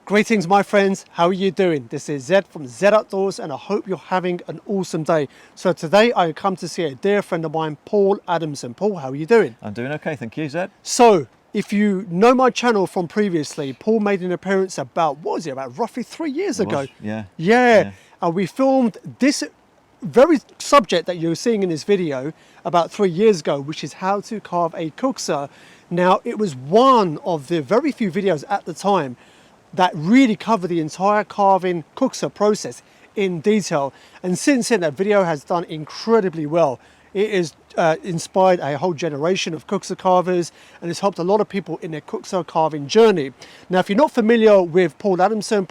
Greetings my friends, how are you doing? This is Zed from Zed Outdoors and I hope you're having an awesome day. So today I come to see a dear friend of mine, Paul Adamson. Paul, how are you doing? I'm doing okay, thank you, Zed. So, if you know my channel from previously, Paul made an appearance about roughly 3 years ago. Yeah. And we filmed this very subject that you're seeing in this video about 3 years ago, which is how to carve a Kuksa. Now, it was one of the very few videos at the time that really covered the entire carving Kuksa process in detail. And since then, that video has done incredibly well. It has inspired a whole generation of Kuksa carvers and it's helped a lot of people in their Kuksa carving journey. Now, if you're not familiar with Paul Adamson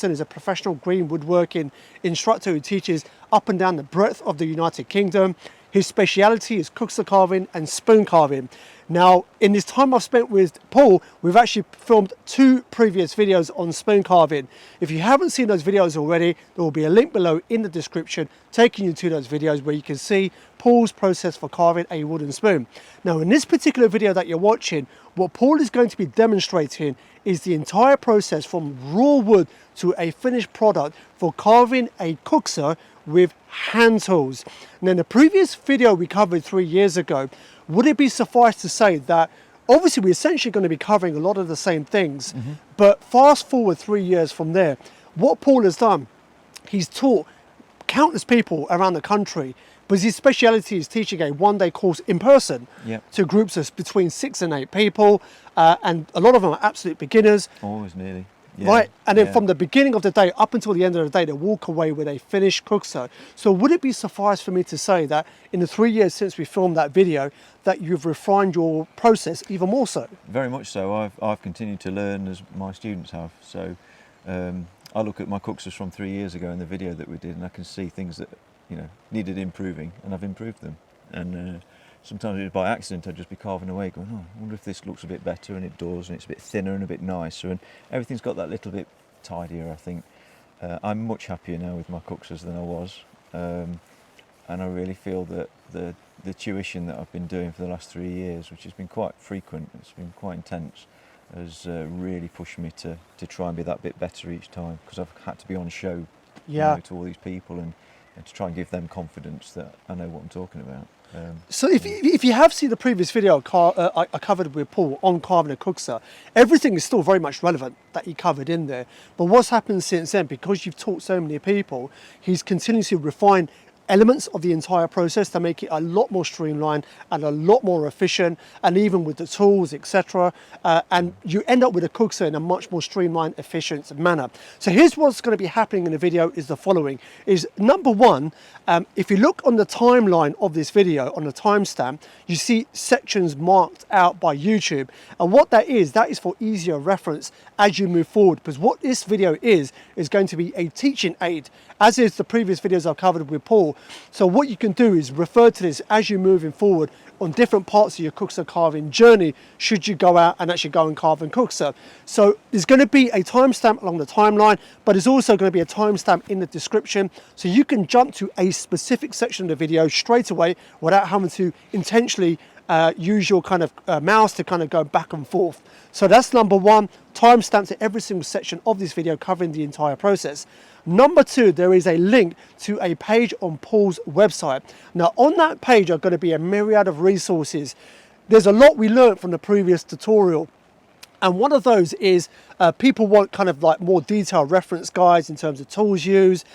is a professional green woodworking instructor who teaches up and down the breadth of the United Kingdom. His speciality is Kuksa carving and spoon carving. Now, in this time I've spent with Paul, we've actually filmed 2 previous videos on spoon carving. If you haven't seen those videos already, there will be a link below in the description taking you to those videos where you can see Paul's process for carving a wooden spoon. Now, in this particular video that you're watching, what Paul is going to be demonstrating is the entire process from raw wood to a finished product for carving a Kuksa with hand tools. Now, in the previous video we covered 3 years ago, would it be suffice to say that obviously we're essentially going to be covering a lot of the same things, but fast forward 3 years from there, what Paul has done, he's taught countless people around the country, but his speciality is teaching a one-day course in person to groups of between 6 and 8 people, and a lot of them are absolute beginners. Always nearly. Right, and then from the beginning of the day up until the end of the day, they walk away with a finished Kuksa. So would it be suffice for me to say that in the 3 years since we filmed that video, that you've refined your process even more so? Very much so. I've continued to learn as my students have. So I look at my Kuksas from 3 years ago in the video that we did, and I can see things that needed improving, and I've improved them. And sometimes it was by accident. I'd just be carving away going, oh, I wonder if this looks a bit better, and it does, and it's a bit thinner and a bit nicer, and everything's got that little bit tidier, I think. I'm much happier now with my Kuksas than I was, and I really feel that the tuition that I've been doing for the last 3 years, which has been quite frequent, it's been quite intense, has really pushed me to try and be that bit better each time, because I've had to be on show to all these people and to try and give them confidence that I know what I'm talking about. So if you have seen the previous video I covered with Paul on carving a Kuksa, everything is still very much relevant that he covered in there. But what's happened since then, because you've taught so many people, he's continuously refined elements of the entire process to make it a lot more streamlined and a lot more efficient, and even with the tools, etc. And you end up with a Kuksa in a much more streamlined, efficient manner. So here's what's going to be happening in the video is the following. Is number one, if you look on the timeline of this video, on the timestamp, you see sections marked out by YouTube. And what that is for easier reference as you move forward, because what this video is going to be a teaching aid, as is the previous videos I've covered with Paul. So what you can do is refer to this as you're moving forward on different parts of your Kuksa carving journey, should you go out and actually go and carve a Kuksa. So there's going to be a timestamp along the timeline, but there's also going to be a timestamp in the description, so you can jump to a specific section of the video straight away without having to intentionally use your kind of mouse to kind of go back and forth. So that's number one, timestamps at every single section of this video covering the entire process. Number two, there is a link to a page on Paul's website. Now on that page are going to be a myriad of resources. There's a lot we learned from the previous tutorial. And one of those is people want kind of like more detailed reference guides in terms of tools used,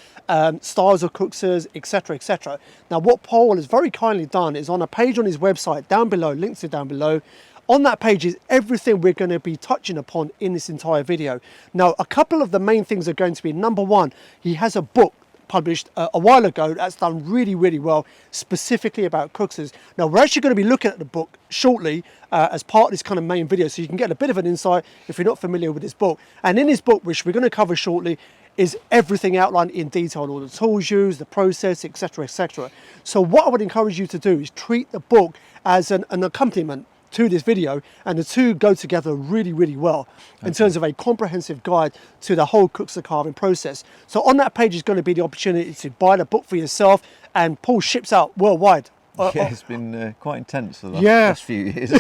styles of Kuksas, etc, etc. Now what Paul has very kindly done is on a page on his website down below, links are down below. On that page is everything we're going to be touching upon in this entire video. Now, a couple of the main things are going to be, number one, he has a book published a while ago that's done really, really well, specifically about Kuksas. Now, we're actually going to be looking at the book shortly as part of this kind of main video, so you can get a bit of an insight if you're not familiar with this book. And in this book, which we're going to cover shortly, is everything outlined in detail, all the tools used, the process, etc, etc. So what I would encourage you to do is treat the book as an accompaniment to this video, and the two go together really, really well in terms of a comprehensive guide to the whole Kuksa carving process. So on that page is going to be the opportunity to buy the book for yourself, and Paul ships out worldwide. Yeah, it's been quite intense for the Yeah. last few years.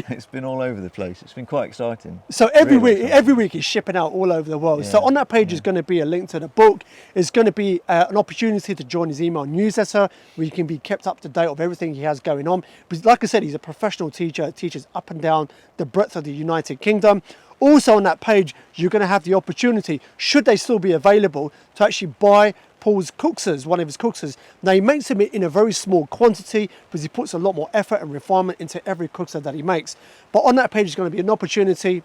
It's been all over the place. It's been quite exciting. So every week is shipping out all over the world. So Yeah, on that page yeah. is going to be a link to the book. It's going to be an opportunity to join his email newsletter where you can be kept up to date of everything he has going on. But like I said, he's a professional teacher, teaches up and down the breadth of the United Kingdom. Also on that page, you're going to have the opportunity, should they still be available, to actually buy Paul's Kuksas, one of his Kuksas. Now he makes them in a very small quantity because he puts a lot more effort and refinement into every Kuksa that he makes. But on that page is going to be an opportunity,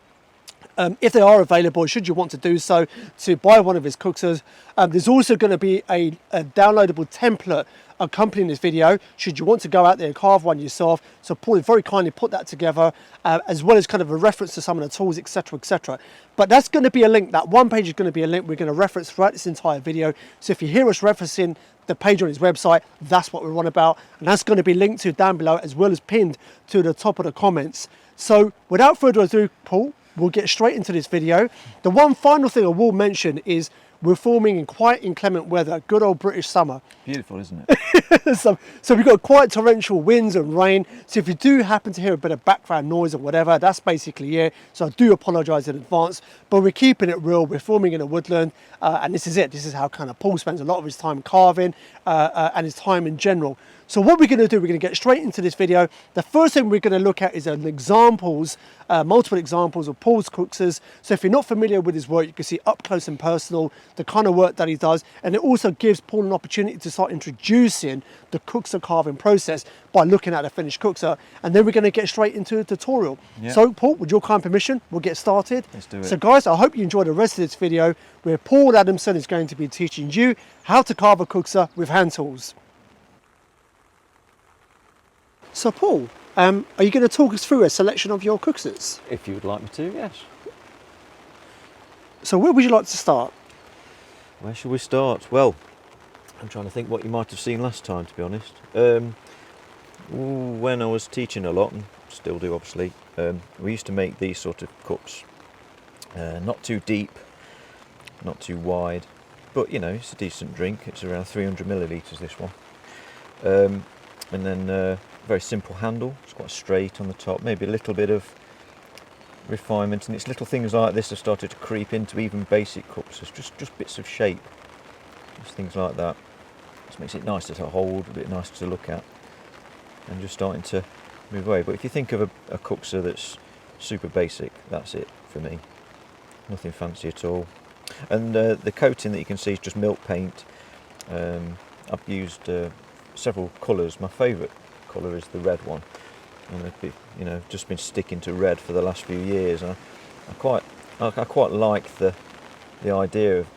if they are available, should you want to do so, to buy one of his Kuksas. There's also going to be a downloadable template accompanying this video, should you want to go out there and carve one yourself. So Paul has very kindly put that together, as well as kind of a reference to some of the tools, etc, etc. But that's going to be a link, that one page is going to be a link we're going to reference throughout this entire video. So if you hear us referencing the page on his website, that's what we're on about, and that's going to be linked to down below, as well as pinned to the top of the comments. So without further ado, Paul, we'll get straight into this video. The one final thing I will mention is we're filming in quite inclement weather, good old British summer. Beautiful, isn't it? So we've got quite torrential winds and rain. So if you do happen to hear a bit of background noise or whatever, that's basically it. So I do apologise in advance, but we're keeping it real. We're filming in a woodland, and this is it. This is how kind of Paul spends a lot of his time carving and his time in general. So what we're going to do, we're going to get straight into this video. The first thing we're going to look at is an examples, multiple examples of Paul's Kuksas. So if you're not familiar with his work, you can see up close and personal the kind of work that he does, and it also gives Paul an opportunity to start introducing the Kuksa carving process by looking at a finished Kuksa, and then we're going to get straight into a tutorial. Yeah. So Paul, with your kind permission, we'll get started. Let's do it. So guys, I hope you enjoy the rest of this video where Paul Adamson is going to be teaching you how to carve a Kuksa with hand tools. So Paul, are you going to talk us through a selection of your Kuksas? If you would like me to, yes. So where would you like to start? Where shall we start? Well, I'm trying to think what you might have seen last time, to be honest. When I was teaching a lot, and still do obviously, we used to make these sort of cups. Not too deep, not too wide, but you know, it's a decent drink. It's around 300 millilitres, this one. And then very simple handle, it's quite straight on the top, maybe a little bit of refinement, and it's little things like this have started to creep into even basic cups. It's just bits of shape, just things like that. Just makes it nicer to hold, a bit nicer to look at, and just starting to move away. But if you think of a Kuksa that's super basic, that's it for me. Nothing fancy at all. And the coating that you can see is just milk paint. I've used several colours. My favourite colour is the red one, and I've just been sticking to red for the last few years. And I quite like the idea of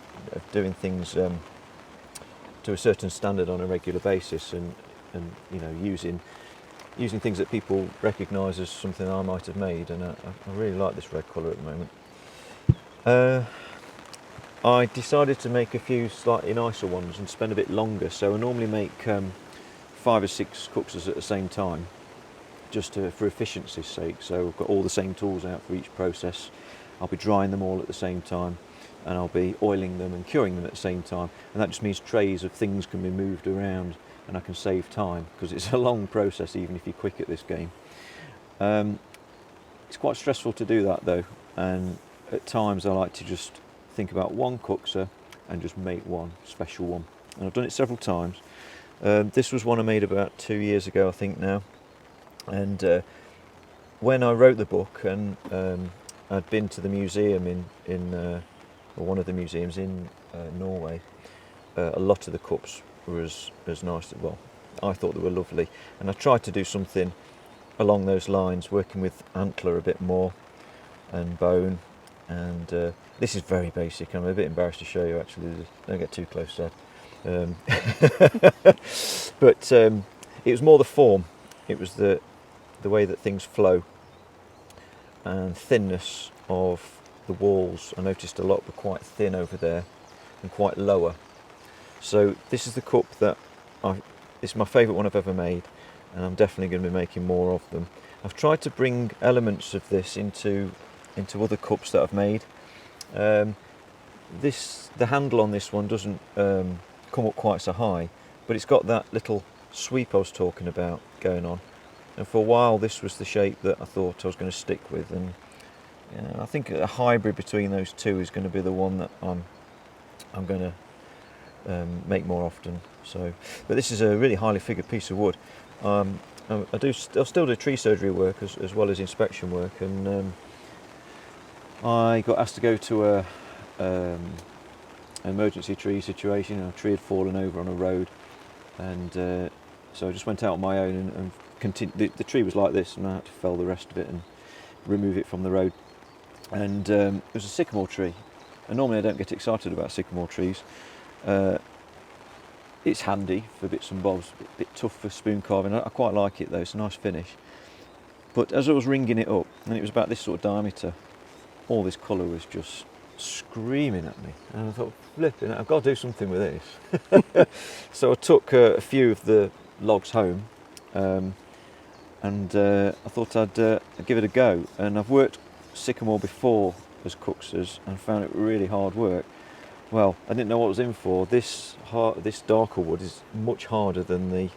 doing things to a certain standard on a regular basis, and you know, using things that people recognise as something I might have made. And I really like this red colour at the moment. I decided to make a few slightly nicer ones and spend a bit longer, so I normally make 5 or 6 Kuksas at the same time, just for efficiency's sake. So I've got all the same tools out for each process. I'll be drying them all at the same time, and I'll be oiling them and curing them at the same time, and that just means trays of things can be moved around, and I can save time, because it's a long process even if you're quick at this game. It's quite stressful to do that though, and at times I like to just think about one Kuksa and just make one special one, and I've done it several times. This was one I made about 2 years ago, I think now, and when I wrote the book, and I'd been to the museum in or one of the museums in Norway, a lot of the cups were as nice. Well, I thought they were lovely, and I tried to do something along those lines, working with antler a bit more and bone. And this is very basic. I'm a bit embarrassed to show you actually. Don't get too close there. But it was more the form. It was the way that things flow and thinness of the walls. I noticed a lot were quite thin over there and quite lower. So this is the cup that it's my favourite one I've ever made, and I'm definitely going to be making more of them. I've tried to bring elements of this into other cups that I've made. The handle on this one doesn't come up quite so high, but it's got that little sweep I was talking about going on, and for a while this was the shape that I thought I was going to stick with, and I think a hybrid between those two is going to be the one that I'm going to make more often. So, but this is a really highly figured piece of wood. I still do tree surgery work as well as inspection work, and I got asked to go to an emergency tree situation. A tree had fallen over on a road, and so I just went out on my own and continued. The tree was like this, and I had to fell the rest of it and remove it from the road. And it was a sycamore tree, and normally I don't get excited about sycamore trees. It's handy for bits and bobs, a bit tough for spoon carving. I quite like it though, it's a nice finish. But as I was ringing it up, and it was about this sort of diameter, all this colour was just screaming at me. And I thought, flipping, I've got to do something with this. So I took a few of the logs home, and I thought I'd give it a go. And I've worked sycamore before as Kuksas and found it really hard work. Well, I didn't know what I was in for. This darker wood is much harder than the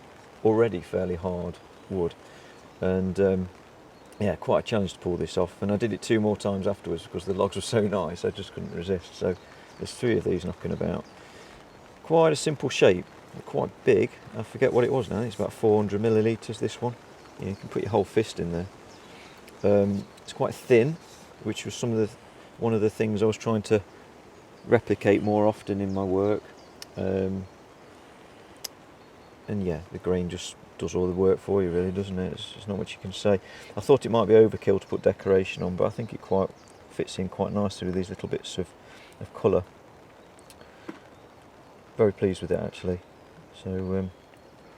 already fairly hard wood, and yeah, quite a challenge to pull this off. And I did it 2 more times afterwards because the logs were so nice, I just couldn't resist. So there's 3 of these knocking about. Quite a simple shape, quite big. I forget what it was now. It's about 400 millilitres. This one. Yeah, you can put your whole fist in there. It's quite thin, which was one of the things I was trying to replicate more often in my work, and yeah, the grain just does all the work for you, really, doesn't it? There's not much you can say. I thought it might be overkill to put decoration on, but I think it quite fits in quite nicely with these little bits of colour. Very pleased with it actually. So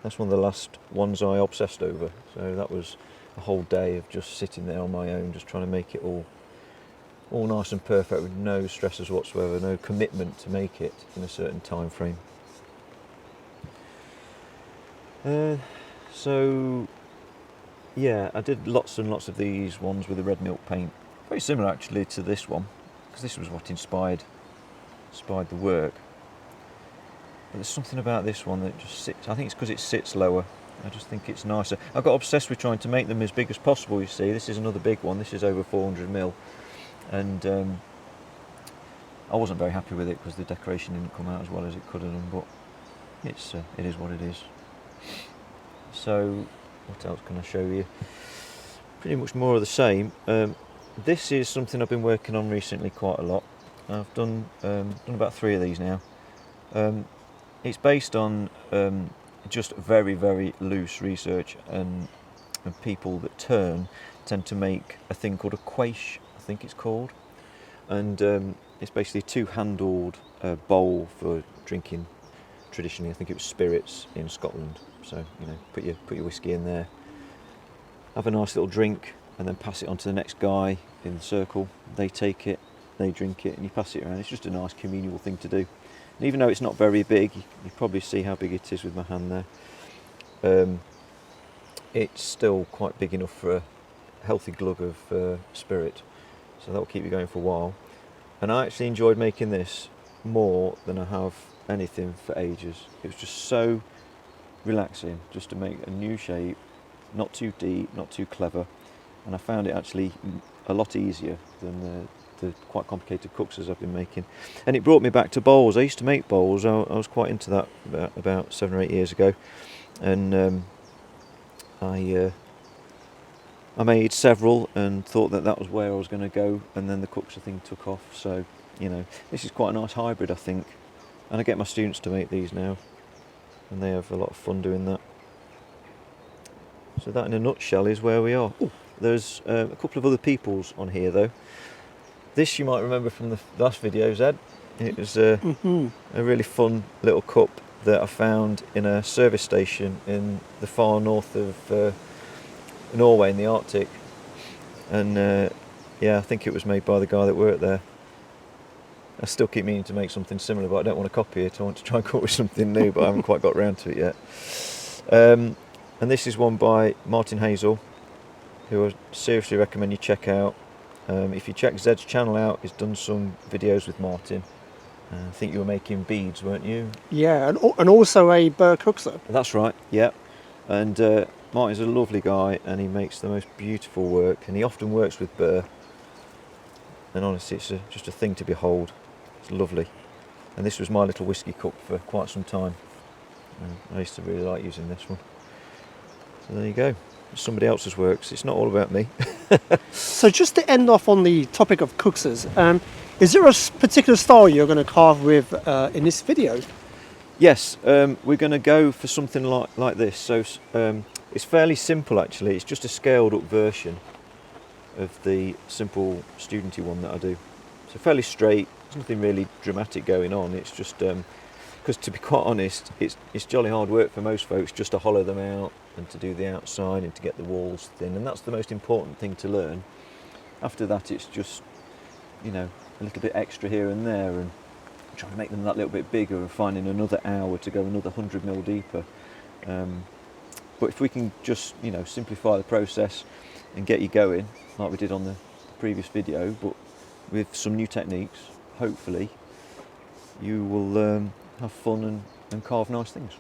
that's one of the last ones I obsessed over. So that was a whole day of just sitting there on my own, just trying to make it all nice and perfect with no stresses whatsoever, no commitment to make it in a certain time frame. So yeah, I did lots and lots of these ones with the red milk paint. Very similar actually to this one, because this was what inspired the work. But there's something about this one that just sits, I think it's because it sits lower. I just think it's nicer. I got obsessed with trying to make them as big as possible, you see. This is another big one, this is over 400 mil. And I wasn't very happy with it because the decoration didn't come out as well as it could have done, but it is what it is. So what else can I show you? Pretty much more of the same. This is something I've been working on recently quite a lot. I've done about 3 of these now. It's based on just very, very loose research, and people that tend to make a thing called a quiche, I think it's called, and it's basically a 2-handled bowl for drinking. Traditionally, I think it was spirits in Scotland. So put your whiskey in there, have a nice little drink, and then pass it on to the next guy in the circle. They take it, they drink it, and you pass it around. It's just a nice communal thing to do. And even though it's not very big, you probably see how big it is with my hand there. It's still quite big enough for a healthy glug of spirit, so that will keep you going for a while. And I actually enjoyed making this more than I have anything for ages. It was just so relaxing just to make a new shape, not too deep, not too clever, and I found it actually a lot easier than the quite complicated Kuksas I've been making. And it brought me back to bowls. I used to make bowls. I was quite into that about 7 or 8 years ago, and I made several and thought that was where I was going to go, and then the Kuksa thing took off. So this is quite a nice hybrid, I think, and I get my students to make these now, and they have a lot of fun doing that. So that in a nutshell is where we are. Ooh, there's a couple of other peoples on here though. This you might remember from the last video, Zed. It was a really fun little cup that I found in a service station in the far north of Norway in the Arctic, and yeah, I think it was made by the guy that worked there. I still keep meaning to make something similar, but I don't want to copy it. I want to try and come up with something new, but I haven't quite got around to it yet. And this is one by Martin Hazel, who I seriously recommend you check out. If you check Zed's channel out, he's done some videos with Martin. I think you were making beads, weren't you? Yeah, and also a Kuksa. That's right, yeah. And Martin's a lovely guy, and he makes the most beautiful work, and he often works with burr, and honestly it's just a thing to behold. It's lovely. And this was my little whiskey cup for quite some time, and I used to really like using this one. So there you go, it's somebody else's works, it's not all about me. So just to end off on the topic of Kuksas, is there a particular style you're going to carve with in this video? Yes, we're going to go for something like this. So it's fairly simple actually. It's just a scaled up version of the simple studenty one that I do. So fairly straight. There's nothing really dramatic going on. It's just because to be quite honest, it's jolly hard work for most folks just to hollow them out and to do the outside and to get the walls thin. And that's the most important thing to learn. After that, it's just, you know, a little bit extra here and there, and trying to make them that little bit bigger and finding another hour to go another 100 mil deeper. But if we can just, you know, simplify the process and get you going like we did on the previous video, but with some new techniques, hopefully you will have fun and carve nice things.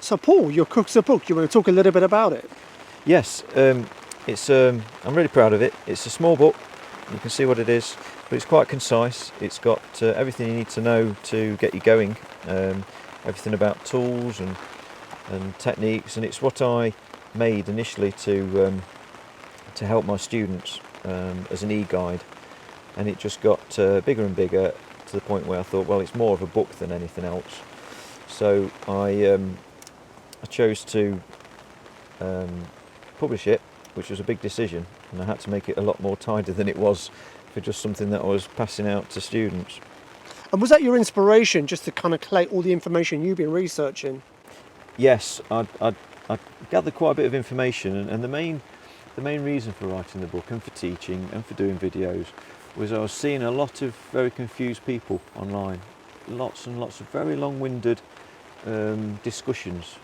So Paul, your Kuksa book, you want to talk a little bit about it? Yes, it's I'm really proud of it. It's a small book, you can see what it is, but it's quite concise. It's got everything you need to know to get you going, everything about tools and techniques, and it's what I made initially to help my students as an e-guide, and it just got bigger and bigger to the point where I thought, well, it's more of a book than anything else. So I chose to publish it, which was a big decision, and I had to make it a lot more tidy than it was for just something that I was passing out to students. And was that your inspiration, just to kind of collate all the information you've been researching? Yes, I gathered quite a bit of information, and the main reason for writing the book and for teaching and for doing videos was I was seeing a lot of very confused people online, lots and lots of very long-winded discussions,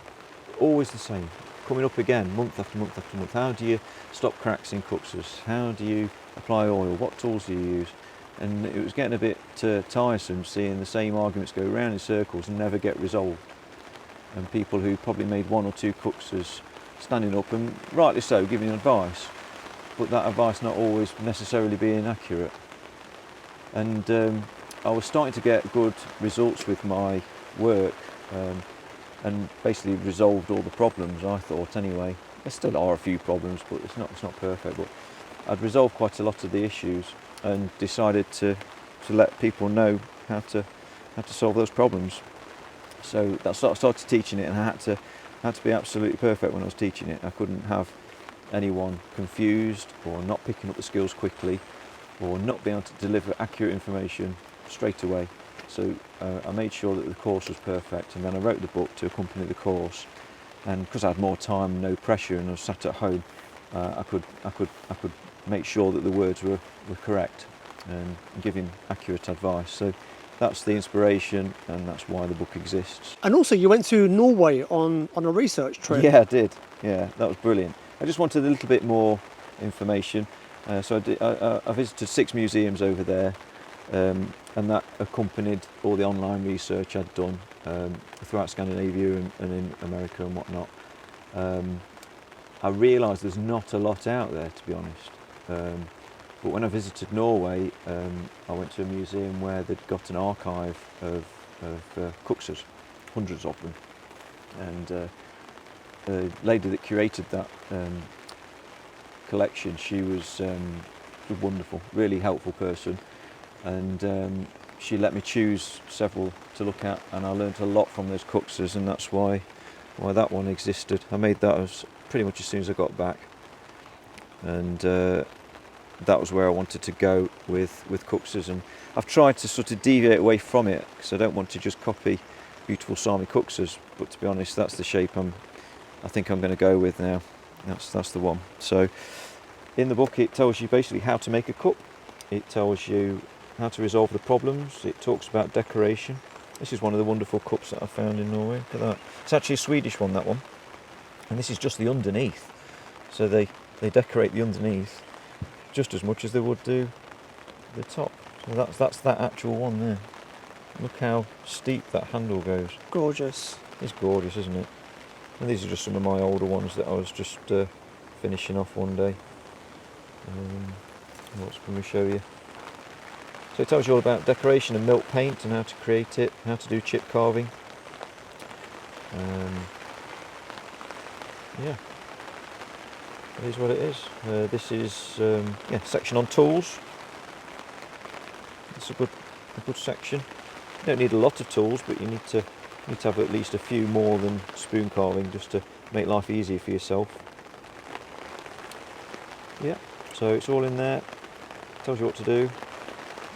always the same, coming up again month after month after month. How do you stop cracks in Kuksas? How do you apply oil? What tools do you use? And it was getting a bit tiresome seeing the same arguments go around in circles and never get resolved. And people who probably made one or two Kuksas standing up, and rightly so, giving advice, but that advice not always necessarily being accurate. And I was starting to get good results with my work, and basically resolved all the problems, I thought anyway. There still are a few problems, but it's not perfect, but I'd resolved quite a lot of the issues and decided to let people know how to solve those problems. So that's I started teaching it, and I had to be absolutely perfect when I was teaching it. I couldn't have anyone confused or not picking up the skills quickly or not being able to deliver accurate information straight away. So I made sure that the course was perfect, and then I wrote the book to accompany the course. And because I had more time, no pressure, and I was sat at home, I could make sure that the words were correct and giving accurate advice. So that's the inspiration, and that's why the book exists. And also you went to Norway on a research trip. Yeah, I did. Yeah, that was brilliant. I just wanted a little bit more information. So I visited 6 museums over there, and that accompanied all the online research I'd done throughout Scandinavia and in America and whatnot. I realised there's not a lot out there, to be honest. But when I visited Norway, I went to a museum where they'd got an archive of Kuksas, hundreds of them. And the lady that curated that collection, she was wonderful, really helpful person. And she let me choose several to look at, and I learned a lot from those Kuksas, and that's why that one existed. I made that pretty much as soon as I got back. And that was where I wanted to go with Kuksas, and I've tried to sort of deviate away from it because I don't want to just copy beautiful Sami Kuksas, but to be honest, that's the shape I think I'm going to go with now. That's the one. So in the book it tells you basically how to make a cup, it tells you how to resolve the problems, it talks about decoration. This is one of the wonderful cups that I found in Norway. Look at that. It's actually a Swedish one, that one, and this is just the underneath, so they decorate the underneath just as much as they would do the top. So that's that actual one there. Look how steep that handle goes. Gorgeous. It's gorgeous, isn't it? And these are just some of my older ones that I was just finishing off one day. What can we show you? So it tells you all about decoration and milk paint and how to create it, how to do chip carving. Yeah, it is what it is. This is yeah, section on tools. It's a good section. You don't need a lot of tools, but you need to have at least a few more than spoon carving just to make life easier for yourself. Yeah, so it's all in there. Tells you what to do,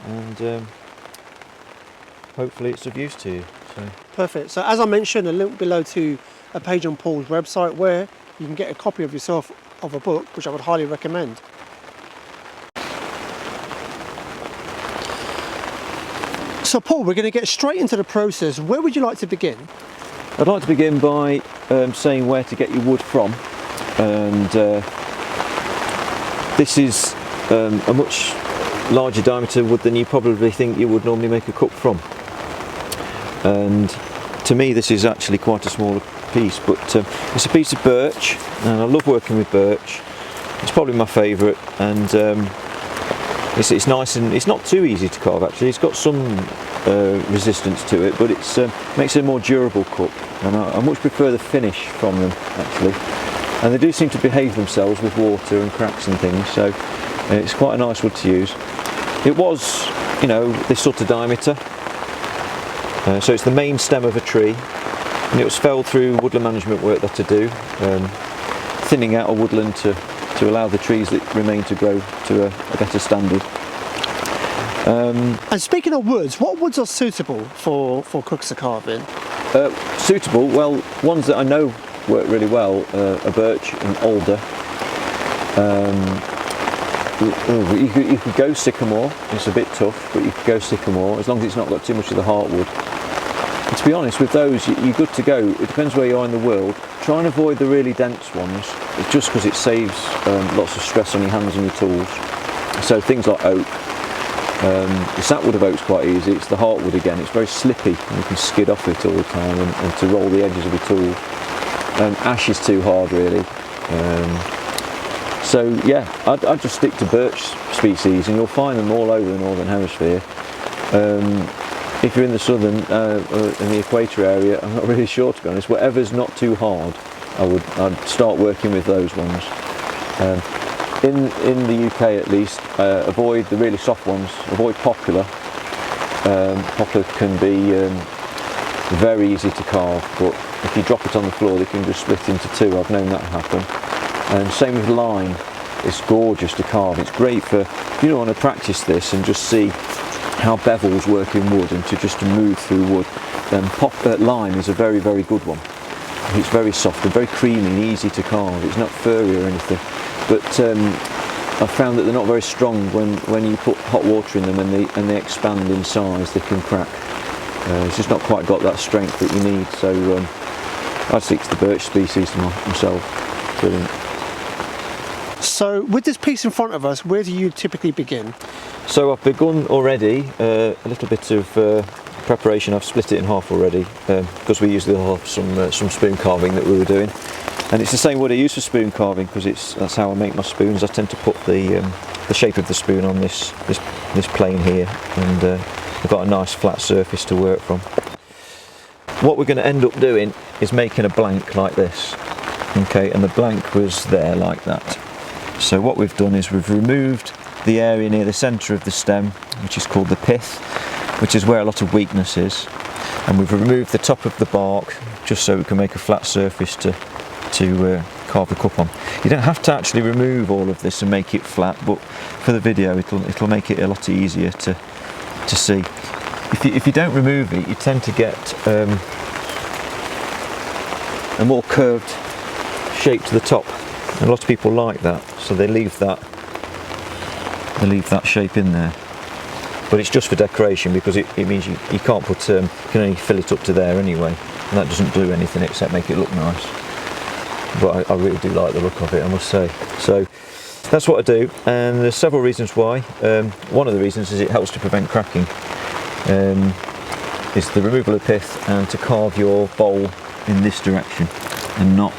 and hopefully it's of use to you. So. Perfect. So as I mentioned, a link below to a page on Paul's website where you can get a copy of yourself of a book, which I would highly recommend. So Paul, we're going to get straight into the process. Where would you like to begin? I'd like to begin by saying where to get your wood from, and this is a much larger diameter wood than you probably think you would normally make a cup from, and to me this is actually quite a smaller piece, but it's a piece of birch, and I love working with birch. It's probably my favourite, and it's nice, and it's not too easy to carve actually. It's got some resistance to it, but it makes it a more durable cup, and I much prefer the finish from them actually, and they do seem to behave themselves with water and cracks and things, so it's quite a nice wood to use. It was, you know, this sort of diameter, so it's the main stem of a tree, and it was felled through woodland management work that I do, thinning out a woodland to allow the trees that remain to grow to a better standard. And speaking of woods, what woods are suitable for Kuksa carving? Suitable, well, ones that I know work really well are birch and alder. You could go sycamore. It's a bit tough, but you could go sycamore as long as it's not got too much of the heartwood. And to be honest, with those, you're good to go. It depends where you are in the world. Try and avoid the really dense ones, just because it saves lots of stress on your hands and your tools. So things like oak. The sapwood of oak's quite easy. It's the heartwood again. It's very slippy, and you can skid off it all the time and to roll the edges of your tool. Ash is too hard, really. So yeah, I'd just stick to birch species, and you'll find them all over the Northern Hemisphere. If you're in the southern, in the equator area, I'm not really sure, to be honest. Whatever's not too hard, I'd start working with those ones. In the UK at least, avoid the really soft ones. Avoid poplar. Poplar can be very easy to carve, but if you drop it on the floor, they can just split into two. I've known that happen. And same with lime. It's gorgeous to carve. It's great for, if you don't want to practice this and just see how bevels work in wood and to move through wood, then lime is a very, very good one. It's very soft and very creamy and easy to carve. It's not furry or anything, but I've found that they're not very strong when you put hot water in them and they expand in size. They can crack. It's just not quite got that strength that you need. So I'd stick to the birch species myself. Brilliant. So with this piece in front of us, where do you typically begin? So I've begun already, a little bit of preparation. I've split it in half already because we usually have some spoon carving that we were doing, and it's the same wood I use for spoon carving because that's how I make my spoons. I tend to put the shape of the spoon on this plane here, and I've got a nice flat surface to work from. What we're going to end up doing is making a blank like this, okay, and the blank was there like that. So what we've done is we've removed the area near the centre of the stem, which is called the pith, which is where a lot of weakness is, and we've removed the top of the bark just so we can make a flat surface to carve the cup on. You don't have to actually remove all of this and make it flat, but for the video it'll make it a lot easier to see. If you don't remove it, you tend to get a more curved shape to the top, and a lot of people like that, so they leave that shape in there. But it's just for decoration because it means you can't put, you can only fill it up to there anyway, and that doesn't do anything except make it look nice. But I really do like the look of it, I must say. So that's what I do, and there's several reasons why. One of the reasons is it helps to prevent cracking. is the removal of pith and to carve your bowl in this direction and not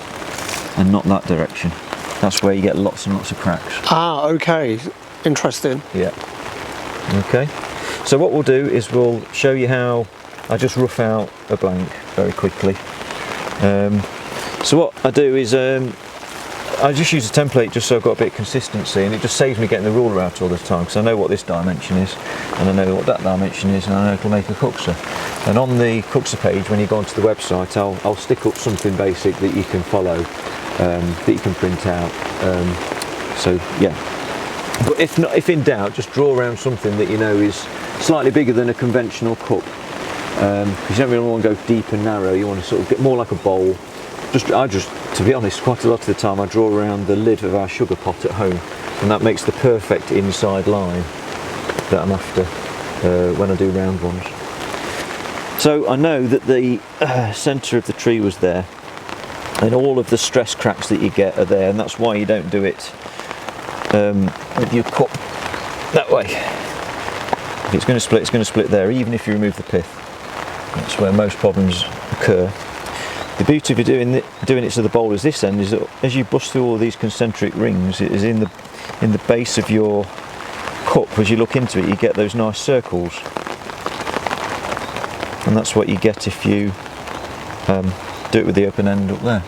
that direction. That's where you get lots and lots of cracks. Ah, okay, interesting. Yeah. Okay. So what we'll do is we'll show you how I just rough out a blank very quickly. So what I do is I just use a template just so I've got a bit of consistency, and it just saves me getting the ruler out all the time, because I know what this dimension is and I know what that dimension is, and I know it'll make a Kuksa. And on the Kuksa page, when you go onto the website, I'll stick up something basic that you can follow, that you can print out. So yeah, but if in doubt, just draw around something that you know is slightly bigger than a conventional cup, because you don't really want to go deep and narrow. You want to sort of get more like a bowl. To be honest, quite a lot of the time I draw around the lid of our sugar pot at home, and that makes the perfect inside line that I'm after when I do round ones. So I know that the centre of the tree was there, and all of the stress cracks that you get are there, and that's why you don't do it with your cup that way. If it's going to split there, even if you remove the pith. That's where most problems occur. The beauty of doing it to the bowl as this end is that as you bust through all these concentric rings, it is in the base of your cup. As you look into it, you get those nice circles, and that's what you get if you do it with the open end up there.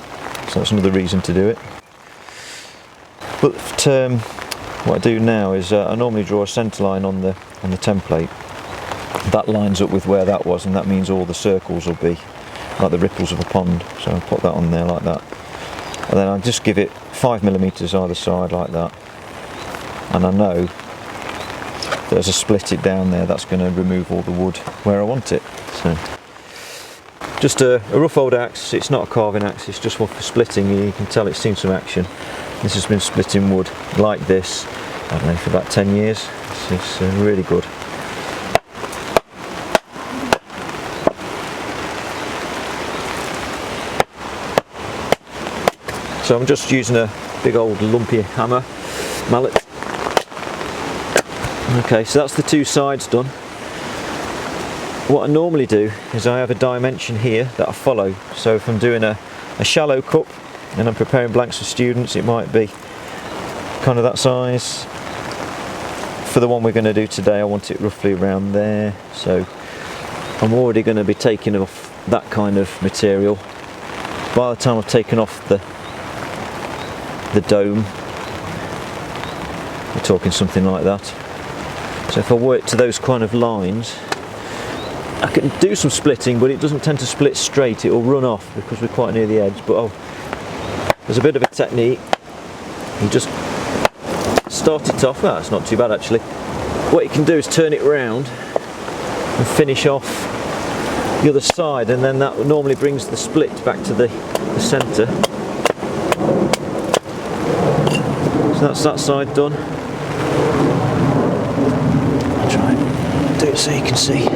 So that's another reason to do it. But what I do now is I normally draw a centre line on the template. That lines up with where that was, and that means all the circles will be like the ripples of a pond. So I'll put that on there like that, and then I'll just give it 5mm either side like that, and I know there's a split it down there that's going to remove all the wood where I want it. So just a rough old axe. It's not a carving axe, it's just one for splitting. You can tell it's seen some action. This has been splitting wood like this, I don't know, for about 10 years. It's really good. So I'm just using a big old lumpy hammer, mallet. Okay, so that's the two sides done. What I normally do is I have a dimension here that I follow. So if I'm doing a shallow cup and I'm preparing blanks for students, it might be kind of that size. For the one we're going to do today, I want it roughly around there. So I'm already going to be taking off that kind of material. By the time I've taken off the dome, we're talking something like that. So if I work to those kind of lines, I can do some splitting, but it doesn't tend to split straight, it will run off because we're quite near the edge. But there's a bit of a technique. You just start it off. It's not too bad actually. What you can do is turn it round and finish off the other side, and then that normally brings the split back to the centre. So that's that side done. I'll try and do it so you can see.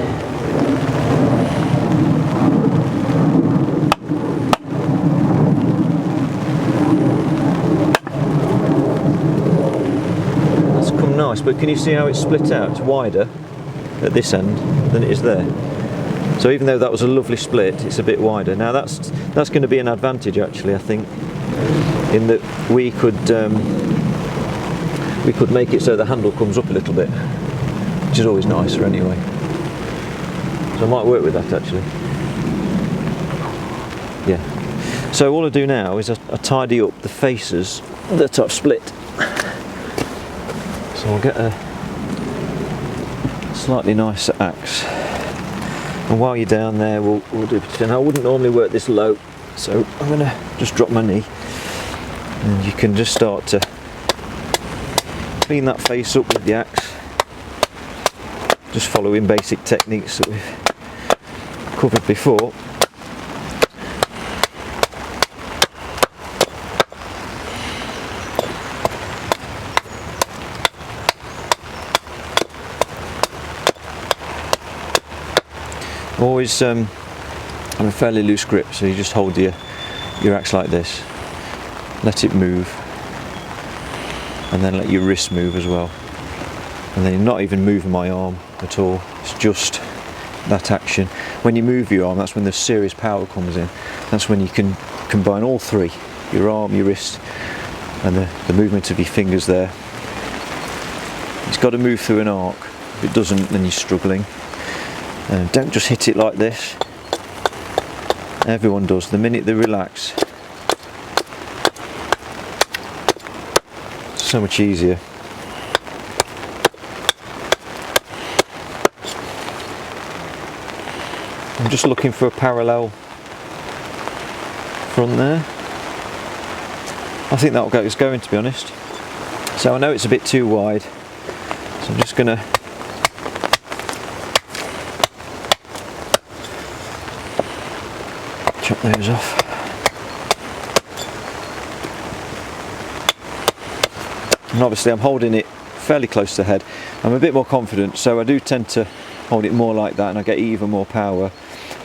That's come nice, but can you see how it's split out? It's wider at this end than it is there. So even though that was a lovely split, it's a bit wider. Now that's going to be an advantage actually, I think, in that we could make it so the handle comes up a little bit, which is always nicer anyway. So I might work with that actually. Yeah. So all I do now is I tidy up the faces that I've split. So I'll get a slightly nicer axe. And while you're down there, we'll do pretend. I wouldn't normally work this low, so I'm going to just drop my knee, and you can just start to clean that face up with the axe, just following basic techniques that we've covered before. Always have a fairly loose grip, so you just hold your axe like this, let it move, and then let your wrist move as well. And then you're not even moving my arm at all, it's just that action. When you move your arm, that's when the serious power comes in. That's when you can combine all three, your arm, your wrist, and the movement of your fingers there. It's got to move through an arc. If it doesn't, then you're struggling. Don't just hit it like this. Everyone does. The minute they relax, it's so much easier. I'm just looking for a parallel front there. I think that'll go, it's going, to be honest. So I know it's a bit too wide, so I'm just going to chop those off. And obviously I'm holding it fairly close to the head. I'm a bit more confident, so I do tend to hold it more like that and I get even more power.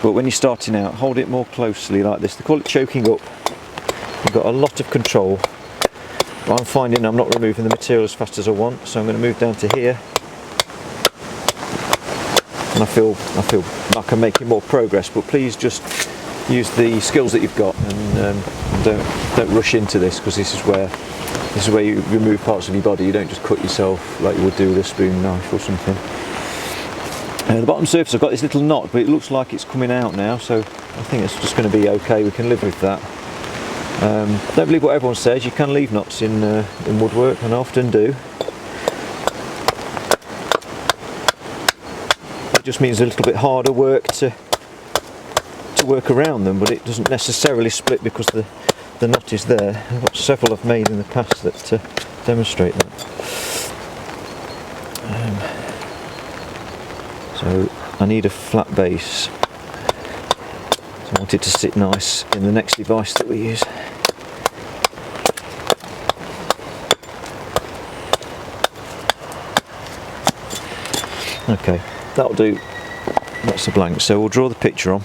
But when you're starting out, hold it more closely like this. They call it choking up. You've got a lot of control. But I'm finding I'm not removing the material as fast as I want, so I'm going to move down to here. And I feel like I'm making more progress, but please just use the skills that you've got and don't rush into this, because this is where you remove parts of your body. You don't just cut yourself like you would do with a spoon knife or something. The bottom surface, I've got this little knot, but it looks like it's coming out now, so I think it's just going to be okay. We can live with that. Don't believe what everyone says. You can leave knots in woodwork, and I often do. It just means a little bit harder work to work around them, but it doesn't necessarily split because the knot is there. I've got several I've made in the past that demonstrate that. So I need a flat base, so I want it to sit nice in the next device that we use. Okay, that'll do. That's a blank, so we'll draw the picture on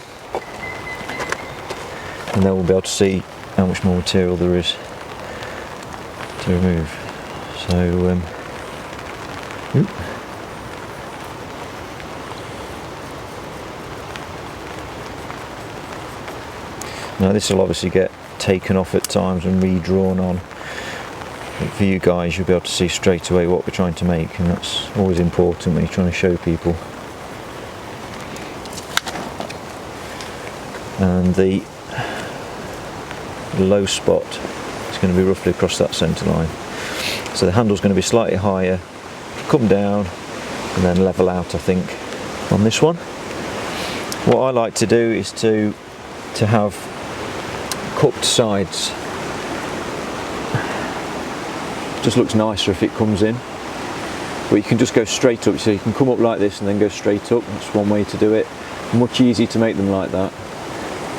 and then we'll be able to see how much more material there is to remove. So now this will obviously get taken off at times and redrawn on, but for you guys you'll be able to see straight away what we're trying to make, and that's always important when you're trying to show people. And the low spot is going to be roughly across that centre line, so the handle's going to be slightly higher, come down and then level out, I think, on this one. What I like to do is to have cupped sides. Just looks nicer if it comes in, but you can just go straight up, so you can come up like this and then go straight up. That's one way to do it. Much easier to make them like that,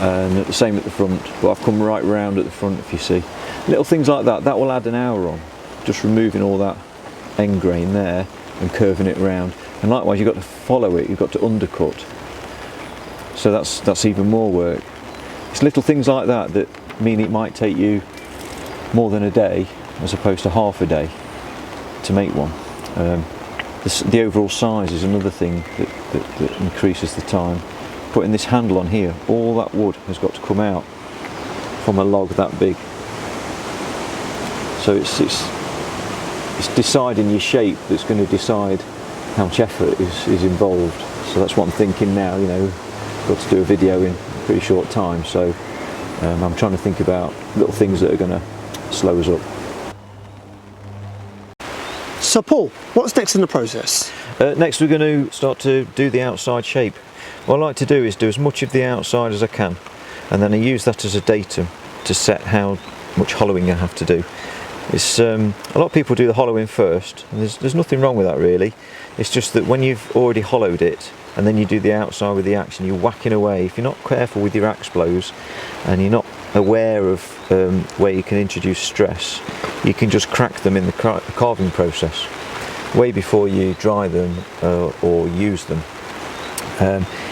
and the same at the front, but I've come right round at the front. If you see little things like that, that will add an hour on, just removing all that end grain there and curving it round. And likewise you've got to follow it, you've got to undercut, so that's even more work. It's little things like that that mean it might take you more than a day as opposed to half a day to make one. The overall size is another thing that increases the time. Putting this handle on here, all that wood has got to come out from a log that big. So it's deciding your shape that's going to decide how much effort is involved. So that's what I'm thinking now, you know, got to do a video in a pretty short time, so I'm trying to think about little things that are going to slow us up. So Paul, what's next in the process? Next we're going to start to do the outside shape. What I like to do is do as much of the outside as I can, and then I use that as a datum to set how much hollowing I have to do. It's a lot of people do the hollowing first, and there's nothing wrong with that really. It's just that when you've already hollowed it and then you do the outside with the axe and you're whacking away, if you're not careful with your axe blows and you're not aware of where you can introduce stress, you can just crack them in the carving process way before you dry them or use them.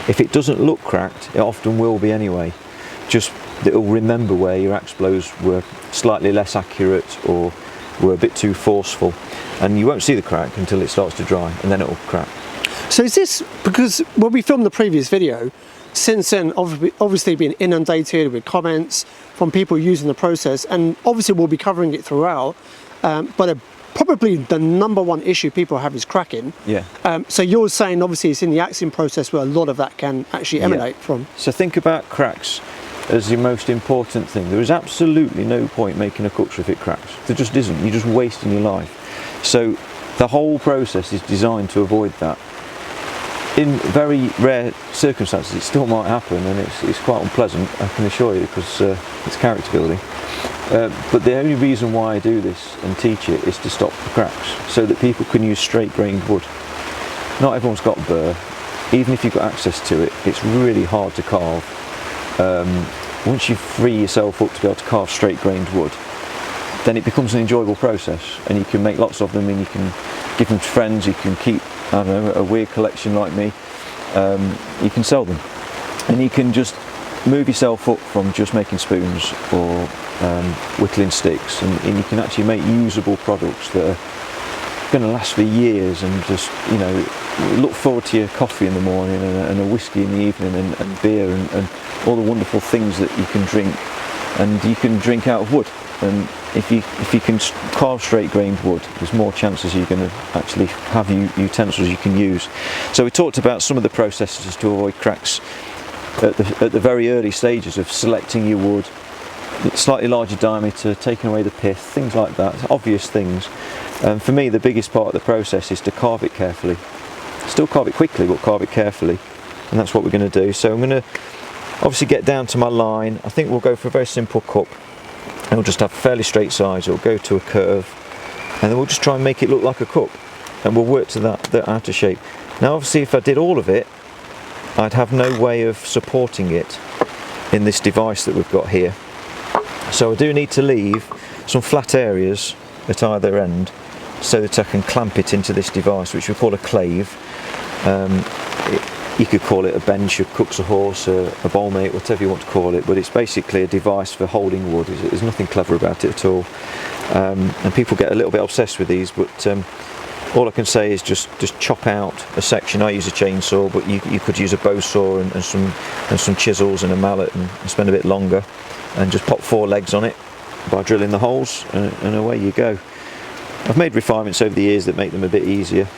If it doesn't look cracked, it often will be anyway. Just it'll remember where your axe blows were slightly less accurate or were a bit too forceful, and you won't see the crack until it starts to dry, and then it'll crack. So is this because when we filmed the previous video, since then obviously been inundated with comments from people using the process, and obviously we'll be covering it throughout, but probably the number one issue people have is cracking. Yeah. So you're saying obviously it's in the axing process where a lot of that can actually emanate from. So think about cracks as the most important thing. There is absolutely no point making a Kuksa if it cracks. There just isn't. You're just wasting your life. So the whole process is designed to avoid that. In very rare circumstances it still might happen, and it's quite unpleasant, I can assure you, because it's character building. But the only reason why I do this and teach it is to stop the cracks, so that people can use straight grained wood. Not everyone's got burr. Even if you've got access to it, it's really hard to carve. Once you free yourself up to be able to carve straight grained wood, then it becomes an enjoyable process, and you can make lots of them, and you can give them to friends. You can keep, I don't know, a weird collection like me. You can sell them, and you can just move yourself up from just making spoons or whittling sticks, and you can actually make usable products that are going to last for years, and just, you know, look forward to your coffee in the morning and a whiskey in the evening, and beer and all the wonderful things that you can drink, and you can drink out of wood. And if you can carve straight grained wood, there's more chances you're going to actually have utensils you can use. So we talked about some of the processes to avoid cracks at the very early stages of selecting your wood, slightly larger diameter, taking away the pith, things like that, obvious things. For me, the biggest part of the process is to carve it carefully. Still carve it quickly, but carve it carefully, and that's what we're going to do. So I'm going to obviously get down to my line. I think we'll go for a very simple cup. It'll just have fairly straight sides. It'll go to a curve, and then we'll just try and make it look like a cup, and we'll work to that outer shape. Now obviously if I did all of it, I'd have no way of supporting it in this device that we've got here. So I do need to leave some flat areas at either end so that I can clamp it into this device, which we call a clave. You could call it a bench, a Kuksa horse, a bowl mate, whatever you want to call it, but it's basically a device for holding wood. There's nothing clever about it at all. And people get a little bit obsessed with these, but all I can say is just chop out a section. I use a chainsaw, but you could use a bow saw and some chisels and a mallet, and spend a bit longer, and just pop 4 legs on it by drilling the holes, and away you go. I've made refinements over the years that make them a bit easier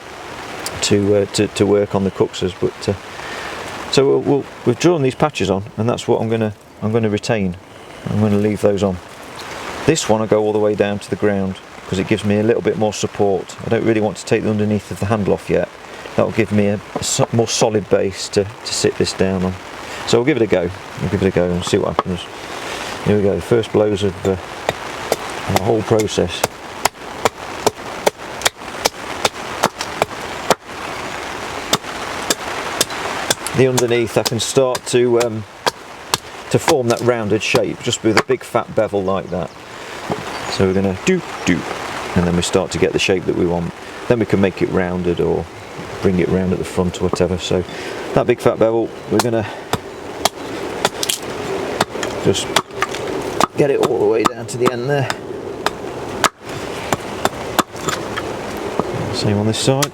to work on the Kuksas, but so we've drawn these patches on, and that's what I'm going to retain. I'm going to leave those on. This one I go all the way down to the ground because it gives me a little bit more support. I don't really want to take the underneath of the handle off yet. That will give me a more solid base to sit this down on. So we'll give it a go. We'll give it a go and see what happens. Here we go. The first blows of the whole process. The underneath, I can start to form that rounded shape just with a big fat bevel like that. So we're going to do, and then we start to get the shape that we want. Then we can make it rounded or bring it round at the front or whatever. So that big fat bevel, we're going to just get it all the way down to the end there. Same on this side.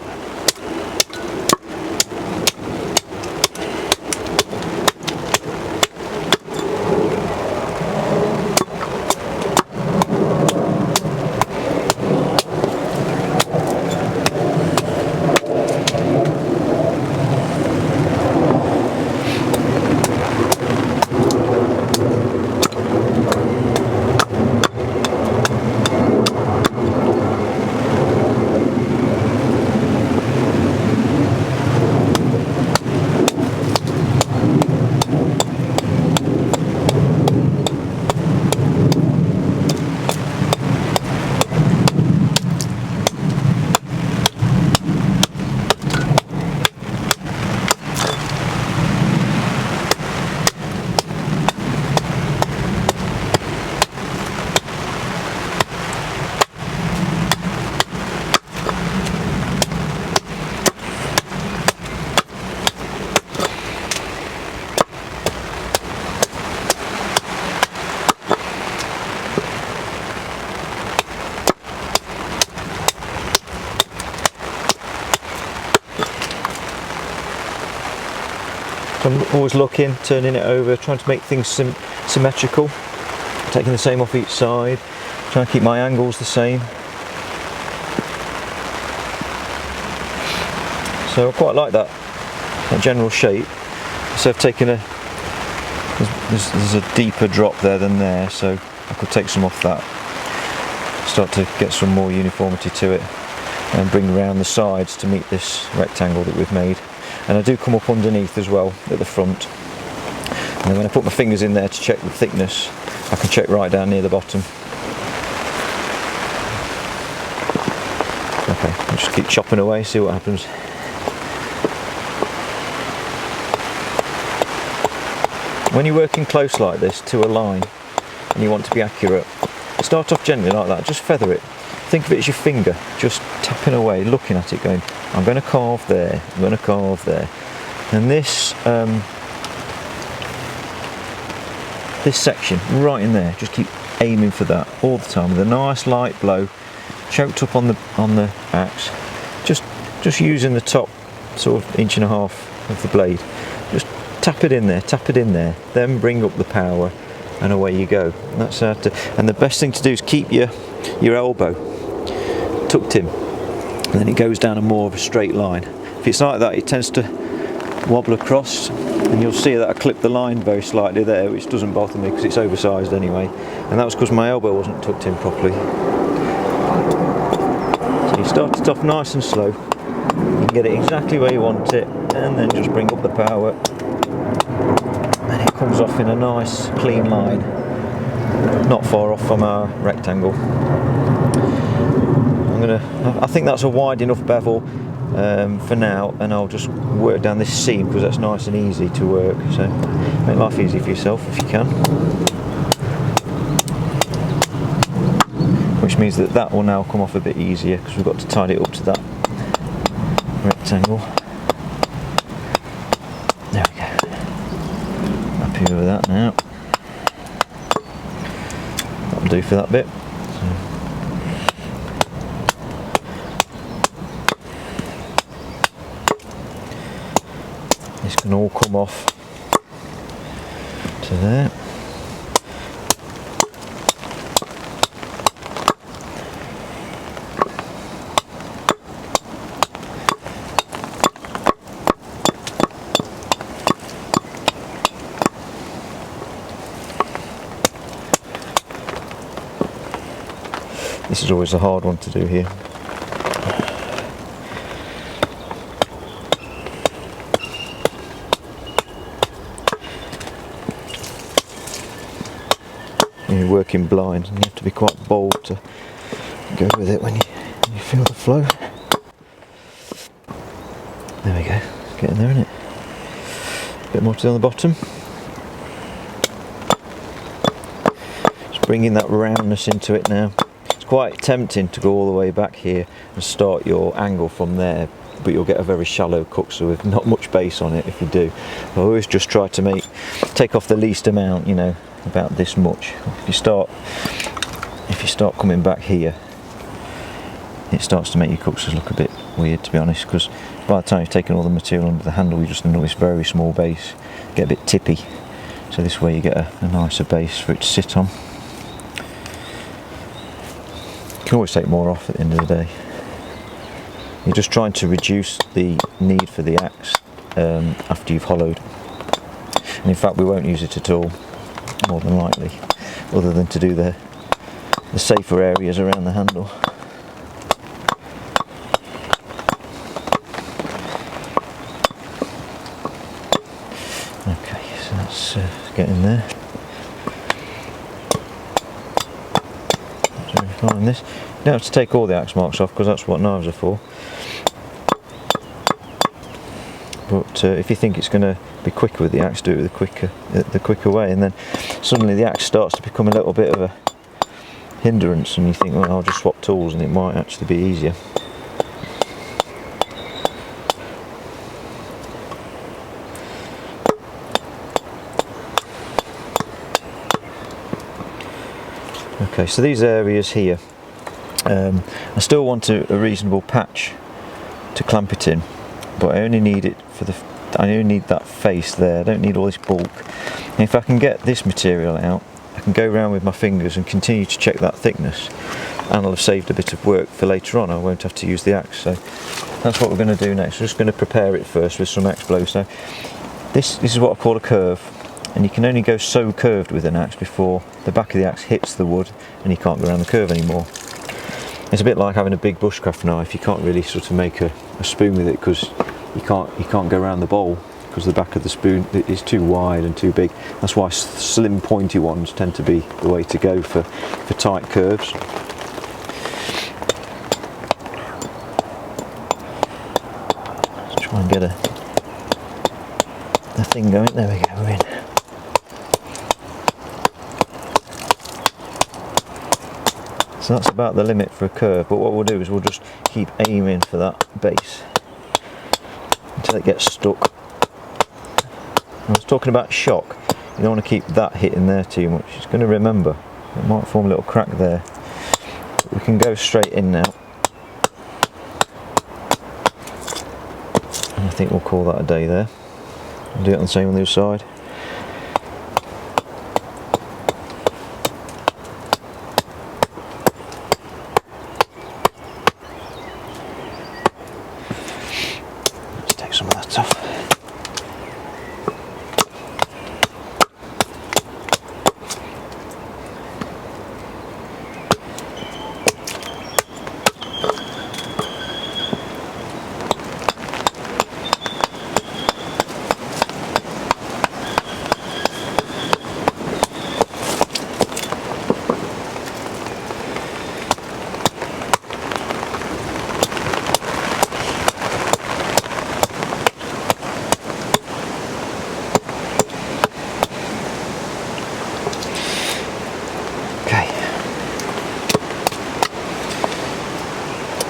So I'm always looking, turning it over, trying to make things symmetrical, taking the same off each side, trying to keep my angles the same. So I quite like that general shape. So I've taken there's a deeper drop there than there, so I could take some off that, start to get some more uniformity to it, and bring around the sides to meet this rectangle that we've made. And I do come up underneath as well at the front, and then when I put my fingers in there to check the thickness, I can check right down near the bottom. Okay, I'll just keep chopping away, see what happens. When you're working close like this to a line and you want to be accurate, start off gently like that, just feather it. Think of it as your finger, just tapping away, looking at it, going, I'm going to carve there, I'm going to carve there. And this section right in there, just keep aiming for that all the time with a nice light blow, choked up on the axe, just using the top sort of 1.5 inches of the blade. Just tap it in there, then bring up the power, and away you go. And that's how to, and the best thing to do is keep your elbow tucked in, and then it goes down more of a straight line. If it's like that, it tends to wobble across, and you'll see that I clipped the line very slightly there, which doesn't bother me because it's oversized anyway, and that was because my elbow wasn't tucked in properly. So you start it off nice and slow, you can get it exactly where you want it, and then just bring up the power, and it comes off in a nice clean line, not far off from our rectangle. I think that's a wide enough bevel for now, and I'll just work down this seam because that's nice and easy to work. So make life easy for yourself if you can. Which means that will now come off a bit easier because we've got to tidy it up to that rectangle. There we go. Happy with that now. That'll do for that bit. This can all come off to there. This is always a hard one to do here. You're working blind, and you have to be quite bold to go with it when you feel the flow. There we go, it's getting there, isn't it? A bit more to do on the bottom. Just bringing that roundness into it now. It's quite tempting to go all the way back here and start your angle from there, but you'll get a very shallow Kuksa with not much base on it if you do. I always just try to take off the least amount, you know, about this much. If you start coming back here, it starts to make your Kuksas look a bit weird, to be honest, because by the time you've taken all the material under the handle, you just end up with this very small base, get a bit tippy. So this way you get a nicer base for it to sit on. You can always take more off at the end of the day. You're just trying to reduce the need for the axe after you've hollowed. And in fact, we won't use it at all, more than likely, other than to do the safer areas around the handle. Okay, so that's getting there. So refine this. You don't have to take all the axe marks off because that's what knives are for. But if you think it's going to be quicker with the axe, do it with the quicker way, and then suddenly the axe starts to become a little bit of a hindrance, and you think, well, I'll just swap tools, and it might actually be easier. Okay, so these areas here, I still want a reasonable patch to clamp it in, but I only need it for I only need that face there, I don't need all this bulk. And if I can get this material out, I can go around with my fingers and continue to check that thickness, and I'll have saved a bit of work for later on. I won't have to use the axe. So that's what we're going to do next. We're just going to prepare it first with some axe blows. So this is what I call a curve, and you can only go so curved with an axe before the back of the axe hits the wood and you can't go around the curve anymore. It's a bit like having a big bushcraft knife. You can't really sort of make a spoon with it because you can't go around the bowl, because the back of the spoon is too wide and too big. That's why slim pointy ones tend to be the way to go for tight curves. Let's try and get the thing going. There we go, we're in. So that's about the limit for a curve, but what we'll do is we'll just keep aiming for that base until it gets stuck. I was talking about shock. You don't want to keep that hitting there too much. It's going to remember. It might form a little crack there. But we can go straight in now. And I think we'll call that a day there. We'll do it on the same on the other side. Let's take some of that off.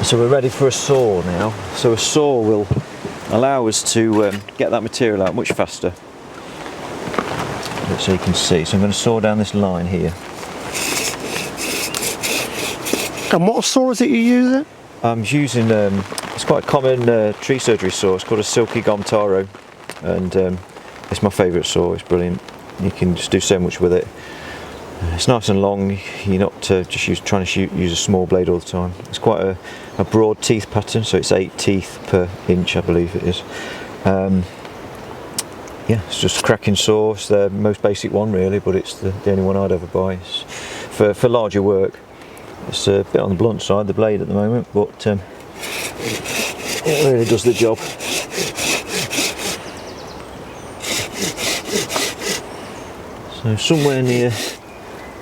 So we're ready for a saw now. So a saw will allow us to get that material out much faster. So you can see. So I'm going to saw down this line here. And what saw is it you're using? I'm using, it's quite a common tree surgery saw. It's called a Silky Gom Taro, and it's my favourite saw. It's brilliant. You can just do so much with it. It's nice and long. You're not just trying to use a small blade all the time. It's quite a broad teeth pattern, so it's 8 teeth per inch, I believe it is. Yeah, it's just a cracking saw. It's the most basic one really, but it's the only one I'd ever buy. It's for larger work. It's a bit on the blunt side, the blade at the moment, but it really does the job. So somewhere near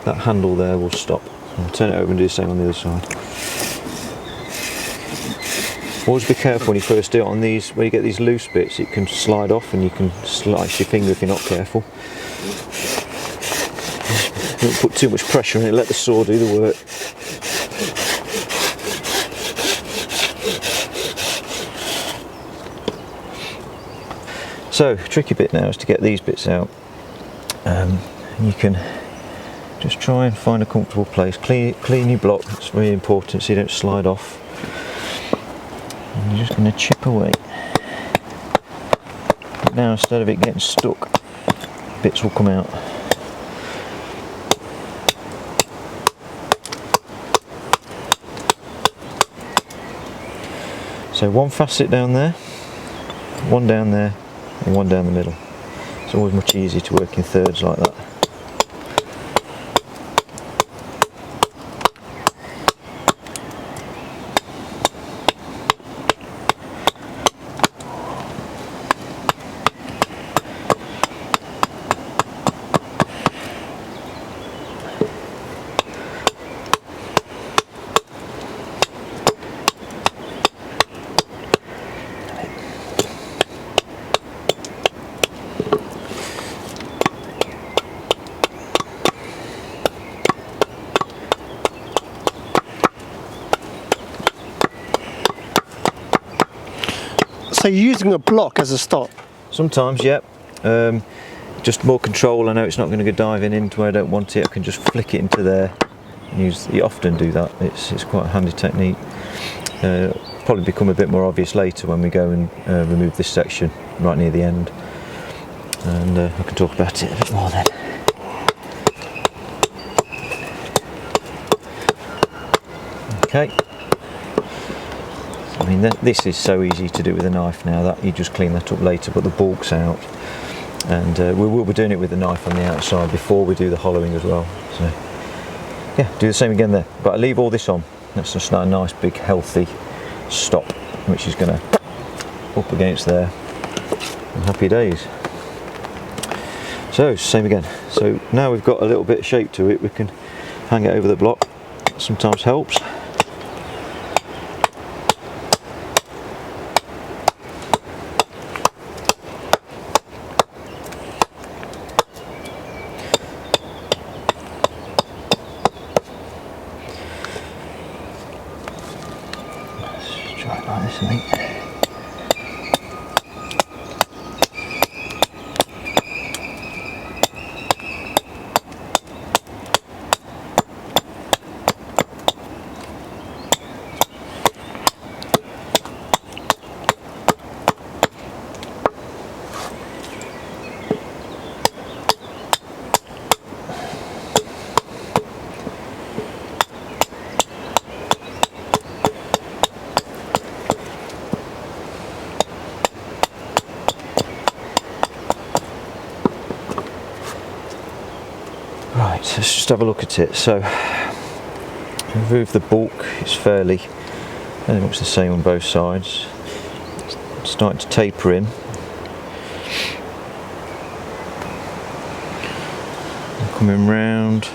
that handle there will stop. I'll turn it over and do the same on the other side. Always be careful when you first do it on these, when you get these loose bits, it can slide off and you can slice your finger if you're not careful. Don't put too much pressure on it, let the saw do the work. So, tricky bit now is to get these bits out. You can just try and find a comfortable place. Clean your block, it's really important so you don't slide off. And you're just going to chip away. But now instead of it getting stuck, bits will come out. So one facet down there, one down there, and one down the middle. It's always much easier to work in thirds like that. So you're using a block as a stop? Sometimes, yeah. Just more control. I know it's not going to go diving into where I don't want it. I can just flick it into there. You often do that. It's quite a handy technique. probably become a bit more obvious later when we go and remove this section right near the end, and I can talk about it a bit more then. Okay. I mean, this is so easy to do with a knife now, that you just clean that up later, but the bulk's out, and we will be doing it with the knife on the outside before we do the hollowing as well. So yeah, do the same again there, but I leave all this on. That's just a nice big healthy stop, which is going to up against there, and happy days. So same again. So now we've got a little bit of shape to it, we can hang it over the block. Sometimes helps. Try it like this, I think. Right, let's just have a look at it. So, remove the bulk, it's fairly much the same on both sides. It's starting to taper in. Coming round,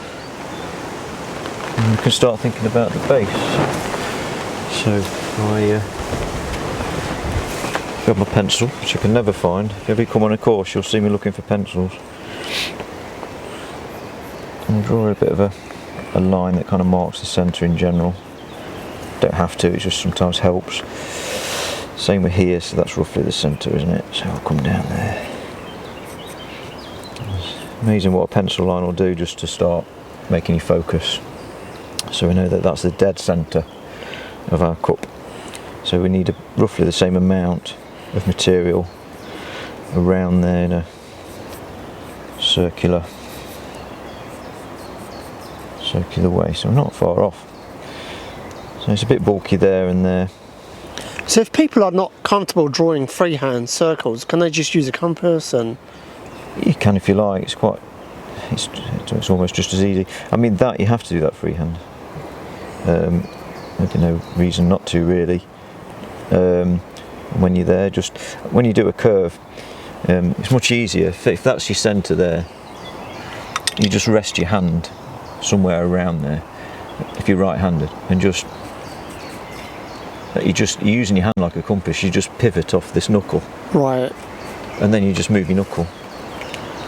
and we can start thinking about the base. So, I got my pencil, which I can never find. If you ever come on a course, you'll see me looking for pencils. And draw a bit of a line that kind of marks the centre in general. Don't have to, it just sometimes helps. Same with here, so that's roughly the centre, isn't it? So I'll come down there. It's amazing what a pencil line will do just to start making you focus. So we know that that's the dead centre of our cup. So we need roughly the same amount of material around there in a circular way, so not far off. So it's a bit bulky there and there. So if people are not comfortable drawing freehand circles, can they just use a compass? And you can if you like. It's almost just as easy. I mean, that you have to do that freehand. There's no reason not to really. When you're there, just when you do a curve, it's much easier if that's your centre there. You just rest your hand somewhere around there if you're right-handed, and you're using your hand like a compass. You just pivot off this knuckle, right, and then you just move your knuckle,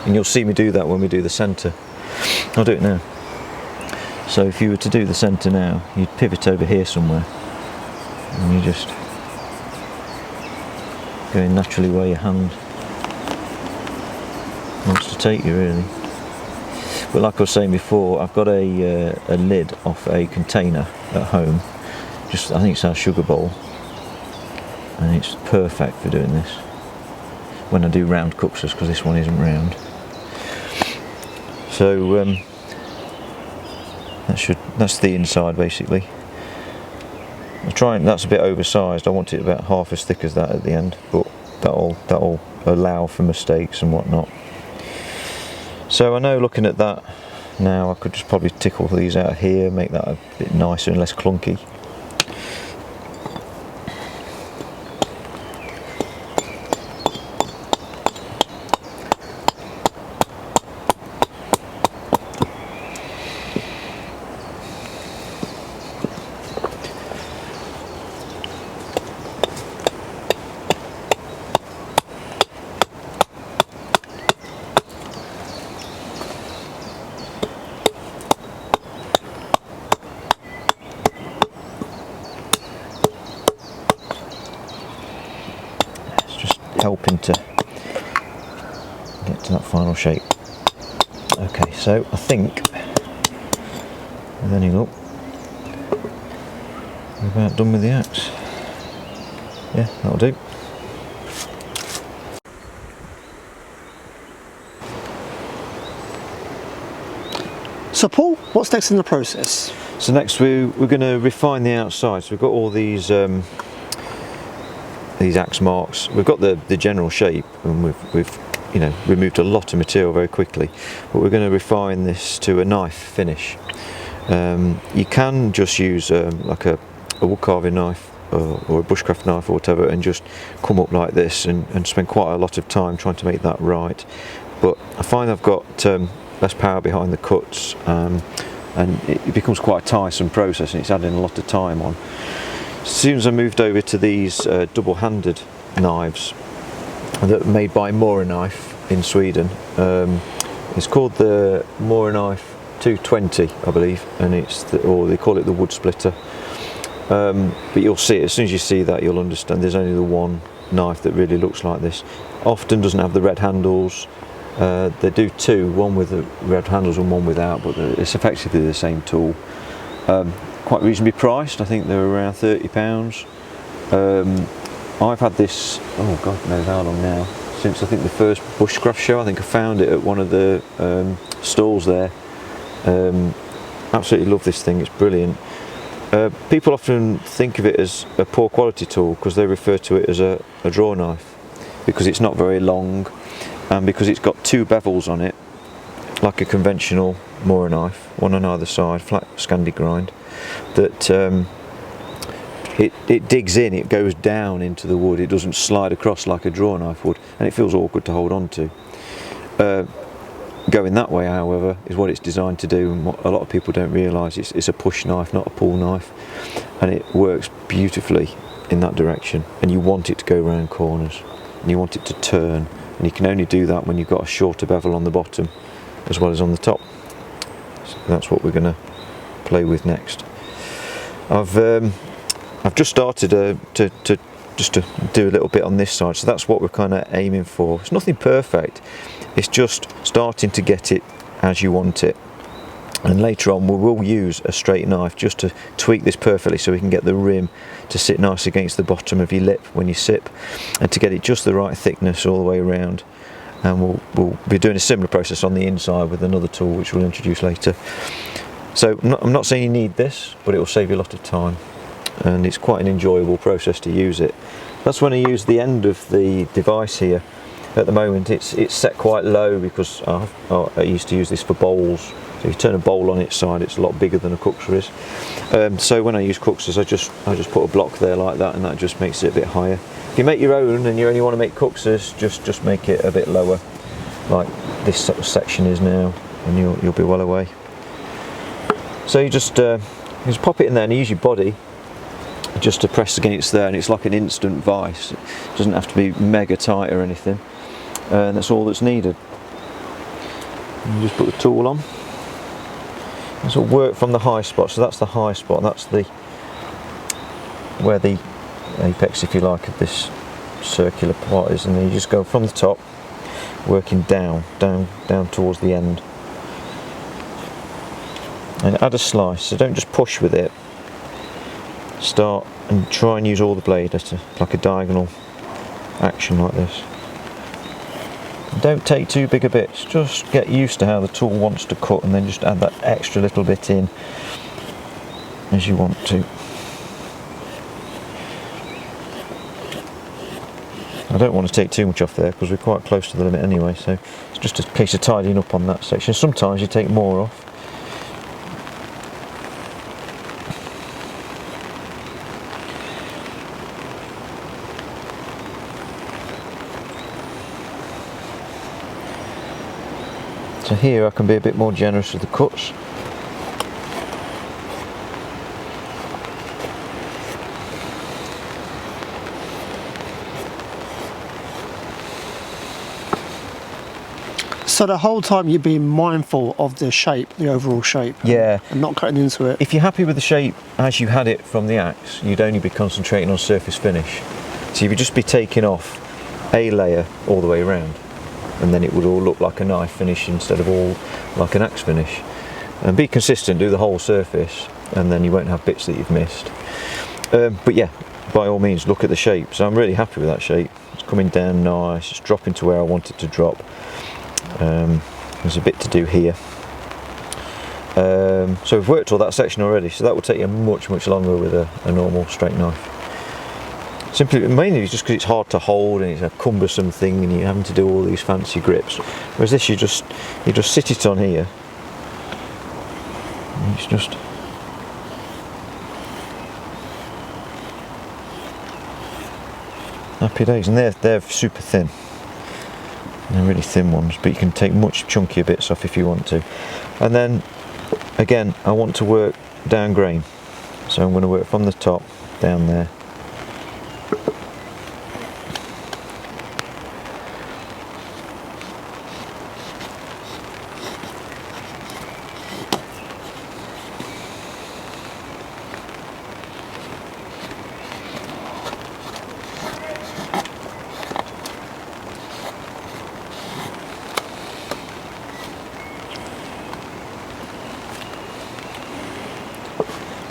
and you'll see me do that when we do the centre. I'll do it now. So if you were to do the centre now, you'd pivot over here somewhere, and you just going naturally where your hand wants to take you, really. But like I was saying before, I've got a lid off a container at home. I think it's our sugar bowl, and it's perfect for doing this when I do round kuksas, because this one isn't round. So that's the inside basically. That's a bit oversized. I want it about half as thick as that at the end, but that'll allow for mistakes and whatnot. So I know, looking at that now, I could just probably tickle these out here, make that a bit nicer and less clunky. Helping to get to that final shape. Okay, so I think with any luck we're about done with the axe. Yeah, that'll do. So Paul, what's next in the process? So next we're going to refine the outside. So we've got all these axe marks. We've got the general shape, and we've you know, removed a lot of material very quickly. But we're going to refine this to a knife finish. You can just use like a wood carving knife or a bushcraft knife or whatever, and just come up like this and spend quite a lot of time trying to make that right. But I find I've got less power behind the cuts, and it becomes quite a tiresome process, and it's adding a lot of time on. As soon as I moved over to these double-handed knives that are made by Mora knife in Sweden, it's called the Mora knife 220, I believe, and or they call it the wood splitter. But you'll see it, as soon as you see that, you'll understand there's only the one knife that really looks like this. Often doesn't have the red handles. They do two, one with the red handles and one without, but it's effectively the same tool. Quite reasonably priced. I think they're around £30. I've had this, oh God knows how long now, since I think the first bushcraft show. I think I found it at one of the stalls there. Absolutely love this thing, it's brilliant. People often think of it as a poor quality tool because they refer to it as a draw knife, because it's not very long, and because it's got two bevels on it, like a conventional Mora knife, one on either side, flat Scandi grind, that it digs in, it goes down into the wood, it doesn't slide across like a draw knife would, and it feels awkward to hold on to. Going that way, however, is what it's designed to do, and what a lot of people don't realise. It's a push knife, not a pull knife, and it works beautifully in that direction. And you want it to go round corners, and you want it to turn, and you can only do that when you've got a shorter bevel on the bottom as well as on the top. So that's what we're going to play with next. I've just started to do a little bit on this side, so that's what we're kind of aiming for. It's nothing perfect. It's just starting to get it as you want it, and later on we will use a straight knife just to tweak this perfectly, so we can get the rim to sit nice against the bottom of your lip when you sip, and to get it just the right thickness all the way around. And we'll be doing a similar process on the inside with another tool which we'll introduce later. So I'm not saying you need this, but it will save you a lot of time, and it's quite an enjoyable process to use it. That's when I use the end of the device here. At the moment it's set quite low because I used to use this for bowls. So if you turn a bowl on its side, it's a lot bigger than a Kuksa is. So when I use Kuksas, I just put a block there like that, and that just makes it a bit higher. If you make your own and you only want to make Kuksas, just make it a bit lower, like this sort of section is now, and you'll be well away. So you just pop it in there and use your body just to press against there, and it's like an instant vice. It doesn't have to be mega tight or anything, and that's all that's needed. You just put the tool on. This will work from the high spot, so that's the high spot, that's where the apex, if you like, of this circular part is, and then you just go from the top, working down towards the end, and add a slice. So don't just push with it. Start and try and use all the blade as like a diagonal action like this. Don't take too big a bits, just get used to how the tool wants to cut, and then just add that extra little bit in as you want to. I don't want to take too much off there because we're quite close to the limit anyway, so it's just a case of tidying up on that section. Sometimes you take more off. So here I can be a bit more generous with the cuts. So the whole time you're being mindful of the shape, the overall shape, yeah, and not cutting into it. If you're happy with the shape as you had it from the axe, you'd only be concentrating on surface finish. So you would just be taking off a layer all the way around, and then it would all look like a knife finish instead of all like an axe finish. And be consistent, do the whole surface, and then you won't have bits that you've missed. But yeah, by all means look at the shape. So I'm really happy with that shape. It's coming down nice, it's dropping to where I want it to drop. There's a bit to do here. So we've worked all that section already, so that will take you much longer with a normal straight knife. Simply, mainly just because it's hard to hold and it's a cumbersome thing and you're having to do all these fancy grips. Whereas this, you just sit it on here. And it's just happy days, and they're super thin. They're really thin ones, but you can take much chunkier bits off if you want to. And then again, I want to work down grain, so I'm going to work from the top down there.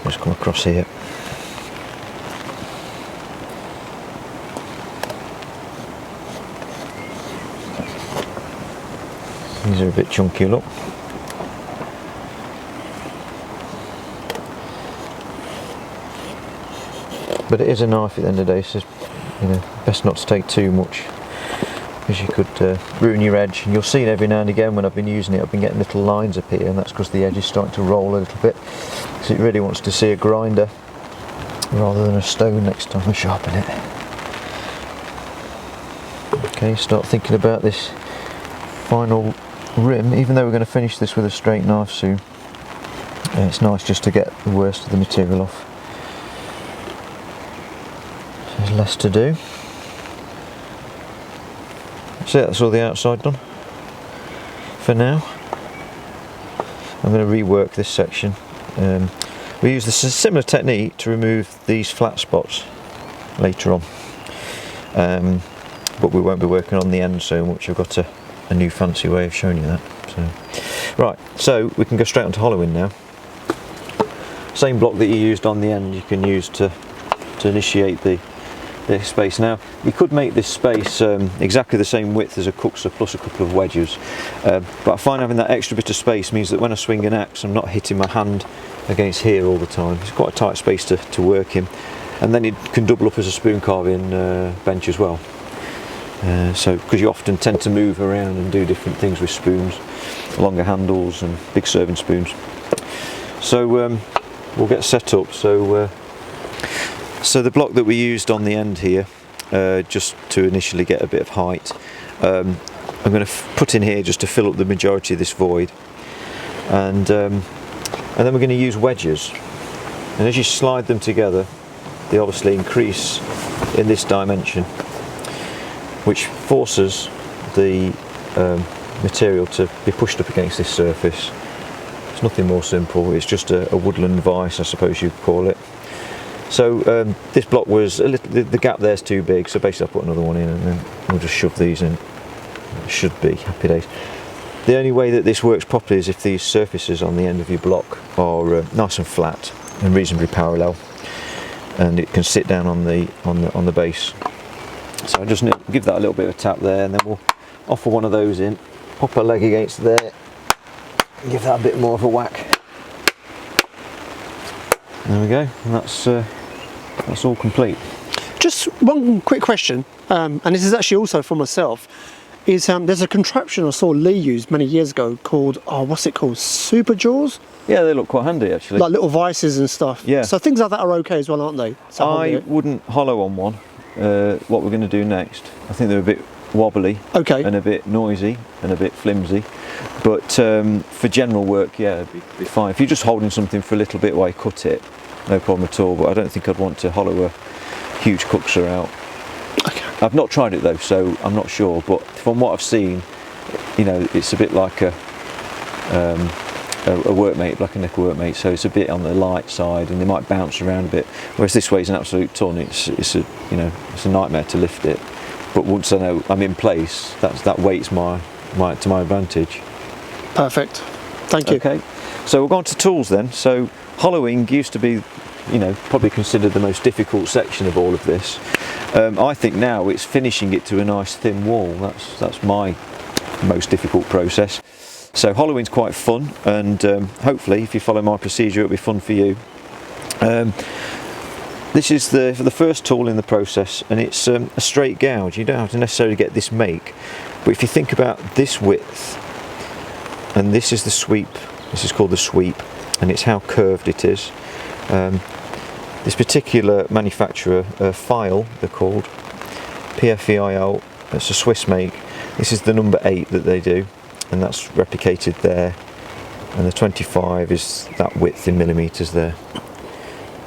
Just come across here. These are a bit chunky, look. But it is a knife at the end of the day, so you know, best not to take too much, because you could ruin your edge. And you'll see it every now and again when I've been using it, I've been getting little lines up here, and that's because the edge is starting to roll a little bit. So it really wants to see a grinder rather than a stone next time I sharpen it. Okay, start thinking about this final rim. Even though we're going to finish this with a straight knife soon, it's nice just to get the worst of the material off. So there's less to do. So that's all the outside done for now. I'm going to rework this section. We use this similar technique to remove these flat spots later on, but we won't be working on the end so much. I've got a new fancy way of showing you that. So, right, so we can go straight on to hollowing now. Same block that you used on the end you can use to initiate the space. Now you could make this space exactly the same width as a Kuksa plus a couple of wedges, but I find having that extra bit of space means that when I swing an axe I'm not hitting my hand against here all the time. It's quite a tight space to work in, and then it can double up as a spoon carving bench as well. So because you often tend to move around and do different things with spoons, longer handles and big serving spoons. So we'll get set up. So the block that we used on the end here, just to initially get a bit of height, I'm going to put in here just to fill up the majority of this void, and then we're going to use wedges, and as you slide them together they obviously increase in this dimension, which forces the material to be pushed up against this surface. It's nothing more simple, it's just a woodland vice, I suppose you'd call it. So this block was a little, the gap there's too big, so basically I'll put another one in and then we'll just shove these in. It should be happy days. The only way that this works properly is if these surfaces on the end of your block are nice and flat and reasonably parallel, and it can sit down on the base. So I just give that a little bit of a tap there, and then we'll offer one of those in, pop a leg against there, and give that a bit more of a whack. There we go, and that's all complete. Just one quick question, and this is actually also for myself, is there's a contraption I saw Lee use many years ago called, what's it called, super jaws? Yeah, they look quite handy actually. Like little vices and stuff. Yeah. So things like that are okay as well, aren't they? I wouldn't hollow on one. What we're going to do next, I think they're a bit wobbly, okay, and a bit noisy and a bit flimsy, but for general work, yeah, it'd be fine. If you're just holding something for a little bit while you cut it, no problem at all, but I don't think I'd want to hollow a huge Kuksa out. Okay. I've not tried it though, so I'm not sure, but from what I've seen, you know, it's a bit like a workmate, black and nickel workmate, so it's a bit on the light side and they might bounce around a bit, whereas this way is an absolute ton. It's a nightmare to lift it, but once I know I'm in place, that weight's to my advantage. Perfect, thank you. Okay, so we'll go on to tools then. So hollowing used to be you know, probably considered the most difficult section of all of this. I think now it's finishing it to a nice thin wall. That's my most difficult process. So hollowing's quite fun, and hopefully if you follow my procedure it'll be fun for you. This is the first tool in the process, and it's a straight gouge. You don't have to necessarily get this make, but if you think about this width, and this is the sweep, this is called the sweep, and it's how curved it is. This particular manufacturer, File, they're called, PFEIL, it's a Swiss make. This is the number 8 that they do, and that's replicated there, and the 25 is that width in millimetres there.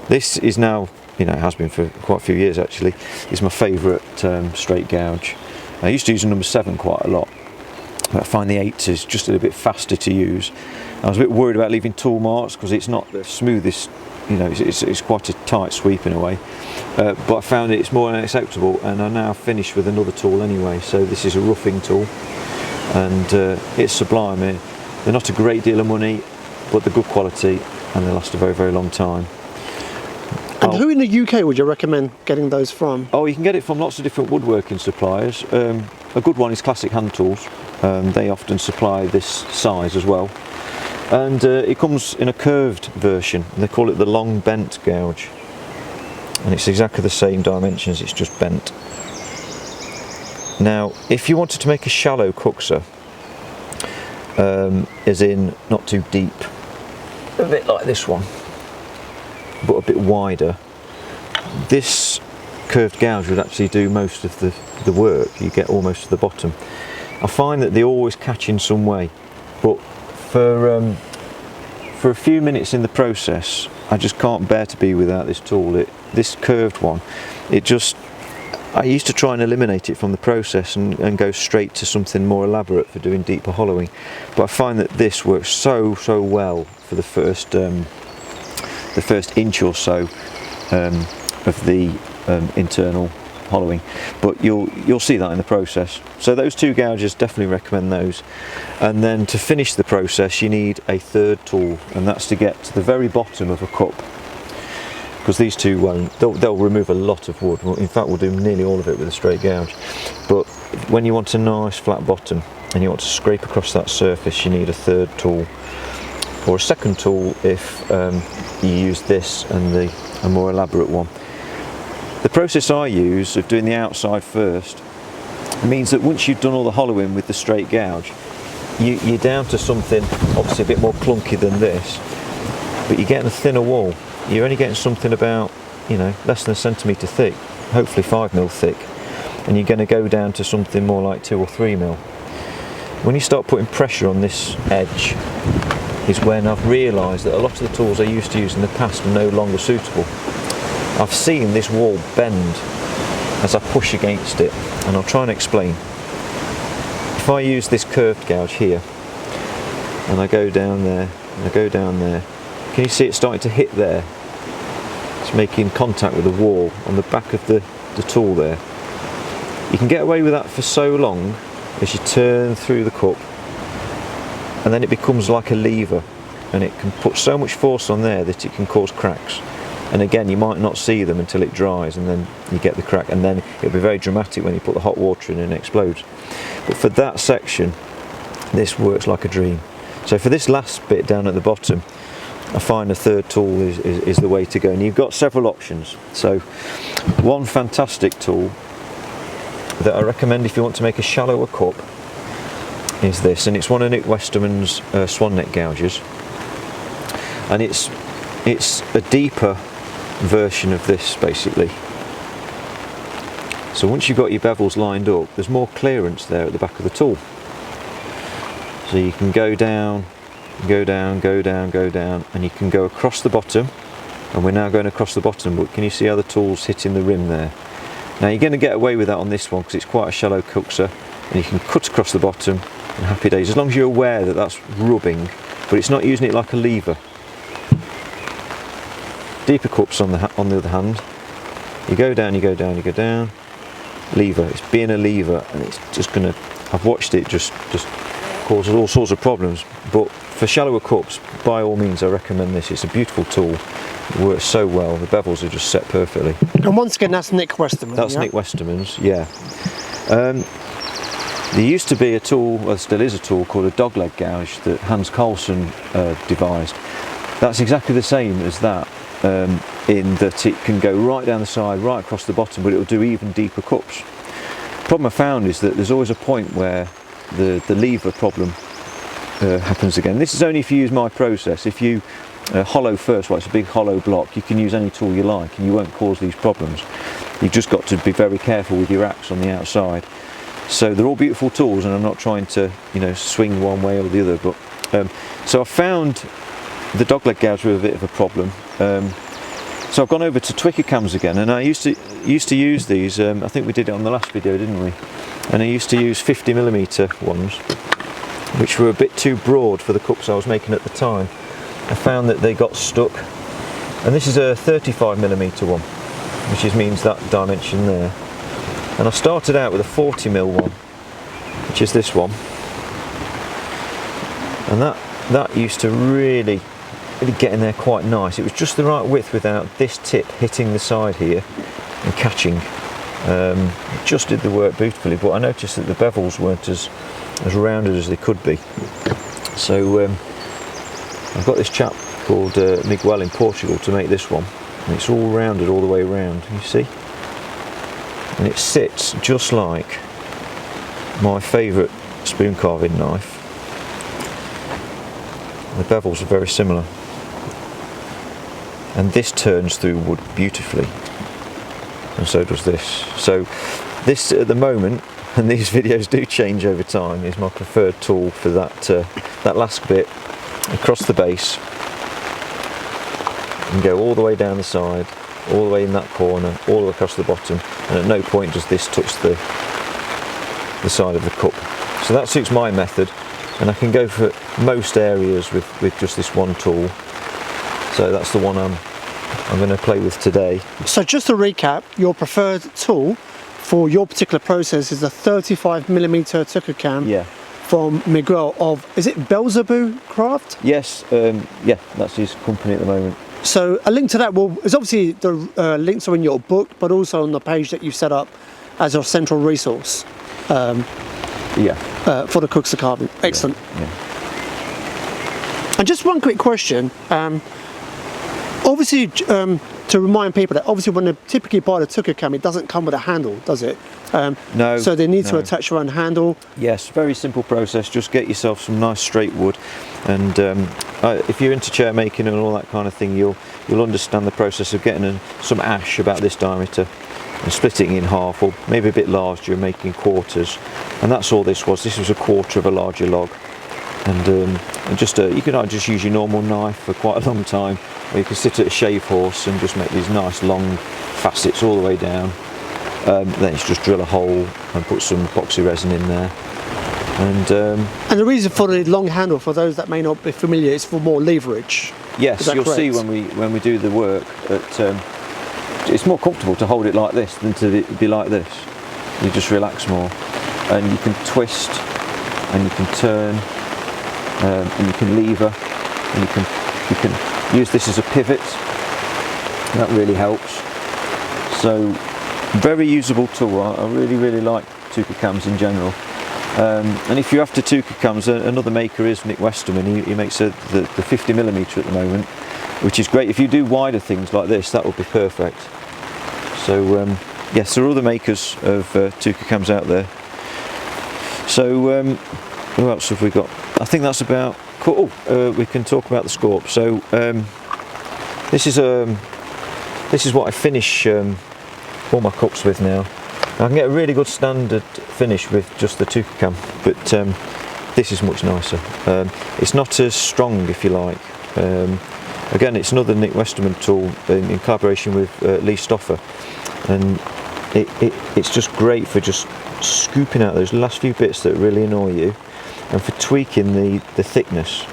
This is now, you know, it has been for quite a few years actually, is my favourite straight gouge. I used to use the number 7 quite a lot, but I find the 8 is just a little bit faster to use. I was a bit worried about leaving tool marks because it's not the smoothest, you know, it's quite a tight sweep in a way, but I found it's more than acceptable, and I now finished with another tool anyway. So this is a roughing tool, and it's sublime. They're not a great deal of money, but they're good quality and they last a very, very long time. And who in the UK would you recommend getting those from? Oh, you can get it from lots of different woodworking suppliers. A good one is Classic Hand Tools. They often supply this size as well. And it comes in a curved version. They call it the long bent gouge. And it's exactly the same dimensions, it's just bent. Now, if you wanted to make a shallow Kuksa, as in not too deep, a bit like this one, but a bit wider, this curved gouge would actually do most of the work. You get almost to the bottom. I find that they always catch in some way, but for a few minutes in the process I just can't bear to be without this tool. This curved one, I used to try and eliminate it from the process and go straight to something more elaborate for doing deeper hollowing, but I find that this works so well for the first inch or so of the internal hollowing, but you'll see that in the process. So those two gouges, definitely recommend those. And then to finish the process you need a third tool, and that's to get to the very bottom of a cup, because these two won't. They'll remove a lot of wood. In fact, we'll do nearly all of it with a straight gouge. But when you want a nice flat bottom and you want to scrape across that surface, you need a third tool, or a second tool if you use this and a more elaborate one. The process I use of doing the outside first means that once you've done all the hollowing with the straight gouge, you're down to something obviously a bit more clunky than this, but you're getting a thinner wall. You're only getting something about, you know, less than a centimetre thick, hopefully 5mm thick, and you're going to go down to something more like 2 or 3mm. When you start putting pressure on this edge is when I've realised that a lot of the tools I used to use in the past are no longer suitable. I've seen this wall bend as I push against it, and I'll try and explain. If I use this curved gouge here, and I go down there, and I go down there, can you see it starting to hit there? It's making contact with the wall on the back of the tool there. You can get away with that for so long as you turn through the cup, and then it becomes like a lever, and it can put so much force on there that it can cause cracks. And again, you might not see them until it dries, and then you get the crack, and then it'll be very dramatic when you put the hot water in and it explodes. But for that section, this works like a dream. So for this last bit down at the bottom, I find a third tool is the way to go, and you've got several options. So one fantastic tool that I recommend if you want to make a shallower cup is this, and it's one of Nick Westerman's swan neck gouges, and it's a deeper version of this basically. So once you've got your bevels lined up, there's more clearance there at the back of the tool, so you can go down, go down, go down, go down, and you can go across the bottom, and we're now going across the bottom, but can you see how the tool's hitting the rim there? Now you're going to get away with that on this one because it's quite a shallow Kuksa, and you can cut across the bottom and happy days, as long as you're aware that that's rubbing, but it's not using it like a lever. Deeper cups on the other hand, you go down, you go down, you go down, lever, it's being a lever, and it's just going to, I've watched it just cause all sorts of problems, but for shallower cups, by all means I recommend this. It's a beautiful tool, it works so well, the bevels are just set perfectly. And once again, that's Nick Westerman. That's Nick Westerman's, yeah. There used to be a tool, well, still is a tool, called a dogleg gouge that Hans Carlson devised. That's exactly the same as that, in that it can go right down the side, right across the bottom, but it will do even deeper cups. The problem I found is that there's always a point where the lever problem happens again. This is only if you use my process. If you hollow first, like it's a big hollow block, you can use any tool you like and you won't cause these problems. You've just got to be very careful with your axe on the outside. So they're all beautiful tools, and I'm not trying to, you know, swing one way or the other. But so I found the dogleg gouge with a bit of a problem. So I've gone over to Twca cams again, and I used to use these. I think we did it on the last video, didn't we? And I used to use 50mm ones, which were a bit too broad for the cups I was making at the time. I found that they got stuck, and this is a 35mm one, which means that dimension there. And I started out with a 40mm one, which is this one, and that used to really get in there quite nice. It was just the right width without this tip hitting the side here and catching. It just did the work beautifully, but I noticed that the bevels weren't as rounded as they could be. So I've got this chap called Miguel in Portugal to make this one, and it's all rounded all the way around, you see? And it sits just like my favourite spoon carving knife. The bevels are very similar, and this turns through wood beautifully, and so does this. So this at the moment, and these videos do change over time, is my preferred tool for that last bit across the base and go all the way down the side, all the way in that corner, all the way across the bottom, and at no point does this touch the side of the cup. So that suits my method, and I can go for most areas with just this one tool. So that's the one I'm going to play with today. So just to recap, your preferred tool for your particular process is a 35mm Twca cam. Yeah. From Miguel of, is it Belzebu Craft? Yes, yeah, that's his company at the moment. So a link to that, well, it's obviously the links are in your book, but also on the page that you've set up as your central resource. Yeah. For the Kuksa carving. Excellent. Yeah. And just one quick question. Obviously, to remind people that obviously when they typically buy the Twca cam, it doesn't come with a handle, does it? No. So they need to attach your own handle. Yes, very simple process. Just get yourself some nice straight wood, and if you're into chair making and all that kind of thing, you'll understand the process of getting some ash about this diameter and splitting it in half, or maybe a bit larger and making quarters. And that's all this was. This was a quarter of a larger log, and just you can either just use your normal knife for quite a long time, or you can sit at a shave horse and just make these nice long facets all the way down. Then it's just drill a hole and put some epoxy resin in there. And the reason for the long handle, for those that may not be familiar, is for more leverage. Yes, you'll see when we do the work that it's more comfortable to hold it like this than to be like this. You just relax more, and you can twist, and you can turn, and you can lever, and you can use this as a pivot. That really helps. So very usable tool. I really like Twca cams in general. And if you're after Twca cams, another maker is Nick Westerman. He makes the 50mm at the moment, which is great. If you do wider things like this, that would be perfect. So yes, there are other makers of Twca cams out there. So who else have we got? I think that's about cool. We can talk about the Scorp. So this is what I finish all my cups with now. I can get a really good standard finish with just the Twca cam, but this is much nicer. It's not as strong, if you like. Again, it's another Nick Westerman tool in collaboration with Lee Stoffer, and it's just great for just scooping out those last few bits that really annoy you, and for tweaking the thickness.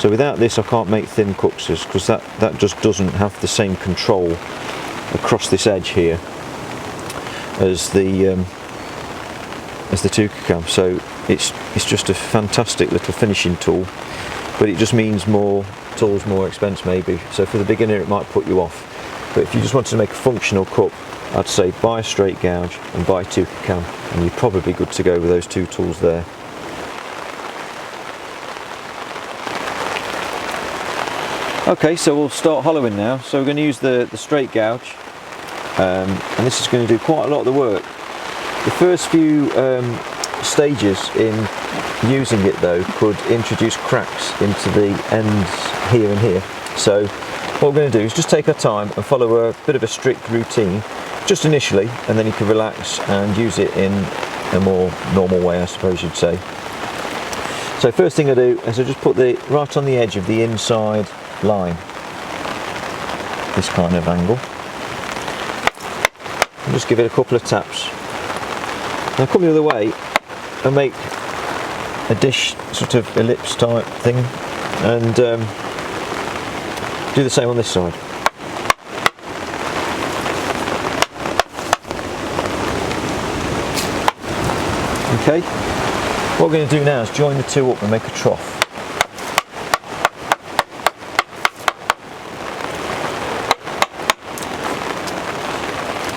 So without this I can't make thin Kuksas, because that just doesn't have the same control across this edge here as the Twca cam. So it's just a fantastic little finishing tool. but it just means more tools, more expense maybe. So for the beginner it might put you off. But if you just wanted to make a functional cup, I'd say buy a straight gouge and buy a Twca cam, and you're probably good to go with those two tools there. Okay, so we'll start hollowing now. So we're going to use the straight gouge, and this is going to do quite a lot of the work. The first few stages in using it though could introduce cracks into the ends here and here. So what we're going to do is just take our time and follow a bit of a strict routine, just initially, and then you can relax and use it in a more normal way, I suppose you'd say. So first thing I do is I just put the right on the edge of the inside line, this kind of angle, and just give it a couple of taps. Now come the other way and make a dish sort of ellipse type thing, and do the same on this side. Okay, what we're going to do now is join the two up and make a trough.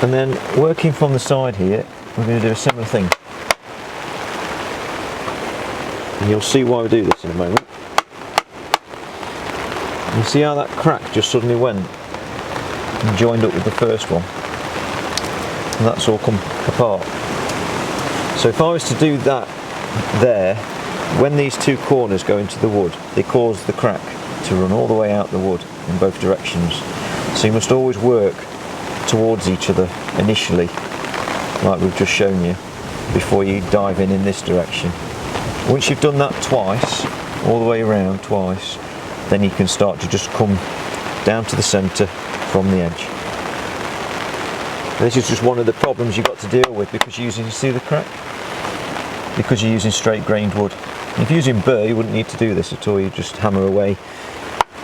And then working from the side here, we're going to do a similar thing. And you'll see why we do this in a moment. You see how that crack just suddenly went and joined up with the first one, and that's all come apart. So if I was to do that there, when these two corners go into the wood, they cause the crack to run all the way out the wood in both directions. So you must always work towards each other initially, like we've just shown you, before you dive in this direction. Once you've done that twice, all the way around twice, then you can start to just come down to the centre from the edge. And this is just one of the problems you've got to deal with because you're using, you see the crack? Because you're using straight grained wood. If you're using burr, you wouldn't need to do this at all, you just hammer away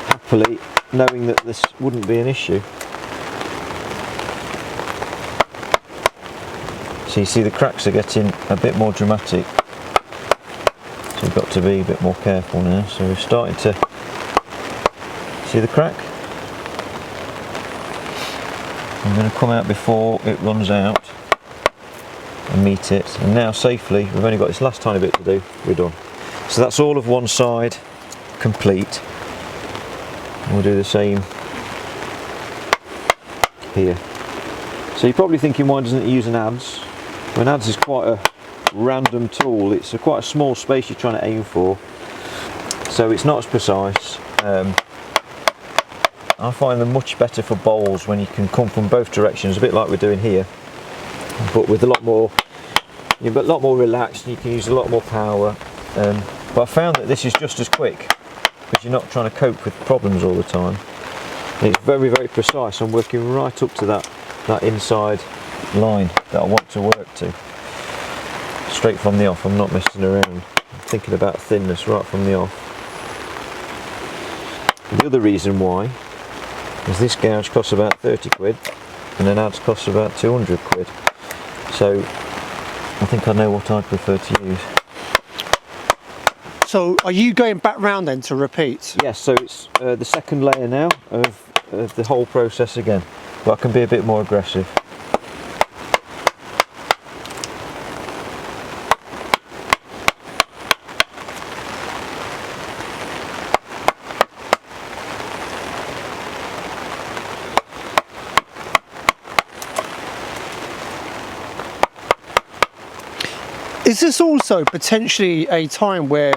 happily, knowing that this wouldn't be an issue. So you see the cracks are getting a bit more dramatic, so you've got to be a bit more careful now. So we're starting to see the crack. I'm going to come out before it runs out and meet it, and now safely, we've only got this last tiny bit to do, we're done. So that's all of one side complete. We'll do the same here. So you're probably thinking, why doesn't it use an adze? Well, an adze is quite a random tool, it's quite a small space you're trying to aim for, so it's not as precise. I find them much better for bowls when you can come from both directions, a bit like we're doing here, but with a lot more, you're a lot more relaxed and you can use a lot more power. But I found that this is just as quick because you're not trying to cope with problems all the time. And it's very, very precise. I'm working right up to that inside line that I want to work to. Straight from the off, I'm not messing around. I'm thinking about thinness right from the off. The other reason why is this gouge costs about 30 quid and an adze costs about 200 quid. So I think I know what I'd prefer to use. So are you going back round then to repeat? Yes, so it's the second layer now of the whole process again, but I can be a bit more aggressive. Is this also potentially a time where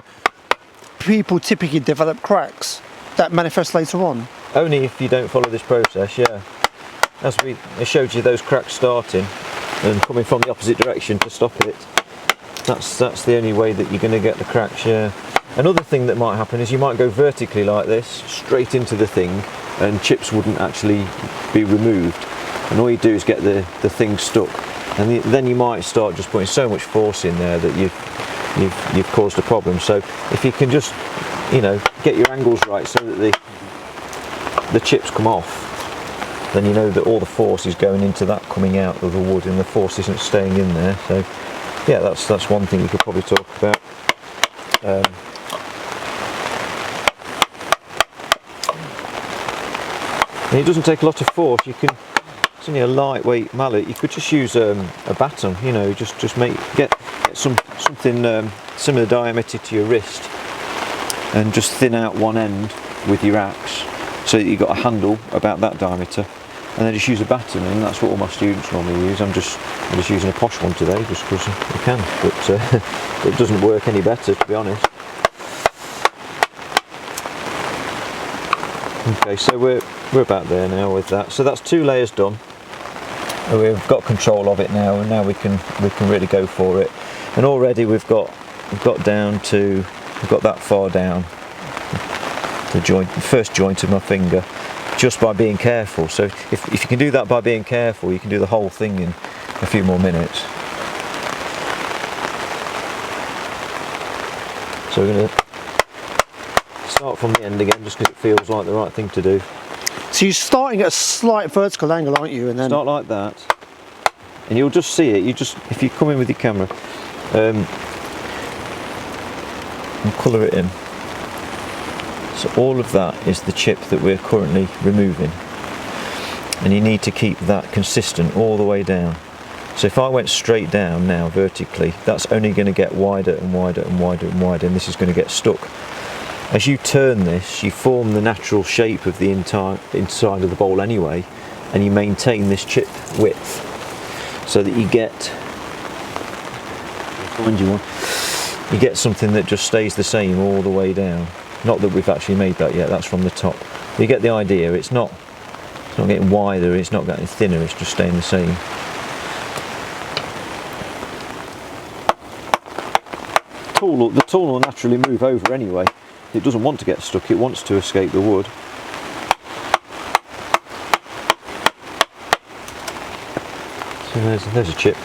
people typically develop cracks that manifest later on? Only if you don't follow this process, yeah. As I showed you those cracks starting and coming from the opposite direction to stop it. That's the only way that you're going to get the cracks, yeah. Another thing that might happen is you might go vertically like this, straight into the thing, and chips wouldn't actually be removed. And all you do is get the thing stuck. And then you might start just putting so much force in there that you've caused a problem. So if you can just, you know, get your angles right so that the chips come off, then you know that all the force is going into that coming out of the wood and the force isn't staying in there. So yeah, that's one thing you could probably talk about. And it doesn't take a lot of force. You can, it's only a lightweight mallet. You could just use a baton, you know, just get something similar diameter to your wrist, and just thin out one end with your axe so that you've got a handle about that diameter, and then just use a baton, and that's what all my students normally use. I'm just using a posh one today just because I can, but it doesn't work any better, to be honest. Okay, so we're about there now with that. So that's 2 layers done. We've got control of it now, and now we can really go for it. And already we've got that far down the first joint of my finger, just by being careful. So if you can do that by being careful, you can do the whole thing in a few more minutes. So we're going to start from the end again, just because it feels like the right thing to do. So you're starting at a slight vertical angle, aren't you? And then start like that, and you'll just see it. If you come in with your camera, and colour it in. So all of that is the chip that we're currently removing, and you need to keep that consistent all the way down. So if I went straight down now vertically, that's only going to get wider and wider and wider and wider, and this is going to get stuck. As you turn this, you form the natural shape of the entire inside of the bowl anyway, and you maintain this chip width so that you get something that just stays the same all the way down. Not that we've actually made that yet, that's from the top. You get the idea. It's not getting wider, it's not getting thinner, it's just staying the same. The tool will naturally move over anyway. It doesn't want to get stuck, it wants to escape the wood. So there's a chip.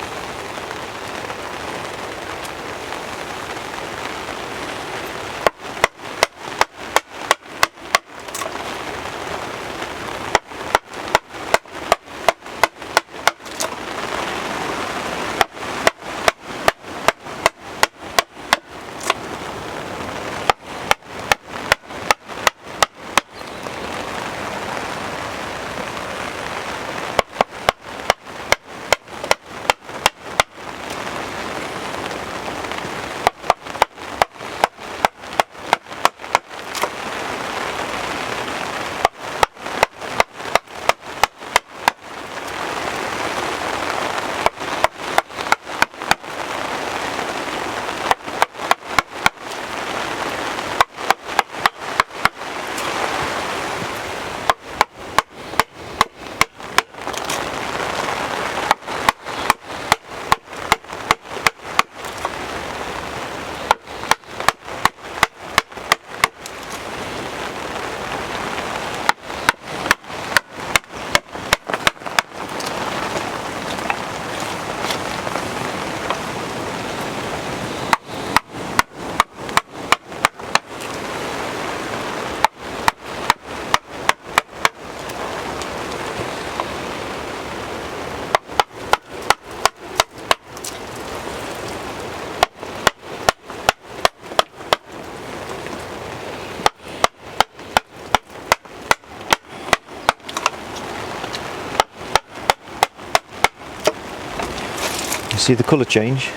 See the colour change.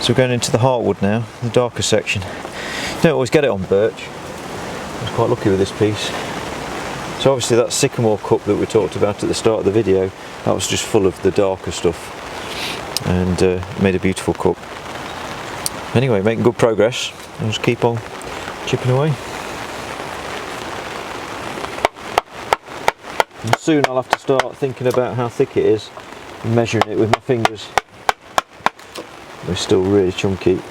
So we're going into the heartwood now, the darker section. Don't always get it on birch. I was quite lucky with this piece. So obviously that sycamore cup that we talked about at the start of the video, that was just full of the darker stuff, and made a beautiful cup. Anyway, making good progress. I'll just keep on chipping away. And soon I'll have to start thinking about how thick it is and measuring it with my fingers. They're still really chunky.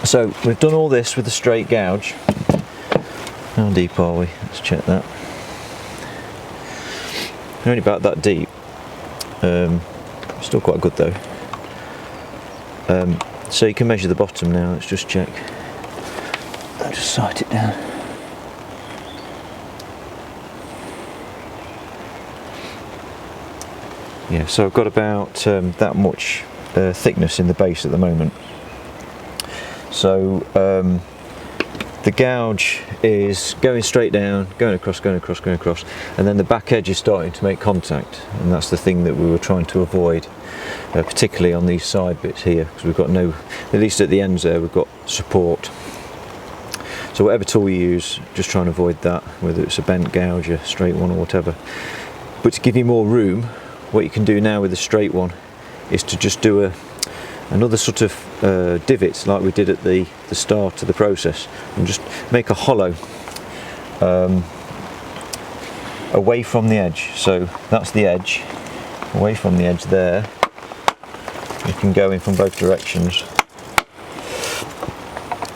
So we've done all this with a straight gouge. How deep are we? Let's check that. We're only about that deep. Still quite good though. So you can measure the bottom now. Let's just check. I'll just sight it down. Yeah, so I've got about that much thickness in the base at the moment. So the gouge is going straight down, going across, going across, going across, and then the back edge is starting to make contact, and that's the thing that we were trying to avoid, particularly on these side bits here, because we've got no, at least at the ends there, we've got support. So whatever tool you use, just try and avoid that, whether it's a bent gouge, a straight one or whatever. But to give you more room, what you can do now with a straight one is to just do another sort of divot like we did at the start of the process, and just make a hollow away from the edge. So that's the edge, away from the edge there. You can go in from both directions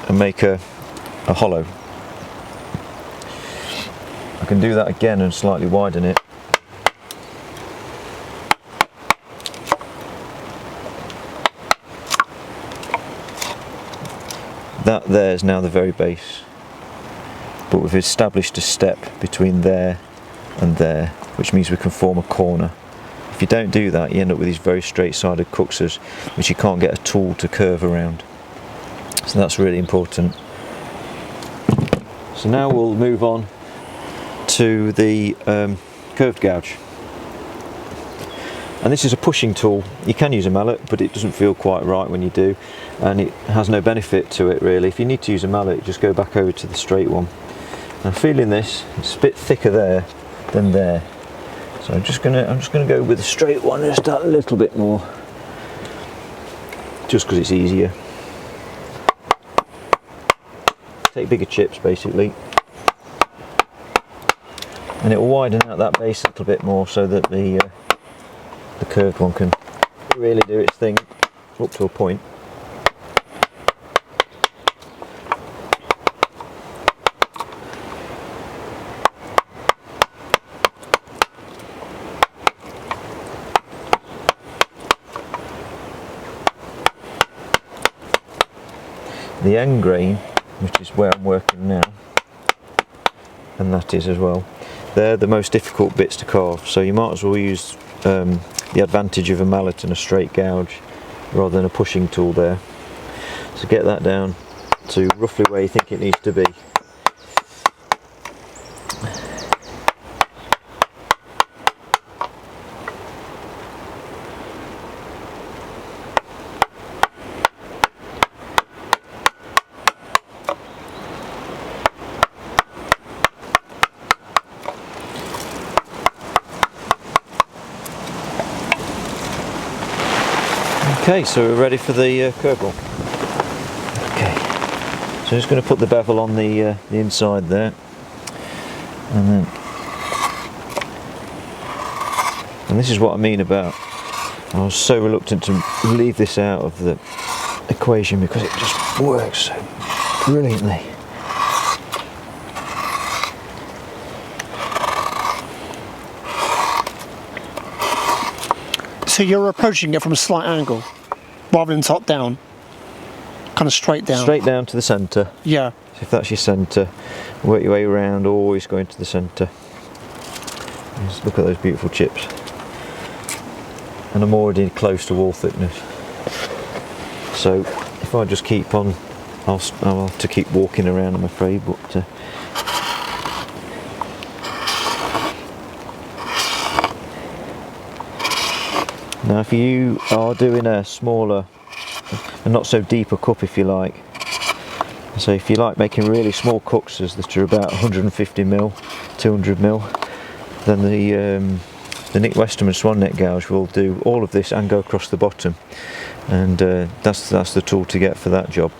and make a hollow. I can do that again and slightly widen it. That there is now the very base, but we've established a step between there and there, which means we can form a corner. If you don't do that, you end up with these very straight-sided kuksas, which you can't get a tool to curve around. So that's really important. So now we'll move on to the curved gouge. And this is a pushing tool. You can use a mallet, but it doesn't feel quite right when you do, and it has no benefit to it really. If you need to use a mallet, just go back over to the straight one. Now feeling this, it's a bit thicker there than there. So I'm just gonna go with the straight one and start a little bit more, just because it's easier. Take bigger chips basically, and it will widen out that base a little bit more so that the curved one can really do its thing up to a point. The end grain, which is where I'm working now, and that is as well, they're the most difficult bits to carve, so you might as well use the advantage of a mallet and a straight gouge rather than a pushing tool there. So get that down to roughly where you think it needs to be. Okay, so we're ready for the curve roll. Okay, so I'm just going to put the bevel on the inside there, and this is what I mean about, I was so reluctant to leave this out of the equation because it just works so brilliantly. So you're approaching it from a slight angle, rather than top down, kind of straight down. Straight down to the centre. Yeah. So if that's your centre, work your way around, always going to the centre. Just look at those beautiful chips. And I'm already close to wall thickness. So if I just keep on, I'll have to keep walking around, I'm afraid, but now if you are doing a smaller and not so deep a cup, if you like, so if you like making really small kuksas that are about 150mm, 200mm, then the Nick Westerman Swan Neck Gouge will do all of this and go across the bottom, and that's the tool to get for that job.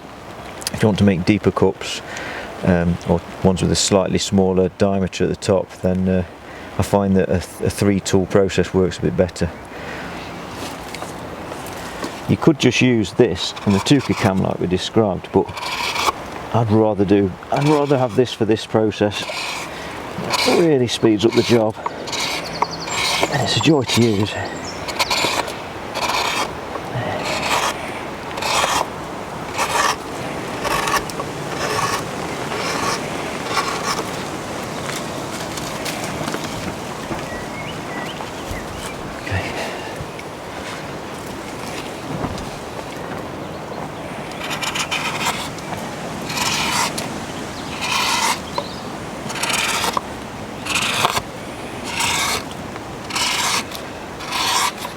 If you want to make deeper cups, or ones with a slightly smaller diameter at the top, then I find that a 3-tool process works a bit better. You could just use this and the Twca cam like we described, but I'd rather have this for this process. It really speeds up the job and it's a joy to use.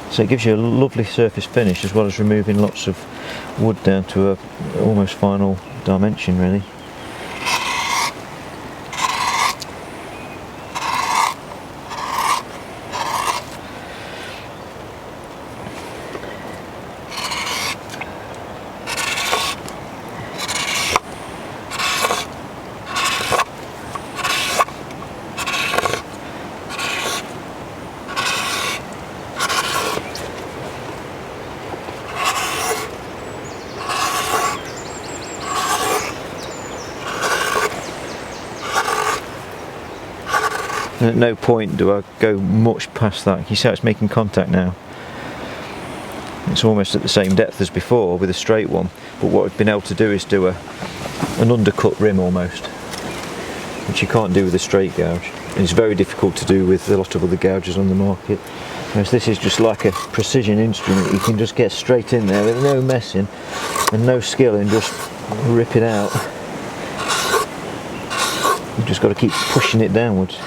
So it gives you a lovely surface finish as well as removing lots of wood down to a almost final dimension really. And at no point do I go much past that. You see how it's making contact now? It's almost at the same depth as before with a straight one, but what I've been able to do is do an undercut rim almost, which you can't do with a straight gouge. And it's very difficult to do with a lot of other gouges on the market. Whereas this is just like a precision instrument. You can just get straight in there with no messing and no skill and just rip it out. You've just got to keep pushing it downwards.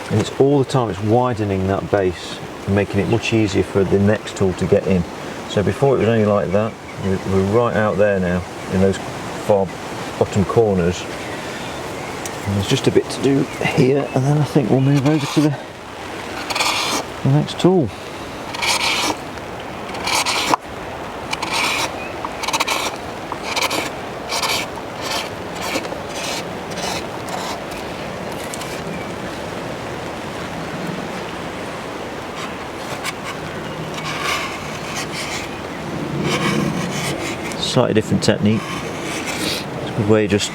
And it's all the time, it's widening that base and making it much easier for the next tool to get in. So before it was only like that, we're right out there now in those far bottom corners. And there's just a bit to do here, and then I think we'll move over to the next tool. Slightly different technique. It's a good way of just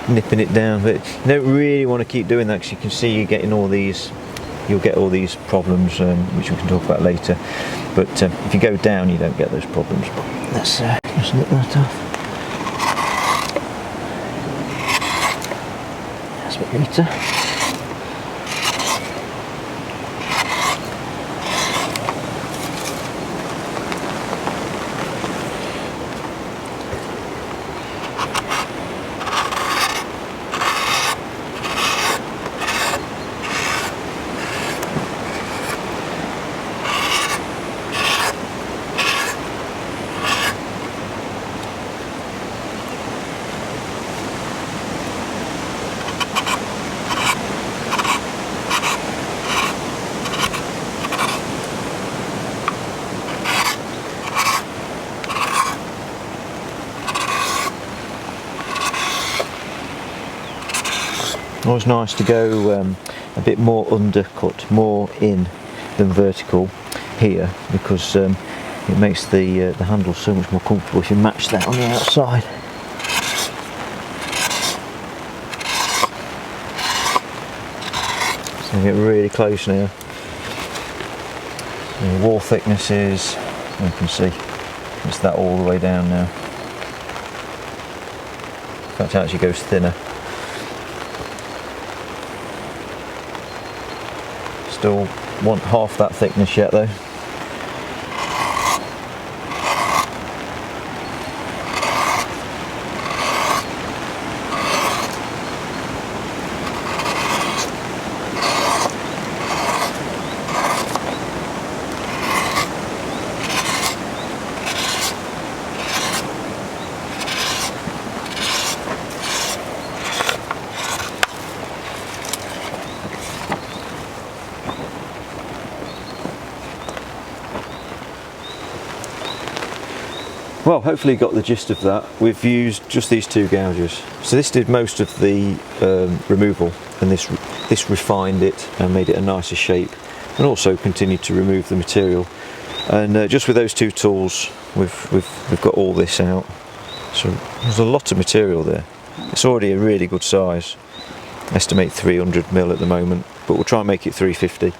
nipping it down, but you don't really want to keep doing that because you can see you're getting all these, you'll get all these problems, which we can talk about later. But if you go down, you don't get those problems. But let's just nip that off. That's a bit neater. Always nice to go a bit more undercut, more in than vertical here, because it makes the handle so much more comfortable if you match that on the outside. So you get really close now. The wall thickness is, you can see, it's that all the way down now. In fact, it actually goes thinner. Still want half that thickness yet though. Well, hopefully you got the gist of that. We've used just these 2 gouges. So this did most of the removal, and this refined it and made it a nicer shape, and also continued to remove the material. And just with those 2 tools, we've got all this out. So there's a lot of material there. It's already a really good size. Estimate 300mm at the moment, but we'll try and make it 350.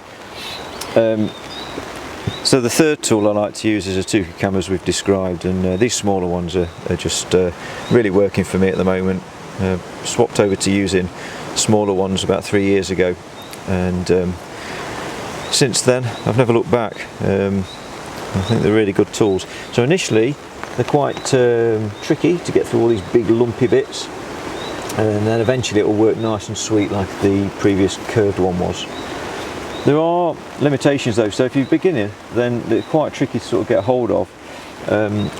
So the third tool I like to use is a Twca cam, as we've described, and these smaller ones are just really working for me at the moment. Swapped over to using smaller ones about 3 years ago, and since then I've never looked back. I think they're really good tools. So initially they're quite tricky to get through all these big lumpy bits, and then eventually it will work nice and sweet like the previous curved one was. There are limitations though, so if you're beginning, then they're quite tricky to sort of get hold of,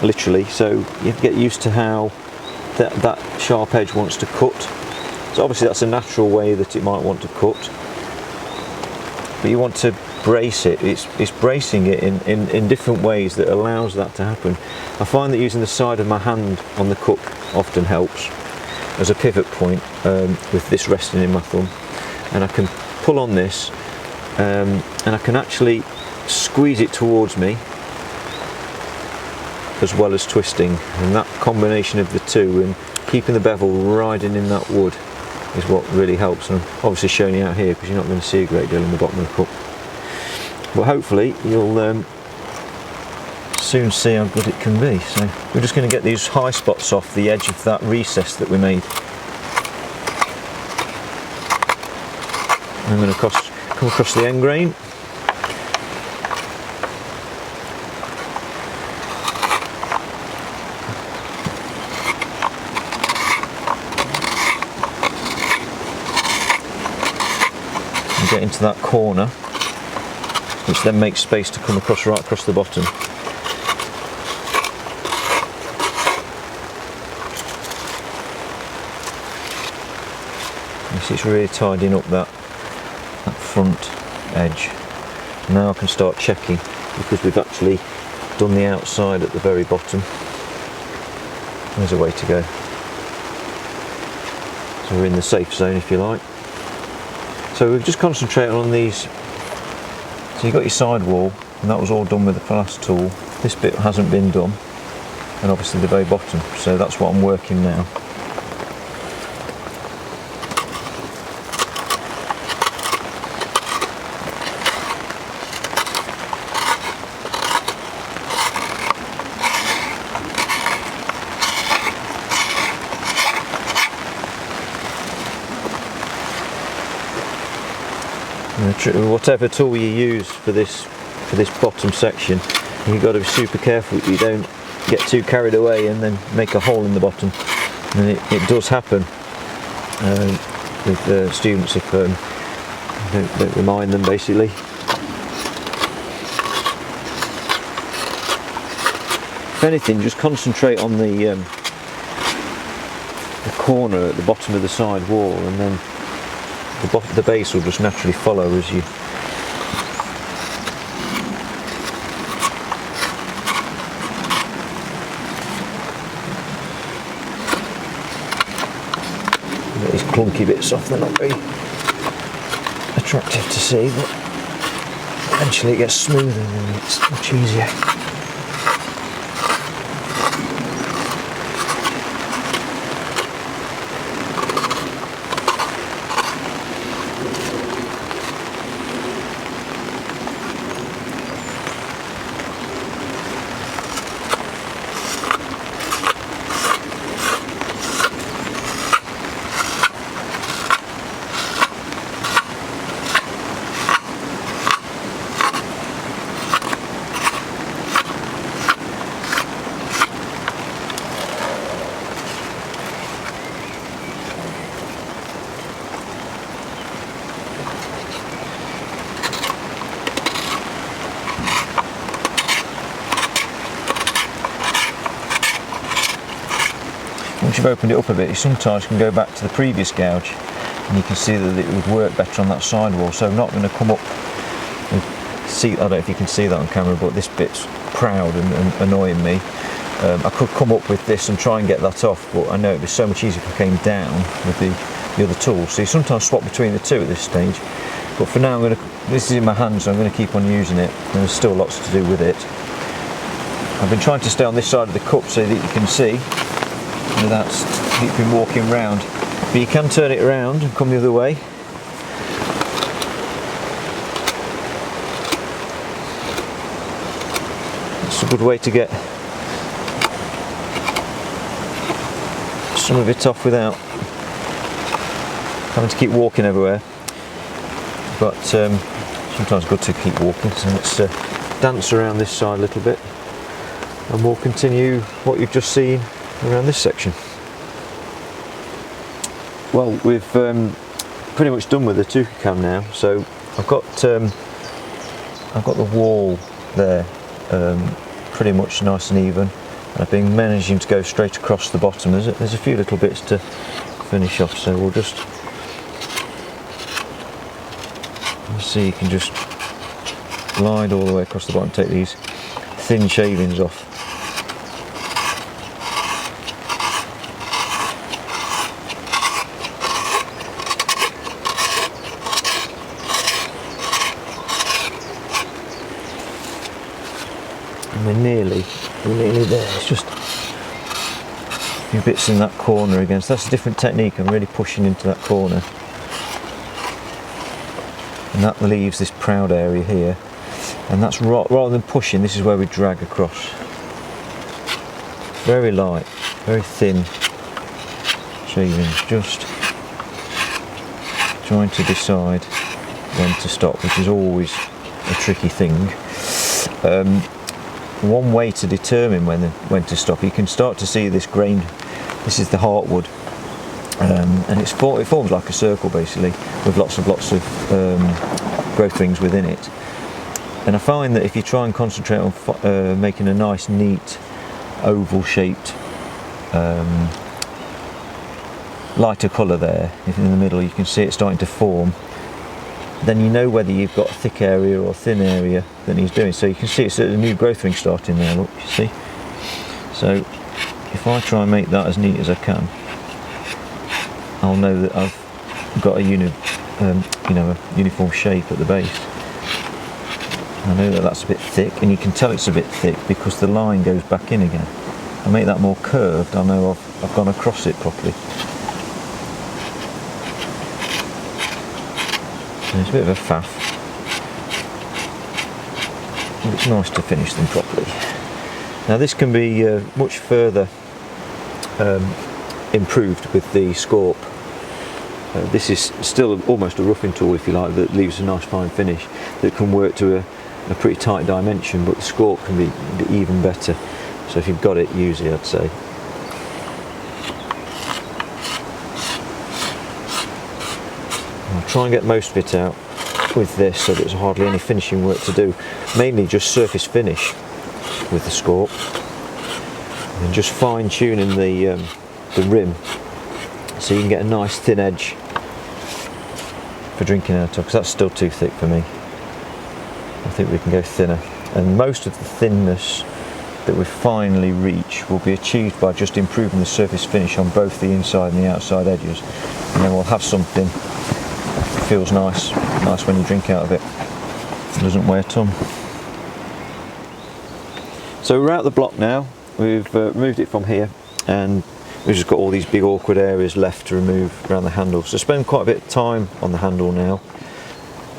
literally, so you have to get used to how that sharp edge wants to cut. So obviously that's a natural way that it might want to cut, but you want to brace it. It's bracing it in different ways that allows that to happen. I find that using the side of my hand on the cup often helps as a pivot point, with this resting in my thumb, and I can pull on this, and I can actually squeeze it towards me as well as twisting, and that combination of the two and keeping the bevel riding in that wood is what really helps. And I'm obviously showing you out here because you're not going to see a great deal in the bottom of the cup, but hopefully you'll soon see how good it can be. So we're just going to get these high spots off the edge of that recess that we made. I'm going to come across the end grain. And get into that corner, which then makes space to come across right across the bottom. You see it's really tidying up that front edge. Now I can start checking, because we've actually done the outside at the very bottom. There's a way to go. So we're in the safe zone, if you like. So we've just concentrated on these. So you've got your side wall, and that was all done with the last tool. This bit hasn't been done, and obviously the very bottom. So that's what I'm working now. Whatever tool you use for this bottom section, you've got to be super careful that you don't get too carried away and then make a hole in the bottom. And it does happen with students if don't remind them, basically. If anything, just concentrate on the corner at the bottom of the side wall, and then the base will just naturally follow as you. Get these clunky bits off, they're not very attractive to see, but eventually it gets smoother and it's much easier. Once you've opened it up a bit, you sometimes can go back to the previous gouge and you can see that it would work better on that side wall. So I'm not going to come up and see, I don't know if you can see that on camera, but this bit's proud and annoying me. I could come up with this and try and get that off, but I know it'd be so much easier if I came down with the other tools. So you sometimes swap between the two at this stage, but for now this is in my hand, so I'm going to keep on using it, and there's still lots to do with it. I've been trying to stay on this side of the cup so that you can see without keeping walking round, but you can turn it around and come the other way. It's a good way to get some of it off without having to keep walking everywhere, but sometimes good to keep walking. So let's dance around this side a little bit, and we'll continue what you've just seen around this section. Well, we've pretty much done with the Twca cam now, so I've got the wall there pretty much nice and even. I've been managing to go straight across the bottom. There's a few little bits to finish off, so we'll just see. You can just glide all the way across the bottom, take these thin shavings off. And we're nearly there. It's just a few bits in that corner again. So that's a different technique. I'm really pushing into that corner, and that leaves this proud area here. And that's rather than pushing, this is where we drag across. Very light, very thin shavings. Just trying to decide when to stop, which is always a tricky thing. One way to determine when to stop, you can start to see this grain. This is the heartwood, and it forms like a circle basically, with lots of growth rings within it. And I find that if you try and concentrate on making a nice, neat, oval-shaped, lighter colour there in the middle, you can see it starting to form. Then you know whether you've got a thick area or a thin area that he's doing. So you can see it's a new growth ring starting there, look, you see? So if I try and make that as neat as I can, I'll know that I've got a uniform shape at the base. I know that that's a bit thick, and you can tell it's a bit thick because the line goes back in again. I make that more curved, I know I've gone across it properly. It's a bit of a faff, but it's nice to finish them properly. Now this can be much further improved with the Scorp. This is still almost a roughing tool, if you like, that leaves a nice fine finish that can work to a pretty tight dimension, but the Scorp can be even better. So if you've got it, use it, I'd say. I'll try and get most of it out with this so that there's hardly any finishing work to do. Mainly just surface finish with the Scorp, and just fine tuning the rim so you can get a nice thin edge for drinking out of, because that's still too thick for me. I think we can go thinner, and most of the thinness that we finally reach will be achieved by just improving the surface finish on both the inside and the outside edges, and then we'll have something that feels nice when you drink out of it. It doesn't weigh a ton. So we're out the block now. We've removed it from here, and we've just got all these big awkward areas left to remove around the handle. So spend quite a bit of time on the handle now,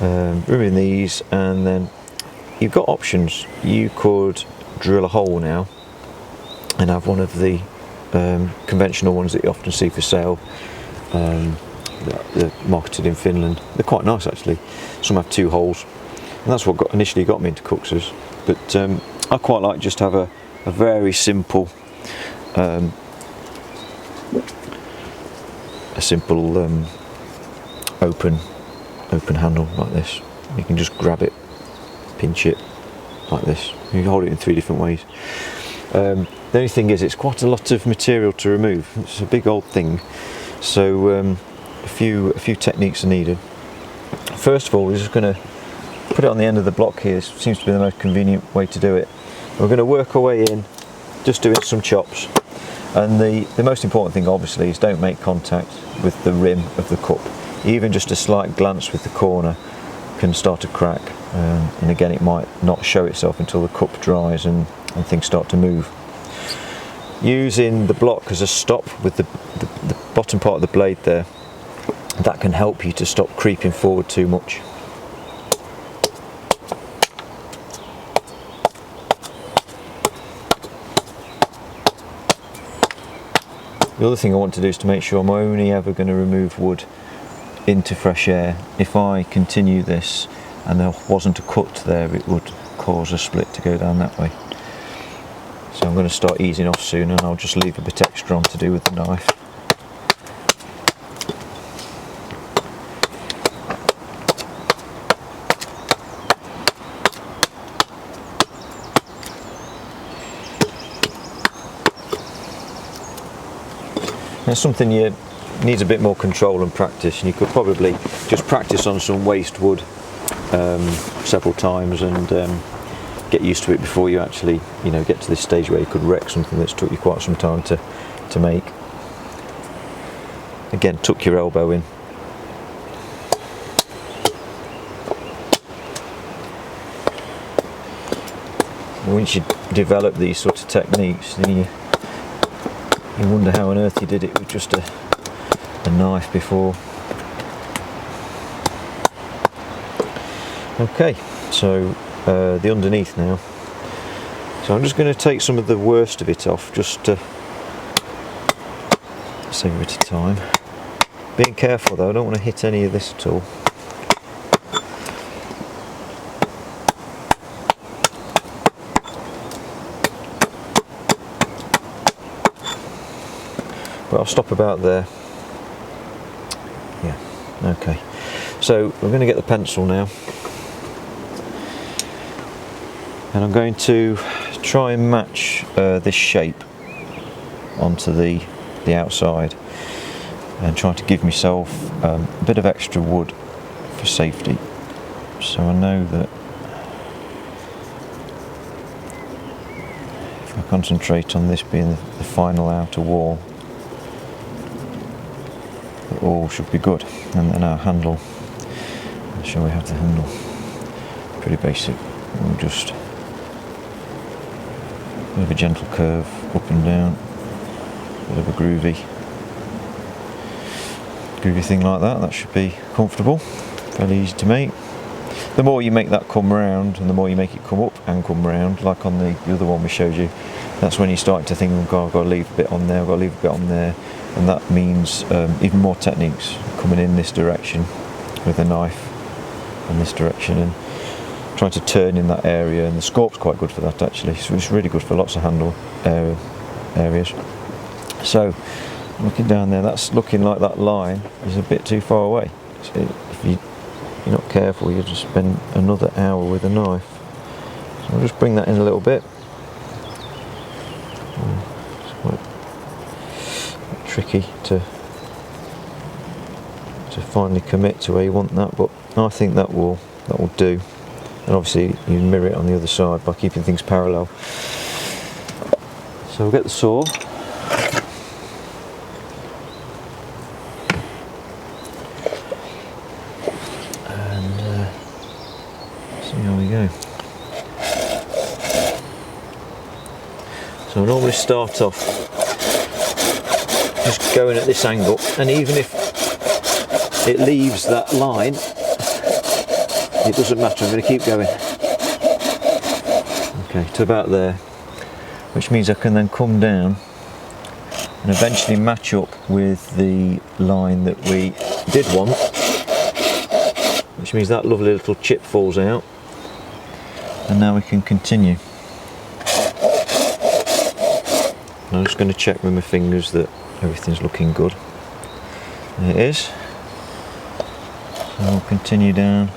removing these, and then you've got options. You could drill a hole now and have one of the conventional ones that you often see for sale. They're marketed in Finland. They're quite nice actually. Some have 2 holes, and that's what initially got me into Kuksas. But I quite like just have a very simple, open handle like this. You can just grab it, pinch it like this. You can hold it in 3 different ways. The only thing is, it's quite a lot of material to remove. It's a big old thing, so a few techniques are needed. First of all, we're just going to put it on the end of the block here. This seems to be the most convenient way to do it. We're going to work our way in just doing some chops. And the most important thing obviously is don't make contact with the rim of the cup. Even just a slight glance with the corner can start to crack, and again it might not show itself until the cup dries and things start to move. Using the block as a stop with the bottom part of the blade there, that can help you to stop creeping forward too much. The other thing I want to do is to make sure I'm only ever going to remove wood into fresh air. If I continue this and there wasn't a cut there, it would cause a split to go down that way. So I'm going to start easing off soon, and I'll just leave a bit extra on to do with the knife. It's something you needs a bit more control and practice, and you could probably just practice on some waste wood several times and get used to it before you actually, you know, get to this stage where you could wreck something that's took you quite some time to make. Again, tuck your elbow in. Once you develop these sort of techniques, then you wonder how on earth you did it with just a knife before. Okay, so the underneath now. So I'm just going to take some of the worst of it off, just to save a bit of time. Being careful though, I don't want to hit any of this at all. But I'll stop about there. Yeah, okay. So we're going to get the pencil now. And I'm going to try and match this shape onto the outside, and try to give myself a bit of extra wood for safety. So I know that if I concentrate on this being the final outer wall, it all should be good. And then our handle, I'm sure we have the handle, pretty basic. We'll just bit of a gentle curve up and down, bit of a groovy thing like that. That should be comfortable, fairly easy to make. The more you make that come round, and the more you make it come up and come round, like on the other one we showed you, that's when you start to think, oh God, I've got to leave a bit on there, I've got to leave a bit on there, and that means even more techniques coming in this direction with a knife in this direction, and trying to turn in that area. And the Scorp's quite good for that actually, so it's really good for lots of handle areas. So looking down there, that's looking like that line is a bit too far away, so if you're not careful you'll just spend another hour with a knife. So I'll just bring that in a little bit. It's quite tricky to finally commit to where you want that, but I think that will do. And obviously you mirror it on the other side by keeping things parallel. So we'll get the saw. And see how we go. So I normally start off just going at this angle, and even if it leaves that line, it doesn't matter, I'm going to keep going. Okay, to about there, which means I can then come down and eventually match up with the line that we did want, which means that lovely little chip falls out, and now we can continue. And I'm just going to check with my fingers that everything's looking good. There it is. And we'll continue down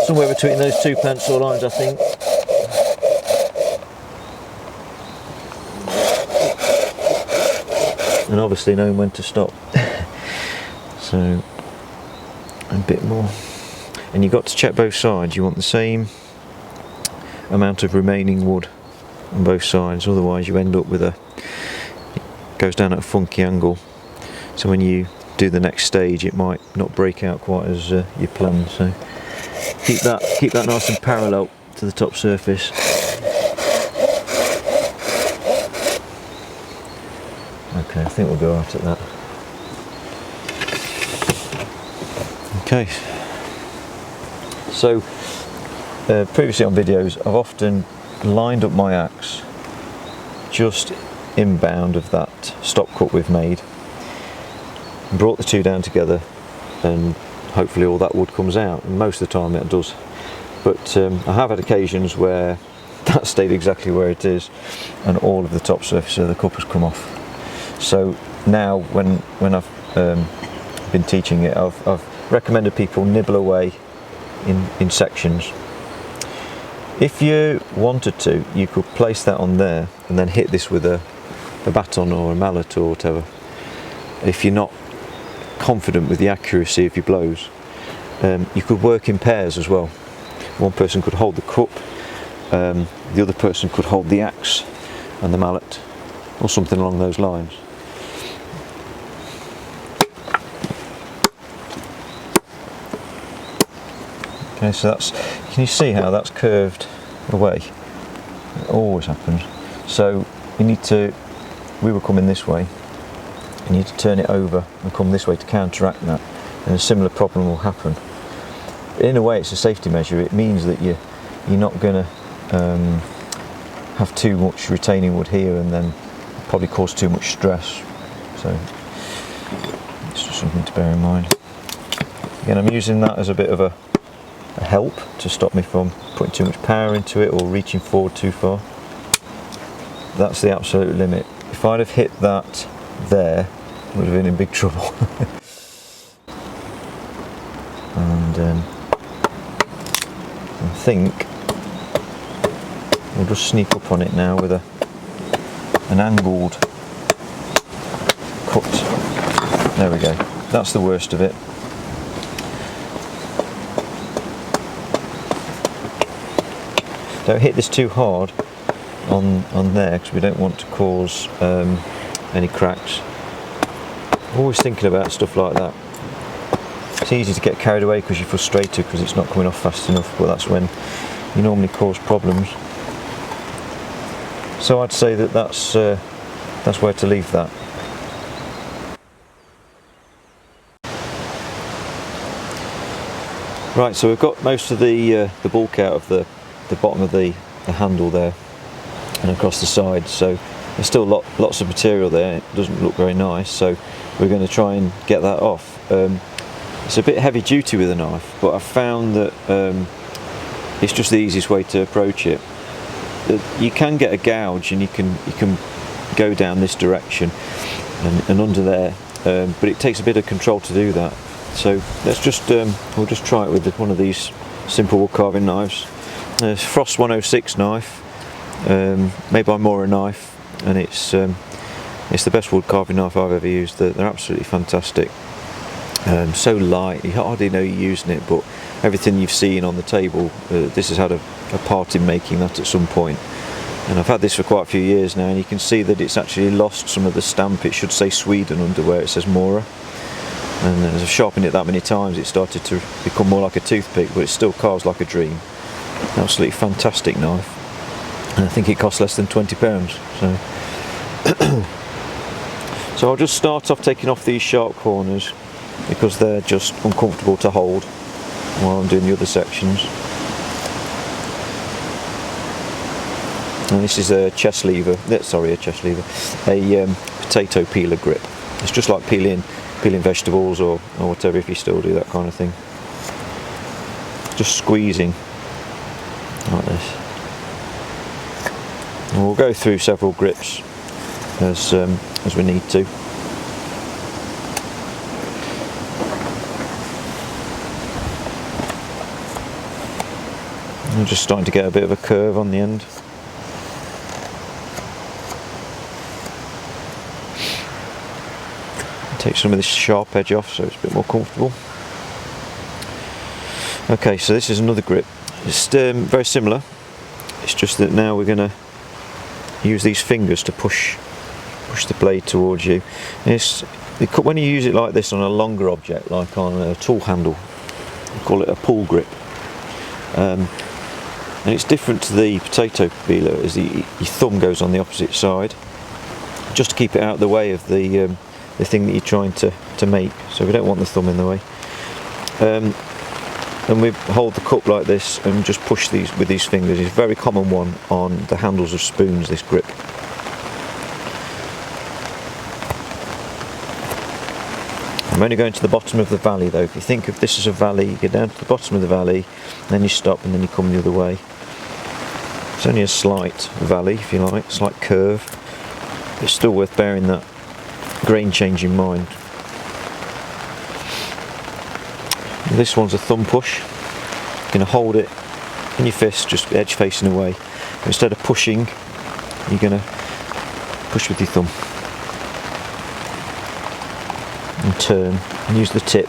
somewhere between those two pencil lines, I think. And obviously knowing when to stop. So a bit more. And you've got to check both sides. You want the same amount of remaining wood on both sides, otherwise you end up with it goes down at a funky angle, so when you do the next stage it might not break out quite as you planned. So keep that nice and parallel to the top surface. Okay, I think we'll go right at that. Okay, so previously on videos I've often lined up my axe just inbound of that stop cut we've made, brought the two down together, and hopefully all that wood comes out, and most of the time it does. But I have had occasions where that stayed exactly where it is and all of the top surface of the cup has come off. So now when I've been teaching it, I've recommended people nibble away in sections. If you wanted to, you could place that on there and then hit this with a baton or a mallet or whatever. If you're not confident with the accuracy of your blows, you could work in pairs as well. One person could hold the cup, the other person could hold the axe and the mallet, or something along those lines. Okay, so that's, can you see how that's curved away? It always happens. So you need to, we were coming this way, you need to turn it over and come this way to counteract that, and a similar problem will happen. In a way it's a safety measure. It means that you're not going to have too much retaining wood here and then probably cause too much stress. So it's just something to bear in mind. Again, I'm using that as a bit of a help to stop me from putting too much power into it or reaching forward too far. That's the absolute limit. If I'd have hit that there, I would have been in big trouble. And I think we'll just sneak up on it now with an angled cut. There we go. That's the worst of it. Don't hit this too hard on there, because we don't want to cause any cracks. I'm always thinking about stuff like that. It's easy to get carried away because you're frustrated because it's not coming off fast enough, but that's when you normally cause problems. So I'd say that's where to leave that. Right, so we've got most of the bulk out of the bottom of the handle there and across the side, so there's still lots of material there. It doesn't look very nice, so we're going to try and get that off. It's a bit heavy duty with a knife, but I've found that it's just the easiest way to approach it. You can get a gouge and you can go down this direction and under there, but it takes a bit of control to do that. So let's just we'll just try it with one of these simple wood carving knives. It's Frost 106 knife, made by Mora knife, and it's the best wood carving knife I've ever used. They're absolutely fantastic. So light, you hardly know you're using it, but everything you've seen on the table, this has had a part in making that at some point. And I've had this for quite a few years now, and you can see that it's actually lost some of the stamp. It should say Sweden under where it says Mora. And as I've sharpened it that many times, it started to become more like a toothpick, but it still carves like a dream. Absolutely fantastic knife, and I think it costs less than £20. So I'll just start off taking off these sharp corners because they're just uncomfortable to hold while I'm doing the other sections. And this is a chest lever, a potato peeler grip. It's just like peeling vegetables or whatever, if you still do that kind of thing. Just squeezing like this. And we'll go through several grips as we need to. I'm just starting to get a bit of a curve on the end. Take some of this sharp edge off so it's a bit more comfortable. Okay, so this is another grip. It's very similar. It's just that now we're going to use these fingers to push the blade towards you. When you use it like this on a longer object, like on a tool handle, we call it a pull grip. And it's different to the potato peeler, as your thumb goes on the opposite side, just to keep it out of the way of the thing that you're trying to make. So we don't want the thumb in the way. And we hold the cup like this and just push these with these fingers. It's a very common one on the handles of spoons, this grip. I'm only going to the bottom of the valley though. If you think of this as a valley, you go down to the bottom of the valley, then you stop and then you come the other way. It's only a slight valley, if you like, a slight curve. It's still worth bearing that grain change in mind. This one's a thumb push. You're going to hold it in your fist, just edge facing away. Instead of pushing, you're going to push with your thumb. And turn, and use the tip.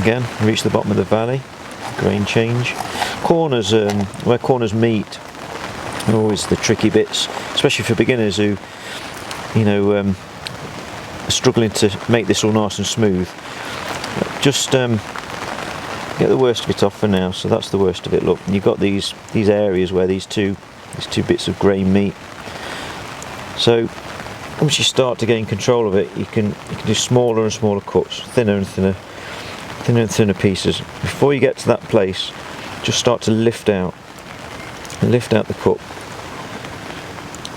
Again, reach the bottom of the valley, grain change. Corners, where corners meet, are always the tricky bits, especially for beginners who, are struggling to make this all nice and smooth. Just get the worst of it off for now. So that's the worst of it. Look, you've got these areas where these two bits of grain meet. So once you start to gain control of it, you can do smaller and smaller cuts, thinner and thinner pieces. Before you get to that place, just start to lift out the cup.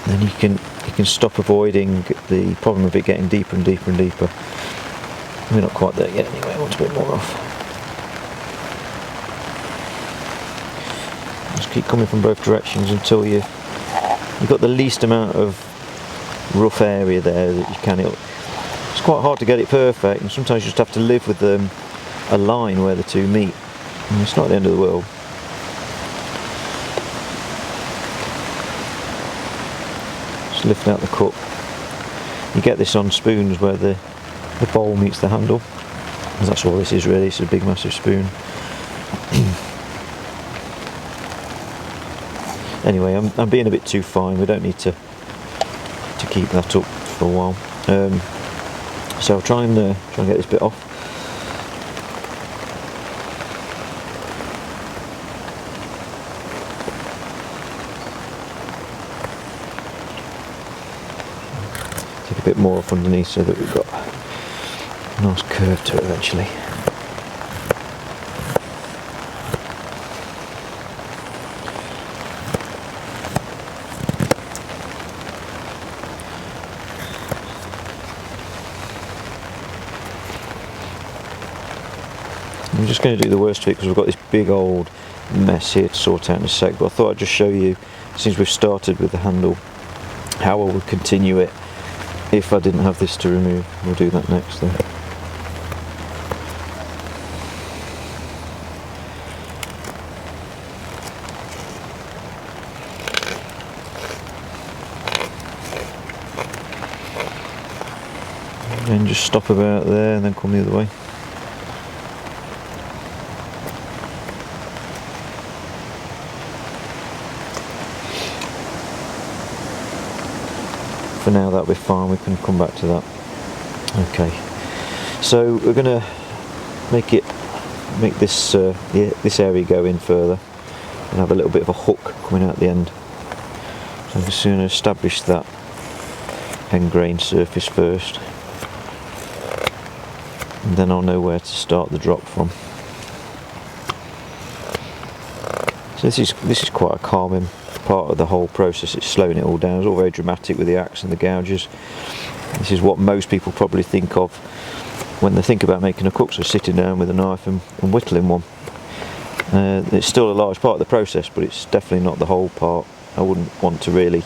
Then you can stop avoiding the problem of it getting deeper and deeper and deeper. We're not quite there yet anyway. I want a bit more off. Just keep coming from both directions until you've got the least amount of rough area there that you can. It's quite hard to get it perfect, and sometimes you just have to live with a line where the two meet. And it's not the end of the world. Just lift out the cup. You get this on spoons where the bowl meets the handle. And that's all this is really. It's a big massive spoon. Anyway, I'm being a bit too fine. We don't need to keep that up for a while. So I'll try and get this bit off. Take a bit more off underneath so that we've got a nice curve to it eventually. I'm just going to do the worst of it because we've got this big old mess here to sort out in a sec, but I thought I'd just show you, since we've started with the handle, how I would continue it if I didn't have this to remove. We'll do that next though. And just stop about there and then come the other way. For now that'll be fine, we can come back to that. Okay, so we're going to make this this area go in further and have a little bit of a hook coming out the end. So I'm just going to establish that end grain surface first, and then I'll know where to start the drop from. So this is quite a calming part of the whole process. It's slowing it all down. It's all very dramatic with the axe and the gouges. This is what most people probably think of when they think about making a Kuksa, sitting down with a knife and whittling one. It's still a large part of the process, but it's definitely not the whole part. I wouldn't want to really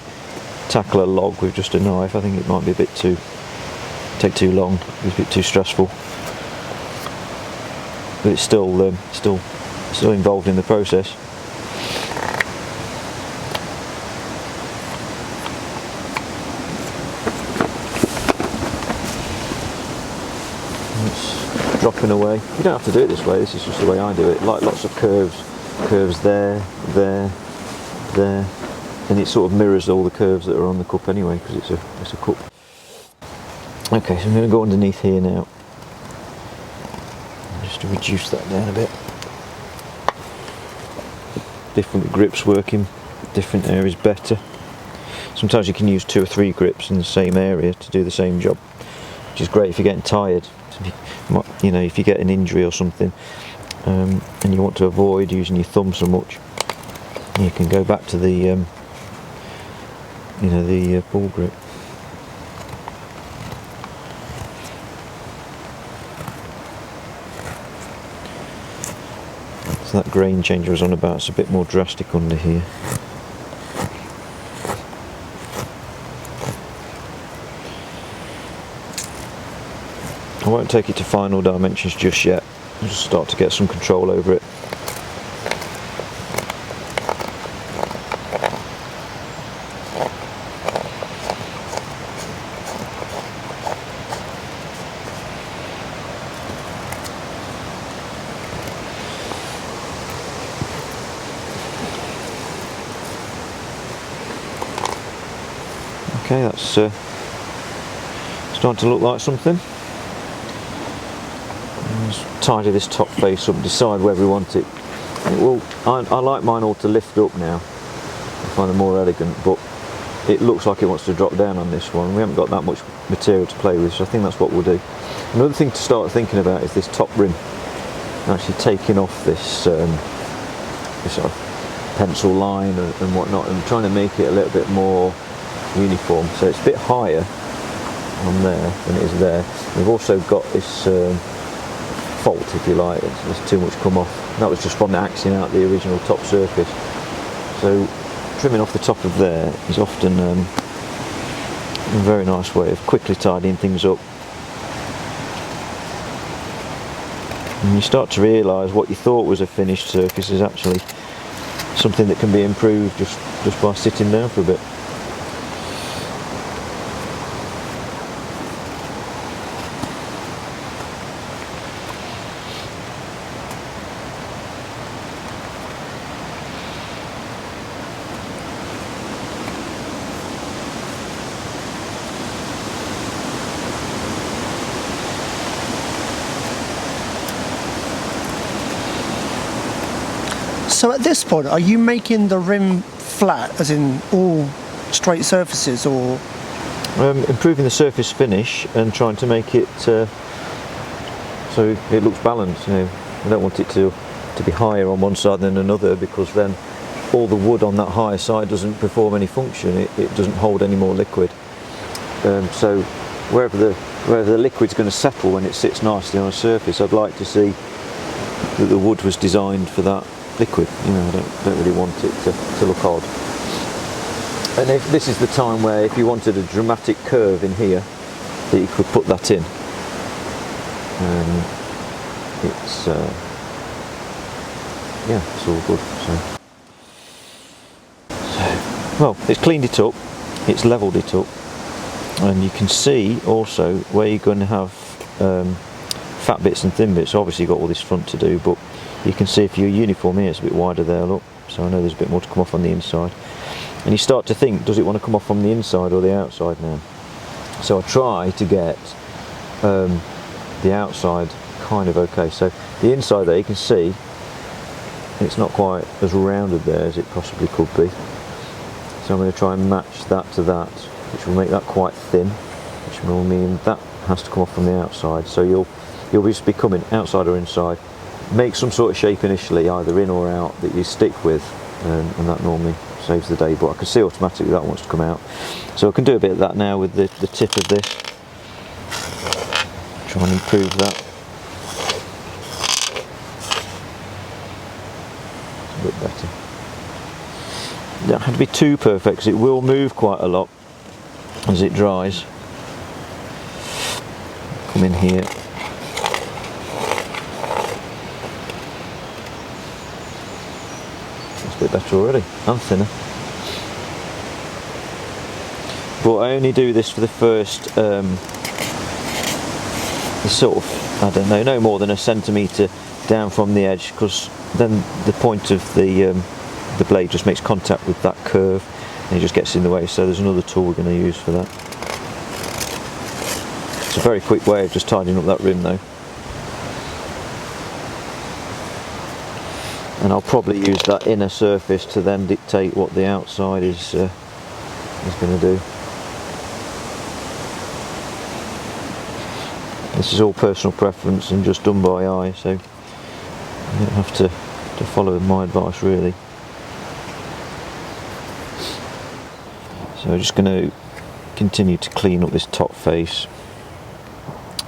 tackle a log with just a knife. I think it might be take too long, it's a bit too stressful. But it's still involved in the process. dropping away. You don't have to do it this way, this is just the way I do it. Like lots of curves there, there, there, and it sort of mirrors all the curves that are on the cup anyway, because it's a cup. Okay, so I'm going to go underneath here now, just to reduce that down a bit. Different grips working, different areas better. Sometimes you can use 2 or 3 grips in the same area to do the same job, which is great if you're getting tired. You know, if you get an injury or something, and you want to avoid using your thumb so much, you can go back to the, you know, the ball grip. So that grain change I was on about, it's a bit more drastic under here. I won't take it to final dimensions just yet. I'll just start to get some control over it. Okay, that's starting to look like something. Let's tidy this top face up, decide where we want it. I like mine all to lift up now. I find them more elegant, but it looks like it wants to drop down on this one. We haven't got that much material to play with, so I think that's what we'll do. Another thing to start thinking about is this top rim. Actually taking off this, this sort of pencil line and whatnot, and trying to make it a little bit more uniform. So it's a bit higher on there than it is there. We've also got this fault, if you like, there's too much come off. That was just from the axing out the original top surface. So trimming off the top of there is often a very nice way of quickly tidying things up. And you start to realise what you thought was a finished surface is actually something that can be improved just by sitting down for a bit. So at this point, are you making the rim flat, as in all straight surfaces, or? Improving the surface finish and trying to make it so it looks balanced. You know, I don't want it to be higher on one side than another, because then all the wood on that higher side doesn't perform any function. It doesn't hold any more liquid. So wherever the liquid's going to settle when it sits nicely on a surface, I'd like to see that the wood was designed for that liquid. You know, I don't really want it to look odd. And if this is the time where, if you wanted a dramatic curve in here, that you could put that in. It's yeah, it's all good. So well, it's cleaned it up, it's levelled it up, and you can see also where you're going to have fat bits and thin bits. Obviously you've got all this front to do, but you can see if your uniform here is a bit wider there, look. So I know there's a bit more to come off on the inside. And you start to think, does it want to come off from the inside or the outside now? So I try to get the outside kind of okay. So the inside there, you can see it's not quite as rounded there as it possibly could be. So I'm going to try and match that to that, which will make that quite thin, which will mean that has to come off from the outside. So you'll just be coming outside or inside. Make some sort of shape initially, either in or out, that you stick with, and that normally saves the day. But I can see automatically that wants to come out. So I can do a bit of that now with the tip of this. Try and improve that. A bit better. You don't have to be too perfect, because it will move quite a lot as it dries. Come in here. Bit better already, and thinner. But I only do this for the first the sort of I don't know, no more than a centimetre down from the edge, because then the point of the blade just makes contact with that curve and it just gets in the way. So there's another tool we're going to use for that. It's a very quick way of just tidying up that rim though. And I'll probably use that inner surface to then dictate what the outside is going to do. This is all personal preference and just done by eye, so you don't have to follow my advice really. So I'm just going to continue to clean up this top face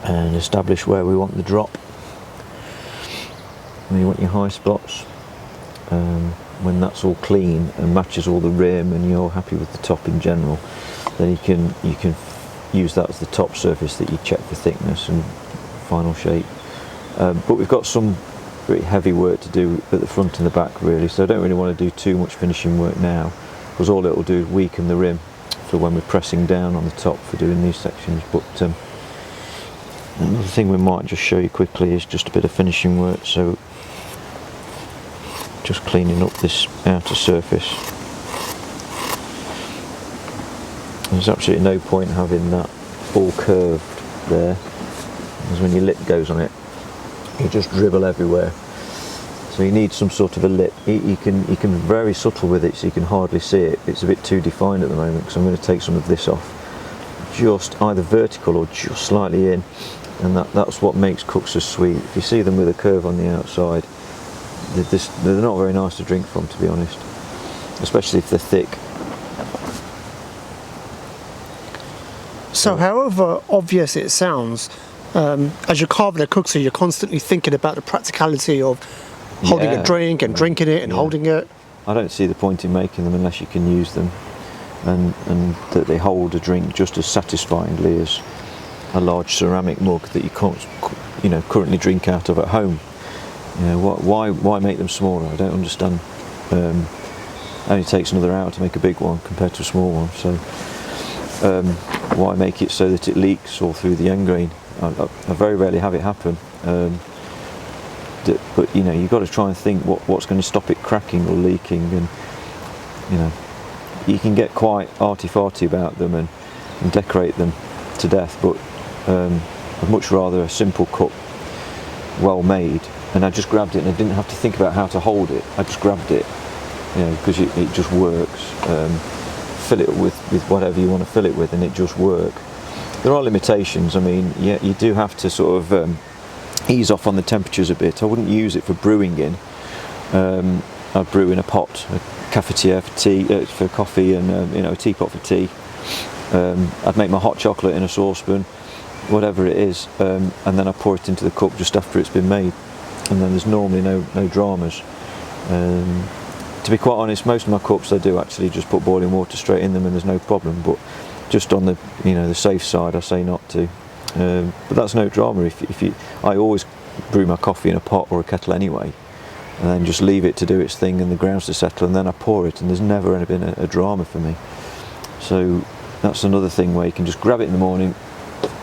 and establish where we want the drop. And you want your high spots. When that's all clean and matches all the rim and you're happy with the top in general, then you can use that as the top surface that you check for thickness and final shape. But we've got some pretty heavy work to do at the front and the back really, so I don't really want to do too much finishing work now, because all it will do is weaken the rim for when we're pressing down on the top for doing these sections. But another thing we might just show you quickly is just a bit of finishing work. So just cleaning up this outer surface. There's absolutely no point having that all curved there, because when your lip goes on it, you just dribble everywhere. So you need some sort of a lip. You can be very subtle with it, so you can hardly see it. It's a bit too defined at the moment, so I'm going to take some of this off, just either vertical or just slightly in, and that's what makes Kuksa sweet. If you see them with a curve on the outside, they're not very nice to drink from, to be honest, especially if they're thick. So however obvious it sounds, as you're carving a Kuksa, you're constantly thinking about the practicality of holding a drink and drinking it and holding it. I don't see the point in making them unless you can use them, and that they hold a drink just as satisfyingly as a large ceramic mug that you can't, currently drink out of at home. Why make them smaller? I don't understand. It only takes another hour to make a big one compared to a small one. So why make it so that it leaks all through the end grain? I very rarely have it happen. But you've got to try and think what's going to stop it cracking or leaking, and you can get quite arty-farty about them and decorate them to death. But I'd much rather a simple cup, well made. And I just grabbed it and I didn't have to think about how to hold it. I just grabbed it, because it just works. Fill it with whatever you want to fill it with, and it just works. There are limitations. I mean, you do have to sort of ease off on the temperatures a bit. I wouldn't use it for brewing in. I'd brew in a pot, a cafetiere for tea, for coffee, and a teapot for tea. I'd make my hot chocolate in a saucepan, whatever it is, and then I pour it into the cup just after it's been made. And then there's normally no dramas. To be quite honest, most of my cups I do actually just put boiling water straight in them and there's no problem, but just on the the safe side I say not to. But that's no drama. I always brew my coffee in a pot or a kettle anyway, and then just leave it to do its thing and the grounds to settle, and then I pour it, and there's never been a drama for me. So that's another thing where you can just grab it in the morning.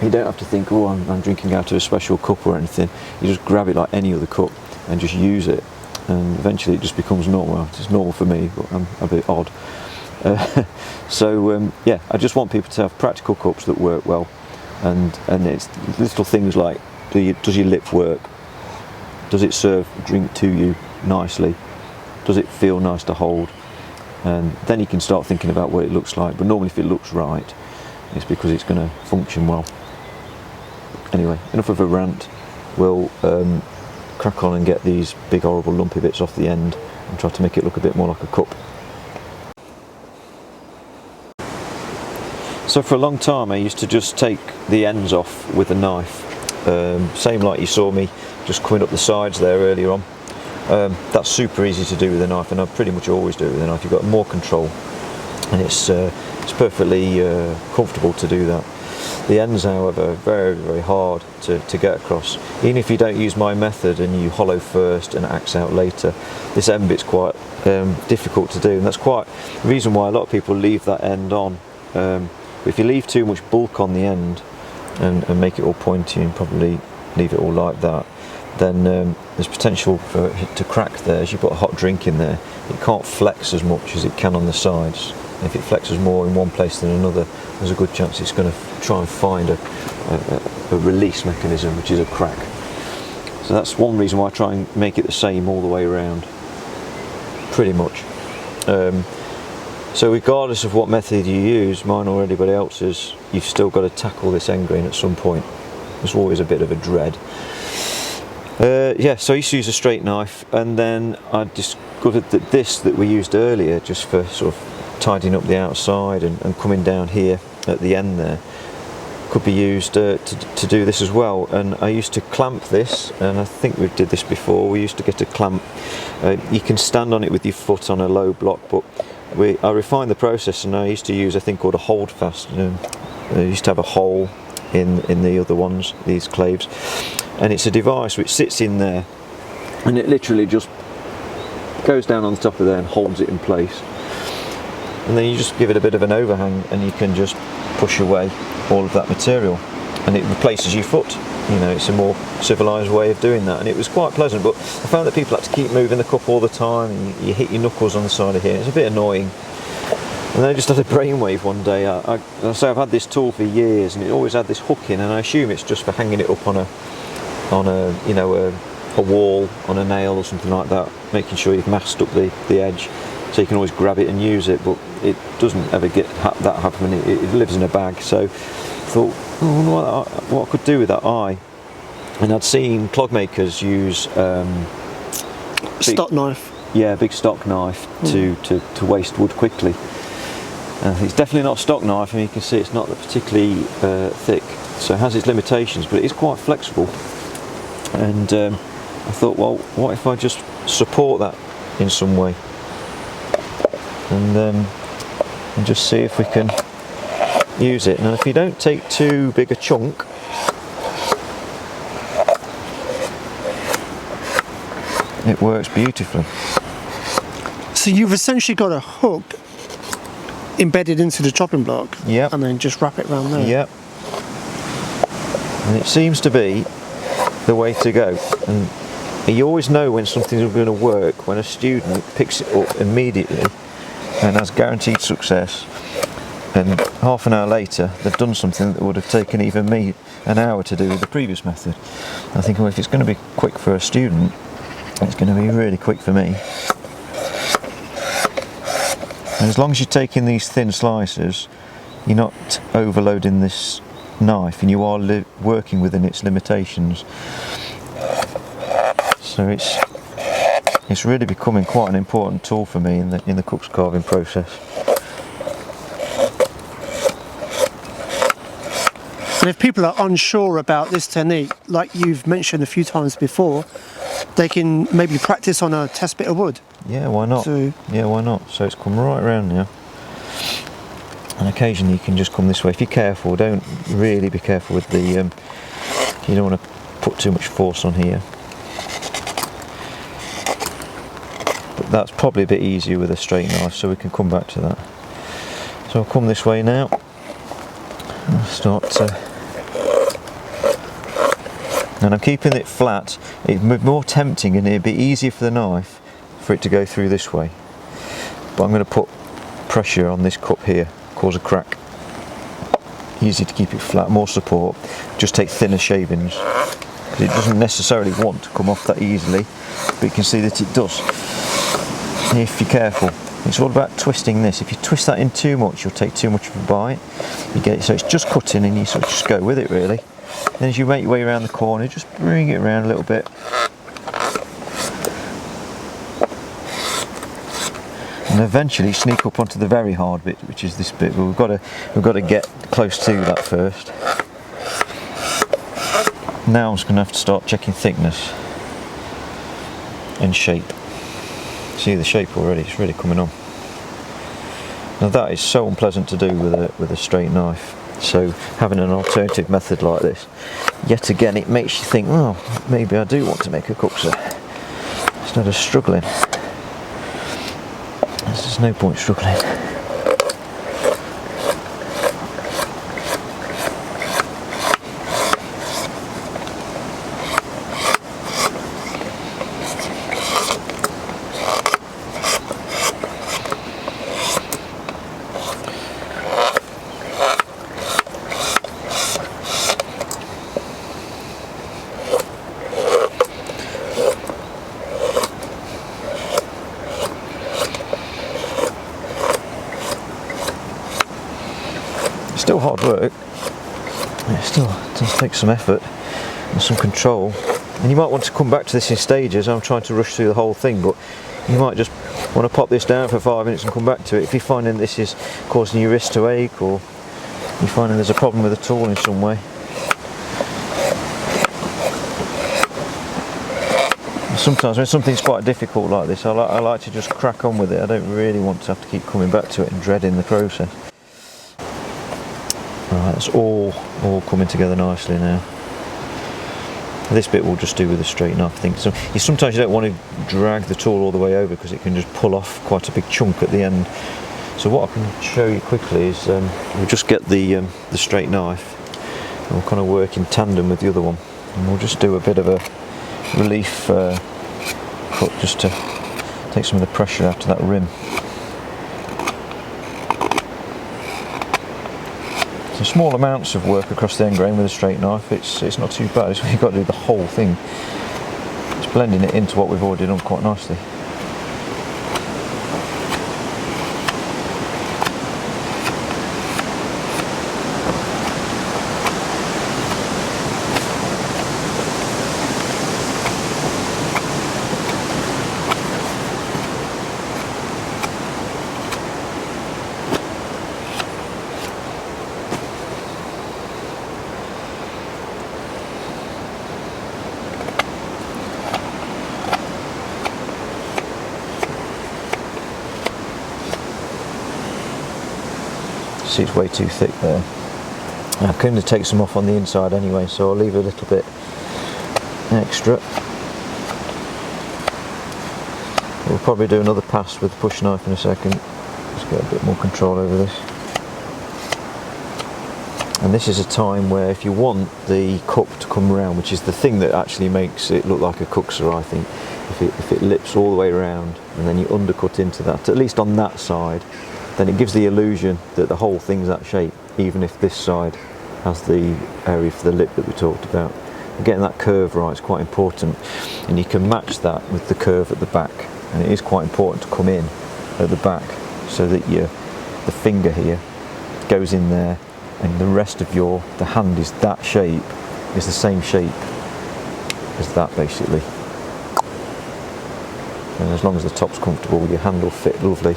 You don't have to think, oh, I'm drinking out of a special cup or anything. You just grab it like any other cup and just use it, and eventually it just becomes normal. Well, it's normal for me, but I'm a bit odd. I just want people to have practical cups that work well, and it's little things like, does your lip work? Does it serve a drink to you nicely? Does it feel nice to hold? And then you can start thinking about what it looks like. But normally if it looks right, it's because it's going to function well. Anyway, enough of a rant. We'll crack on and get these big horrible lumpy bits off the end and try to make it look a bit more like a cup. So for a long time I used to just take the ends off with a knife, same like you saw me just coming up the sides there earlier on. That's super easy to do with a knife, and I pretty much always do it with a knife. You've got more control, and it's perfectly comfortable to do that. The ends, however, are very, very hard to get across. Even if you don't use my method and you hollow first and axe out later, this end bit's quite difficult to do, and that's quite the reason why a lot of people leave that end on. But if you leave too much bulk on the end and make it all pointy and probably leave it all like that, then there's potential for it to crack there. As you put a hot drink in there, it can't flex as much as it can on the sides. If it flexes more in one place than another, there's a good chance it's going to try and find a release mechanism, which is a crack. So that's one reason why I try and make it the same all the way around, pretty much. So regardless of what method you use, mine or anybody else's, you've still got to tackle this end grain at some point. There's always a bit of a dread. Yeah, so I used to use a straight knife, and then I discovered that this that we used earlier, just for sort of tidying up the outside and coming down here at the end there, could be used to do this as well. And I used to clamp this, and I think we did this before. We used to get a clamp. You can stand on it with your foot on a low block, but I refined the process, and I used to use a thing called a hold fast. I used to have a hole in the other ones, these claves, and it's a device which sits in there, and it literally just goes down on the top of there and holds it in place. And then you just give it a bit of an overhang, and you can just push away all of that material, and it replaces your foot. You know, it's a more civilized way of doing that, and it was quite pleasant. But I found that people had to keep moving the cup all the time, and you hit your knuckles on the side of here. It's a bit annoying. And then I just had a brainwave one day. I say I've had this tool for years, and it always had this hook in, and I assume it's just for hanging it up on a you know, a wall, on a nail or something like that, making sure you've masked up the edge, so you can always grab it and use it. But it doesn't ever get that happen. It lives in a bag. So I thought, I wonder what I could do with that eye. And I'd seen clog makers use stock knife. Yeah, big stock knife to waste wood quickly. It's definitely not a stock knife, and you can see it's not particularly thick, so it has its limitations, but it is quite flexible. And I thought, well, what if I just support that in some way, and just see if we can use it. Now, if you don't take too big a chunk, it works beautifully. So you've essentially got a hook embedded into the chopping block, yep, and then just wrap it around there. Yep. And it seems to be the way to go. And you always know when something's going to work when a student picks it up immediately and has guaranteed success, and half an hour later they've done something that would have taken even me an hour to do with the previous method. I think, well, if it's going to be quick for a student, it's going to be really quick for me. And as long as you're taking these thin slices, you're not overloading this knife, and you are working within its limitations. So it's really becoming quite an important tool for me in the Kuksa carving process. And if people are unsure about this technique, like you've mentioned a few times before, they can maybe practice on a test bit of wood. Yeah, why not? Yeah, why not? So it's come right around now. And occasionally you can just come this way. If you're careful, don't really be careful with the, you don't want to put too much force on here. But that's probably a bit easier with a straight knife, so we can come back to that. So I'll come this way now. I'll start to... And I'm keeping it flat. It'd be more tempting, and it'd be easier for the knife for it to go through this way. But I'm going to put pressure on this cup here, cause a crack. Easy to keep it flat, more support. Just take thinner shavings, because it doesn't necessarily want to come off that easily, but you can see that it does if you're careful. It's all about twisting this. If you twist that in too much, you'll take too much of a bite. You get it, so it's just cutting, and you sort of just go with it really. Then as you make your way around the corner, just bring it around a little bit. And eventually sneak up onto the very hard bit, which is this bit, but we've got to get close to that first. Now I'm just going to have to start checking thickness and shape. See the shape already, it's really coming on. Now that is so unpleasant to do with a straight knife. So having an alternative method like this, yet again, it makes you think, well, maybe I do want to make a Kuksa instead of struggling. There's just no point struggling. hard work. It still does take some effort and some control. And you might want to come back to this in stages. I'm trying to rush through the whole thing, but you might just want to pop this down for 5 minutes and come back to it if you're finding this is causing your wrist to ache, or you're finding there's a problem with the tool in some way. Sometimes when something's quite difficult like this, I like to just crack on with it. I don't really want to have to keep coming back to it and dreading the process. Right, it's all coming together nicely now. This bit we'll just do with a straight knife, I think. So sometimes you don't want to drag the tool all the way over because it can just pull off quite a big chunk at the end. So what I can show you quickly is we'll just get the straight knife and we'll kind of work in tandem with the other one, and we'll just do a bit of a relief cut just to take some of the pressure out of that rim. So small amounts of work across the end grain with a straight knife, it's not too bad. You've got to do the whole thing. It's blending it into what we've already done quite nicely. See, it's way too thick there. I'm going to take some off on the inside anyway, so I'll leave a little bit extra. We'll probably do another pass with the push knife in a second. Just get a bit more control over this. And this is a time where if you want the cup to come around, which is the thing that actually makes it look like a Kuksa, I think, if it lips all the way around and then you undercut into that, at least on that side, then it gives the illusion that the whole thing's that shape, even if this side has the area for the lip that we talked about. And getting that curve right is quite important, and you can match that with the curve at the back, and it is quite important to come in at the back so that the finger here goes in there and the rest of the hand is that shape, is the same shape as that basically. And as long as the top's comfortable, your hand will fit lovely.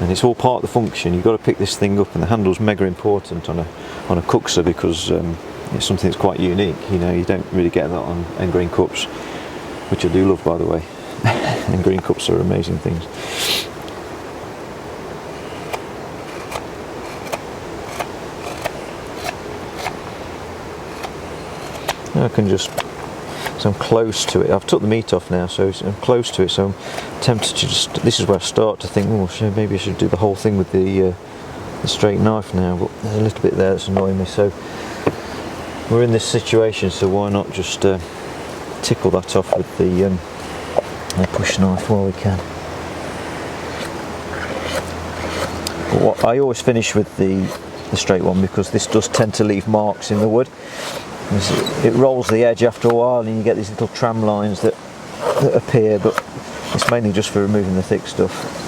And it's all part of the function. You've got to pick this thing up, and the handle's mega important on a Kuksa because it's something that's quite unique. You know, you don't really get that on end grain cups, which I do love, by the way. End grain cups are amazing things. Now I can just, so I'm close to it. I've took the meat off now, so I'm close to it. So I'm tempted to just. This is where I start to think, oh, maybe I should do the whole thing with the straight knife now. But there's a little bit there that's annoying me. So we're in this situation, so why not just tickle that off with the push knife while we can. But what I always finish with the straight one, because this does tend to leave marks in the wood. It rolls the edge after a while and you get these little tram lines that appear, but it's mainly just for removing the thick stuff.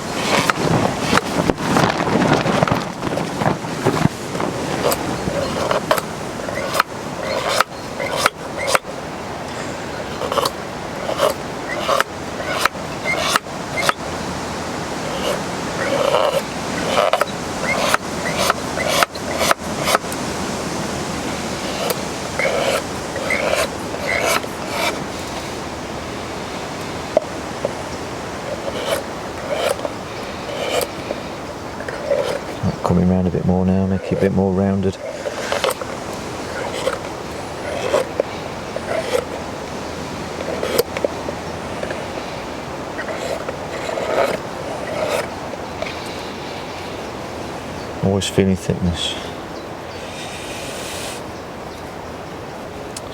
Coming round a bit more now, make it a bit more rounded. Always feeling thickness.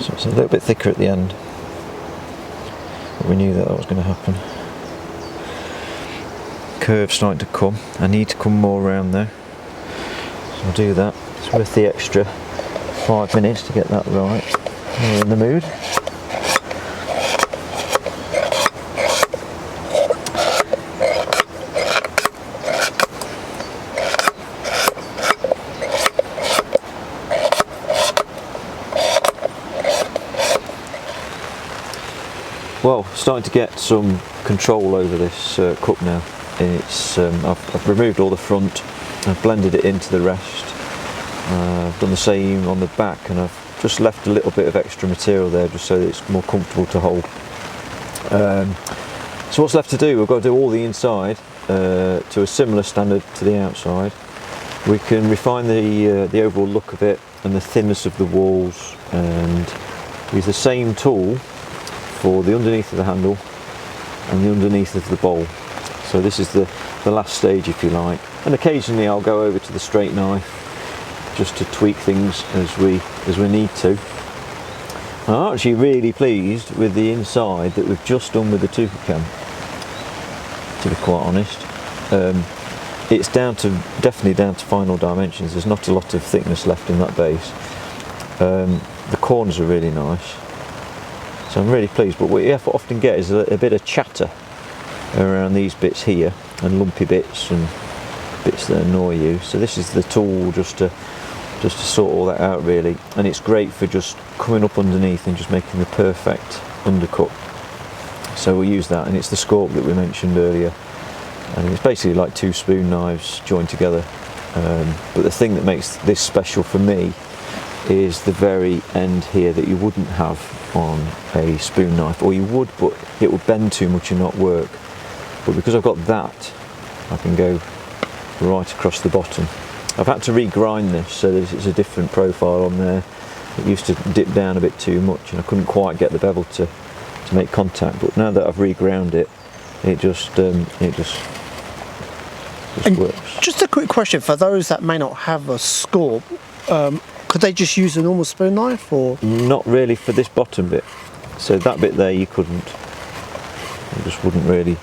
So it's a little bit thicker at the end, but we knew that was going to happen. Curve starting to come. I need to come more round there. I'll do that. It's worth the extra 5 minutes to get that right. We're in the mood. starting to get some control over this cup now. It's I've removed all the front, I've blended it into the rest. I've done the same on the back, and I've just left a little bit of extra material there just so that it's more comfortable to hold. So what's left to do? We've got to do all the inside to a similar standard to the outside. We can refine the overall look of it and the thinness of the walls, and use the same tool for the underneath of the handle and the underneath of the bowl. So this is the last stage, if you like, and occasionally I'll go over to the straight knife just to tweak things as we need to. I'm actually really pleased with the inside that we've just done with the Twca, to be quite honest. It's definitely down to final dimensions. There's not a lot of thickness left in that base. The corners are really nice, so I'm really pleased. But what you often get is a bit of chatter around these bits here, and lumpy bits and bits that annoy you. So this is the tool just to sort all that out, really. And it's great for just coming up underneath and just making the perfect undercut. So we'll use that, and it's the Scorp that we mentioned earlier, and it's basically like two spoon knives joined together. But the thing that makes this special for me is the very end here that you wouldn't have on a spoon knife, or you would, but it would bend too much and not work. But because I've got that, I can go right across the bottom. I've had to regrind this so that it's a different profile on there. It used to dip down a bit too much and I couldn't quite get the bevel to make contact, but now that I've reground it, it just works. Just a quick question for those that may not have a Scorp, could they just use a normal spoon knife, or? Not really for this bottom bit. So that bit there you couldn't. It just wouldn't really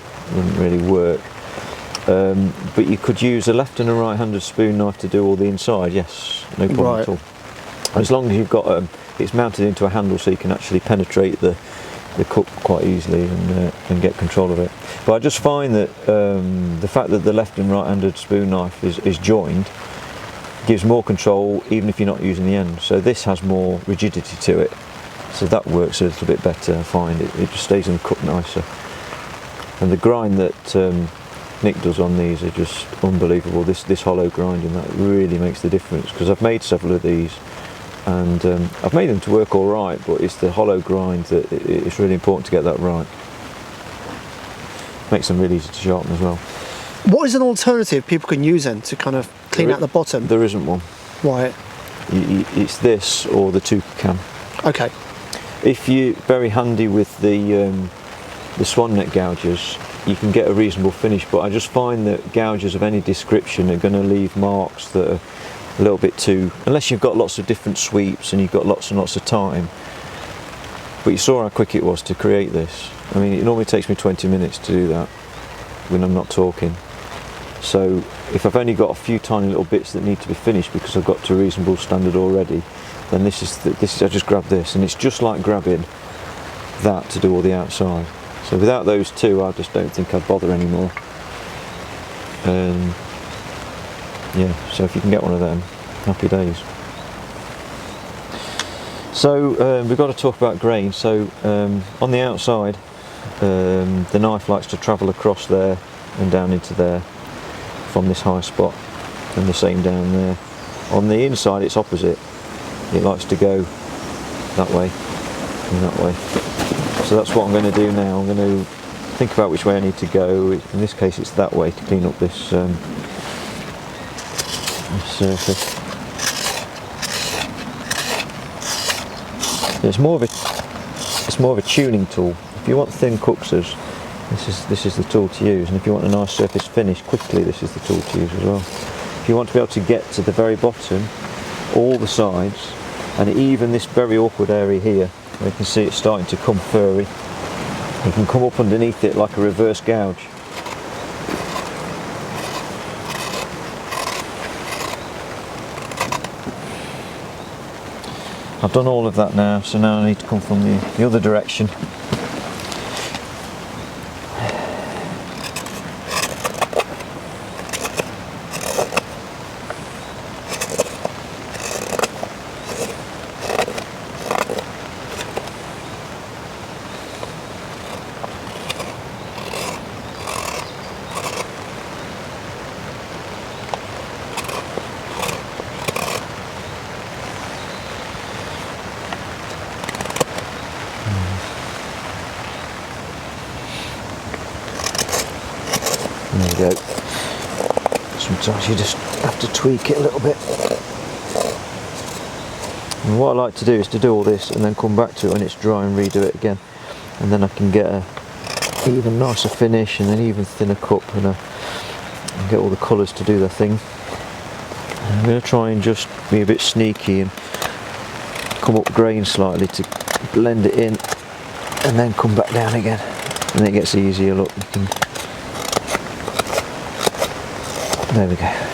work. But you could use a left and a right-handed spoon knife to do all the inside. Yes, no problem at all. As long as you've got it's mounted into a handle, so you can actually penetrate the cup quite easily and get control of it. But I just find that the fact that the left and right-handed spoon knife is joined gives more control even if you're not using the end. So this has more rigidity to it, so that works a little bit better. I find it just stays in the cup nicer. And the grind that Nick does on these are just unbelievable. This hollow grinding, that really makes the difference, because I've made several of these and I've made them to work all right, but it's the hollow grind that it's really important to get that right. Makes them really easy to sharpen as well. What is an alternative people can use then to kind of clean out the bottom? There isn't one. Right. It's this or the Twca. Okay. If you're very handy with the swan neck gougers, you can get a reasonable finish, but I just find that gougers of any description are going to leave marks that are a little bit too, unless you've got lots of different sweeps and you've got lots and lots of time. But you saw how quick it was to create this. I mean, it normally takes me 20 minutes to do that when I'm not talking. So if I've only got a few tiny little bits that need to be finished because I've got to a reasonable standard already, then this is I just grab this, and it's just like grabbing that to do all the outside. So without those two, I just don't think I'd bother anymore. Yeah, so if you can get one of them, happy days. So we've got to talk about grain. So on the outside, the knife likes to travel across there and down into there from this high spot, and the same down there. On the inside, it's opposite. It likes to go that way and that way. So that's what I'm going to do now. I'm going to think about which way I need to go. In this case, it's that way to clean up this surface. It's more of a tuning tool. If you want thin Kuksas, this is the tool to use, and if you want a nice surface finish quickly, this is the tool to use as well. If you want to be able to get to the very bottom, all the sides, and even this very awkward area here, where you can see it's starting to come furry, you can come up underneath it like a reverse gouge. I've done all of that now, so now I need to come from the other direction. There you go. Sometimes you just have to tweak it a little bit. And what I like to do is to do all this and then come back to it when it's dry and redo it again, and then I can get a even nicer finish and an even thinner cup, and get all the colours to do their thing. And I'm going to try and just be a bit sneaky and come up grain slightly to blend it in, and then come back down again, and then it gets easier. Look, you can. There we go.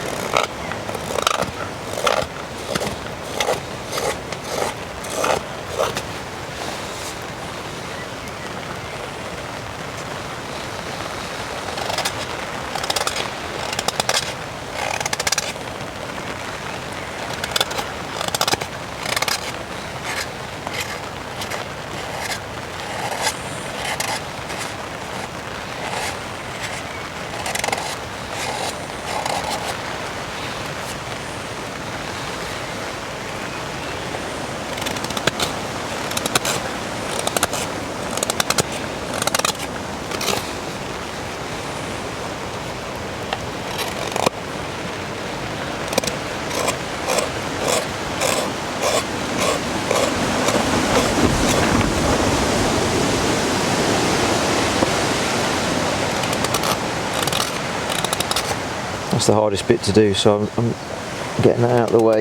That's the hardest bit to do, so I'm getting that out of the way.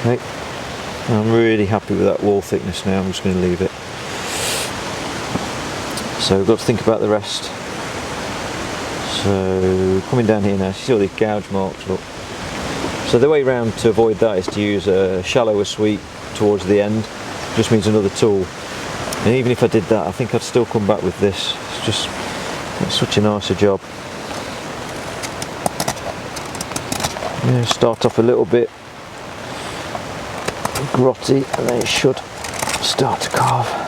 Okay, I'm really happy with that wall thickness now. I'm just going to leave it. So we've got to think about the rest. So coming down here now, you see all these gouge marks, look. So the way round to avoid that is to use a shallower sweep towards the end. Just means another tool. And even if I did that, I think I'd still come back with this. It's such a nicer job. Yeah, start off a little bit grotty, and then it should start to carve.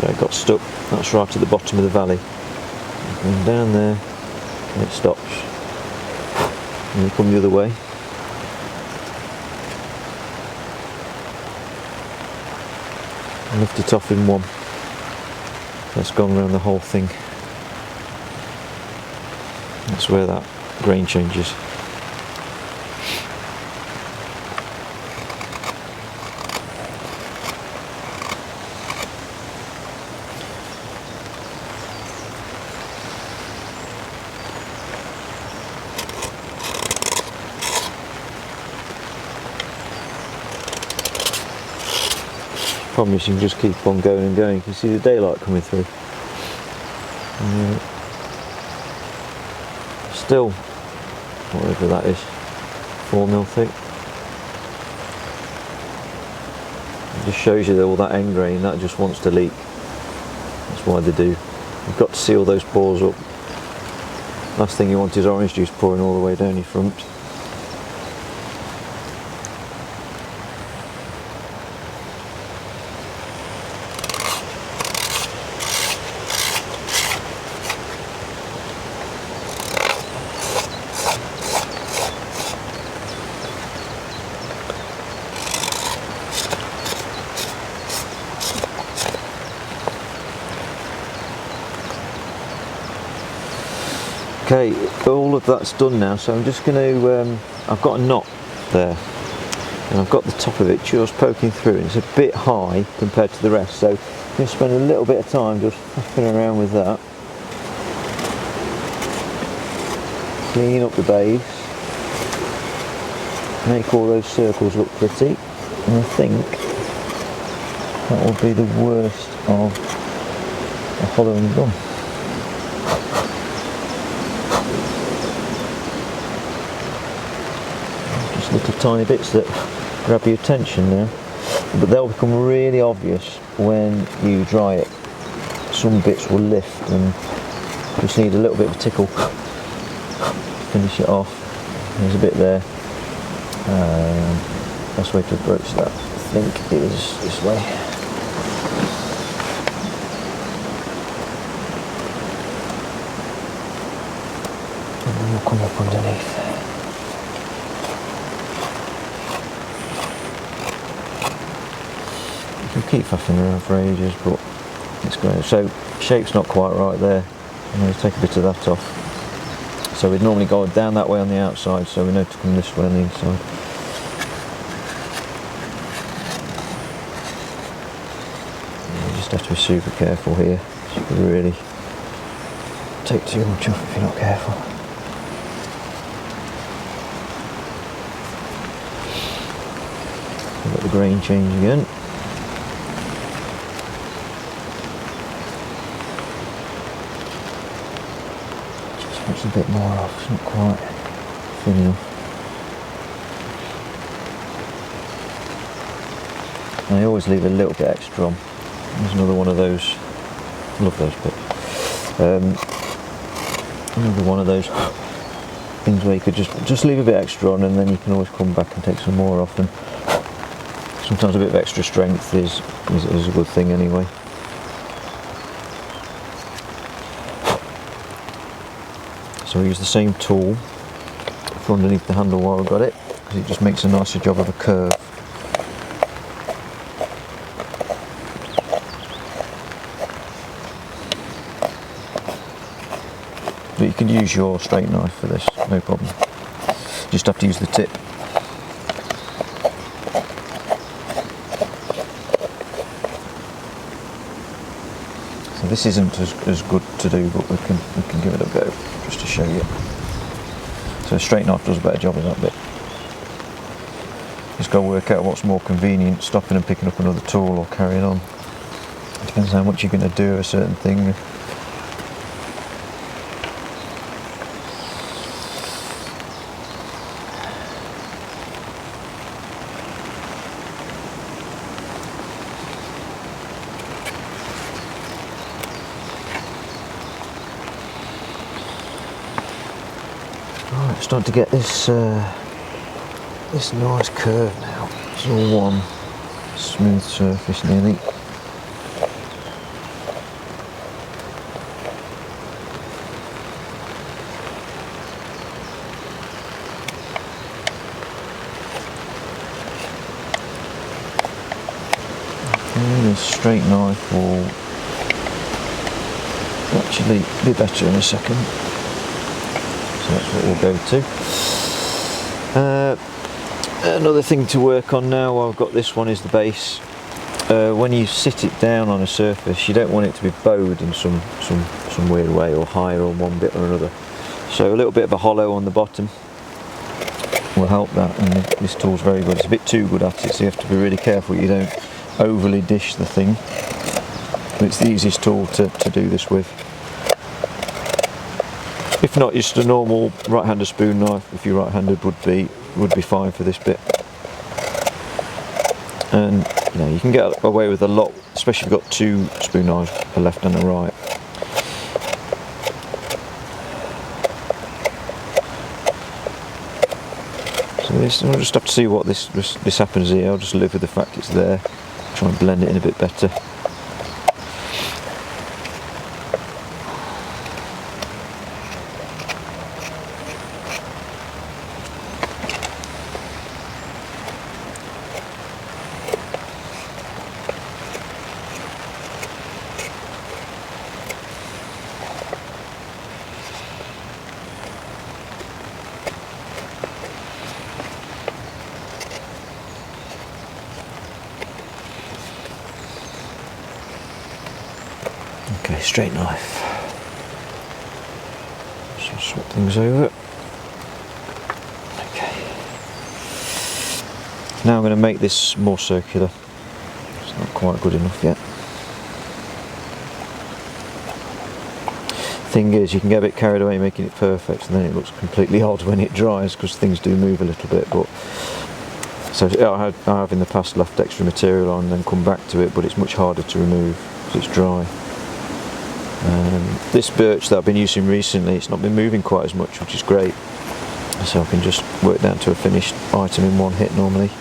It got stuck. That's right at the bottom of the valley. Going down there, and it stops. And you come the other way. And lift it off in one. That's gone around the whole thing. That's where that grain changes. Problem is you can just keep on going and going. You can see the daylight coming through. Still, whatever that is, 4mm thick. It just shows you that all that end grain, that just wants to leak. That's why they do. You've got to seal those pores up. Last thing you want is orange juice pouring all the way down your front. Okay, all of that's done now, so I'm just going to, I've got a knot there, and I've got the top of it just poking through, and it's a bit high compared to the rest, so I'm going to spend a little bit of time just faffing around with that. Clean up the base. make all those circles look pretty, and I think that will be the worst of a hollowing gum. Just little tiny bits that grab your attention now, but they'll become really obvious when you dry it. Some bits will lift and just need a little bit of a tickle. Finish it off. There's a bit there. Best way to approach that, I think, is this way. And then we'll come up underneath. You can keep faffing around for ages, but it's great. So, shape's not quite right there. I'm going to take a bit of that off. So we'd normally go down that way on the outside, so we know to come this way on the inside. You just have to be super careful here. You could really take too much off if you're not careful. Let the grain change again. A bit more off, it's not quite thin enough. I always leave a little bit extra on. There's another one of those, love those bits. Another one of those things where you could just leave a bit extra on, and then you can always come back and take some more off. And sometimes a bit of extra strength is a good thing anyway. So I use the same tool for underneath the handle while I've got it, because it just makes a nicer job of a curve. But you can use your straight knife for this, no problem. You just have to use the tip. So this isn't as good to do, but we can give it a go just to show you. So a straight knife does a better job of that bit. Just got to work out what's more convenient, stopping and picking up another tool or carrying on. It depends how much you're going to do of a certain thing. Right, starting to get this this nice curve now. It's all one smooth surface nearly. And the straight knife will actually be better in a second. So that's what we'll go to. Another thing to work on now while I've got this one is the base. When you sit it down on a surface, you don't want it to be bowed in some weird way, or higher on one bit or another. So a little bit of a hollow on the bottom will help that, and this tool's very good. It's a bit too good at it, so you have to be really careful you don't overly dish the thing. But it's the easiest tool to do this with. If not, just a normal right-handed spoon knife, if you're right-handed, would be fine for this bit. And you know, you can get away with a lot, especially if you've got two spoon knives, a left and a right. So this, I'll just have to see what this happens here. I'll just live with the fact it's there. Try and blend it in a bit better. Okay, straight knife. So swap things over. Okay. Now I'm going to make this more circular. It's not quite good enough yet. Thing is, you can get a bit carried away making it perfect, and then it looks completely odd when it dries because things do move a little bit. But so I have in the past left extra material on and then come back to it, but it's much harder to remove because it's dry. This birch that I've been using recently, it's not been moving quite as much, which is great. So I can just work down to a finished item in one hit normally.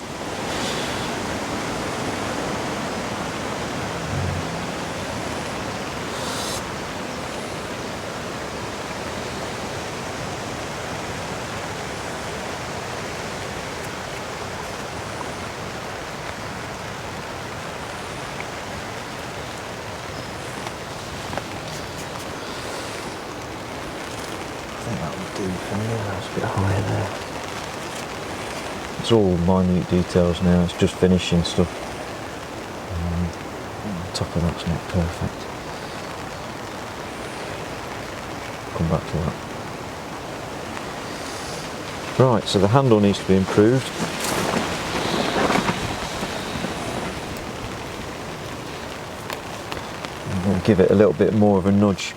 It's all minute details now, it's just finishing stuff. The top of that's not perfect. Come back to that. Right, so the handle needs to be improved. I'm going to give it a little bit more of a nudge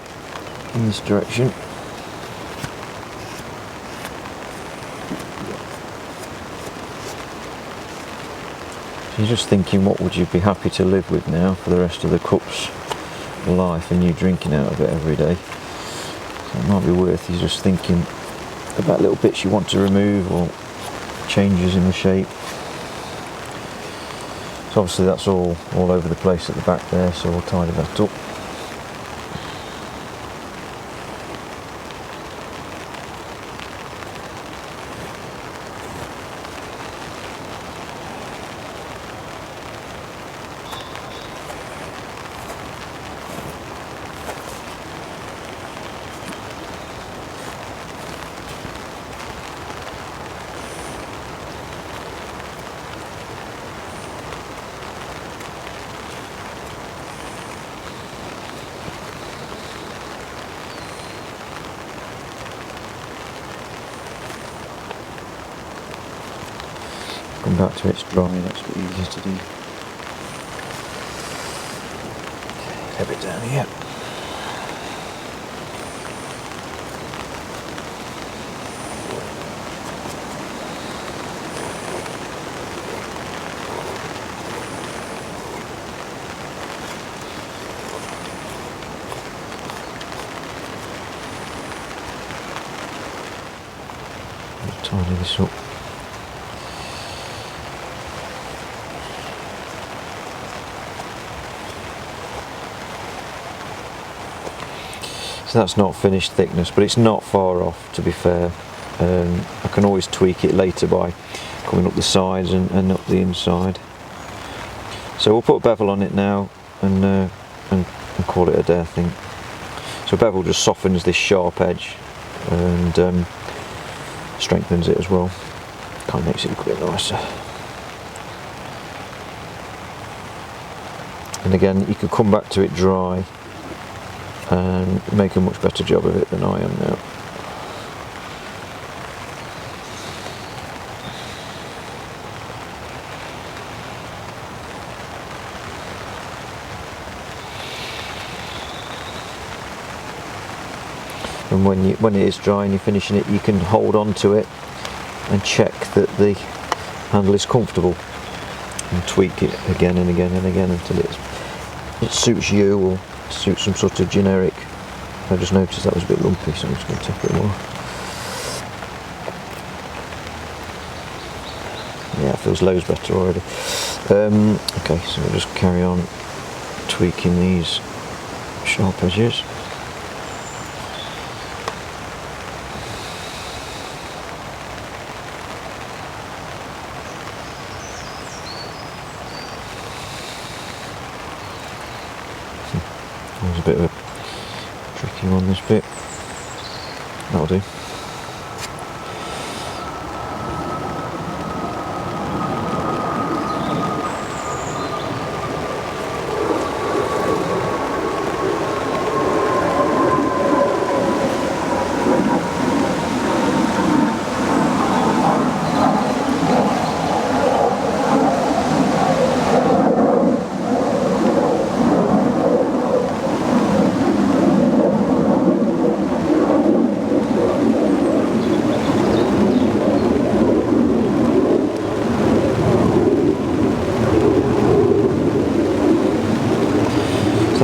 in this direction. You're just thinking, what would you be happy to live with now for the rest of the cup's life, and you drinking out of it every day? So it might be worth you just thinking about little bits you want to remove or changes in the shape. So obviously that's all over the place at the back there, so we'll tidy that up. Come back to it's dry, that's a bit easier to do. Okay, a bit down here. Tidy this up. So that's not finished thickness, but it's not far off, to be fair. I can always tweak it later by coming up the sides and up the inside. So we'll put a bevel on it now and call it a day, I think. So bevel just softens this sharp edge and strengthens it as well. Kind of makes it look a bit nicer. And again, you could come back to it dry and make a much better job of it than I am now. And when it is dry and you're finishing it, you can hold on to it and check that the handle is comfortable and tweak it again and again and again until it suits you or suits some sort of generic. I just noticed that was a bit lumpy, so I'm just going to take it more. Yeah, it feels loads better already. Okay, so we'll just carry on tweaking these sharp edges. There's a bit of a tricky one, this bit. That'll do.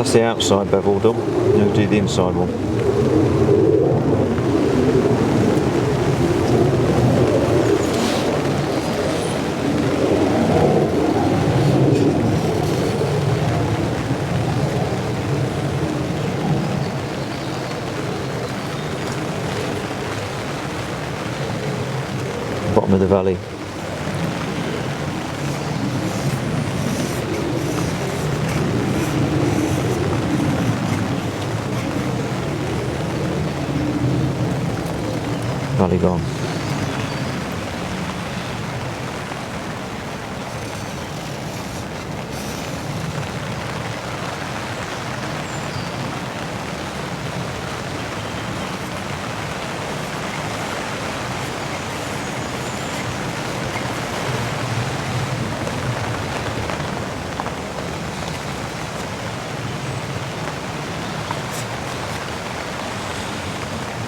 that's the outside bevel done. Now do the inside one. Bottom of the valley. Valley gone.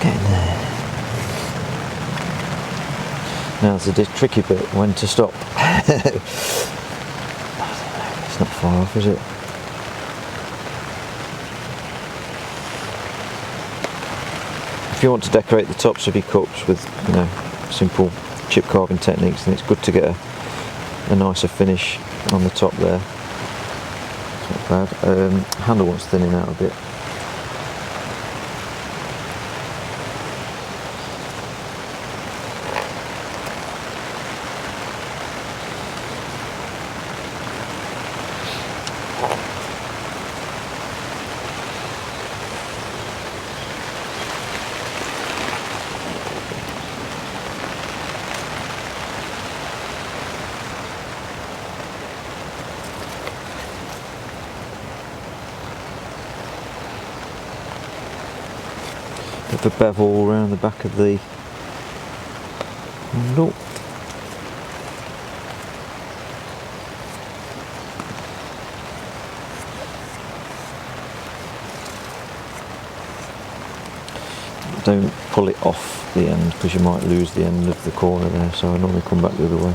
Getting there. Now it's a tricky bit, when to stop. It's not far off, is it? If you want to decorate the tops of your cups with, you know, simple chip carving techniques, then it's good to get a nicer finish on the top there. It's not bad. Handle wants thinning out a bit. The bevel around the back of the handle. Don't pull it off the end because you might lose the end of the corner there, so I normally come back the other way.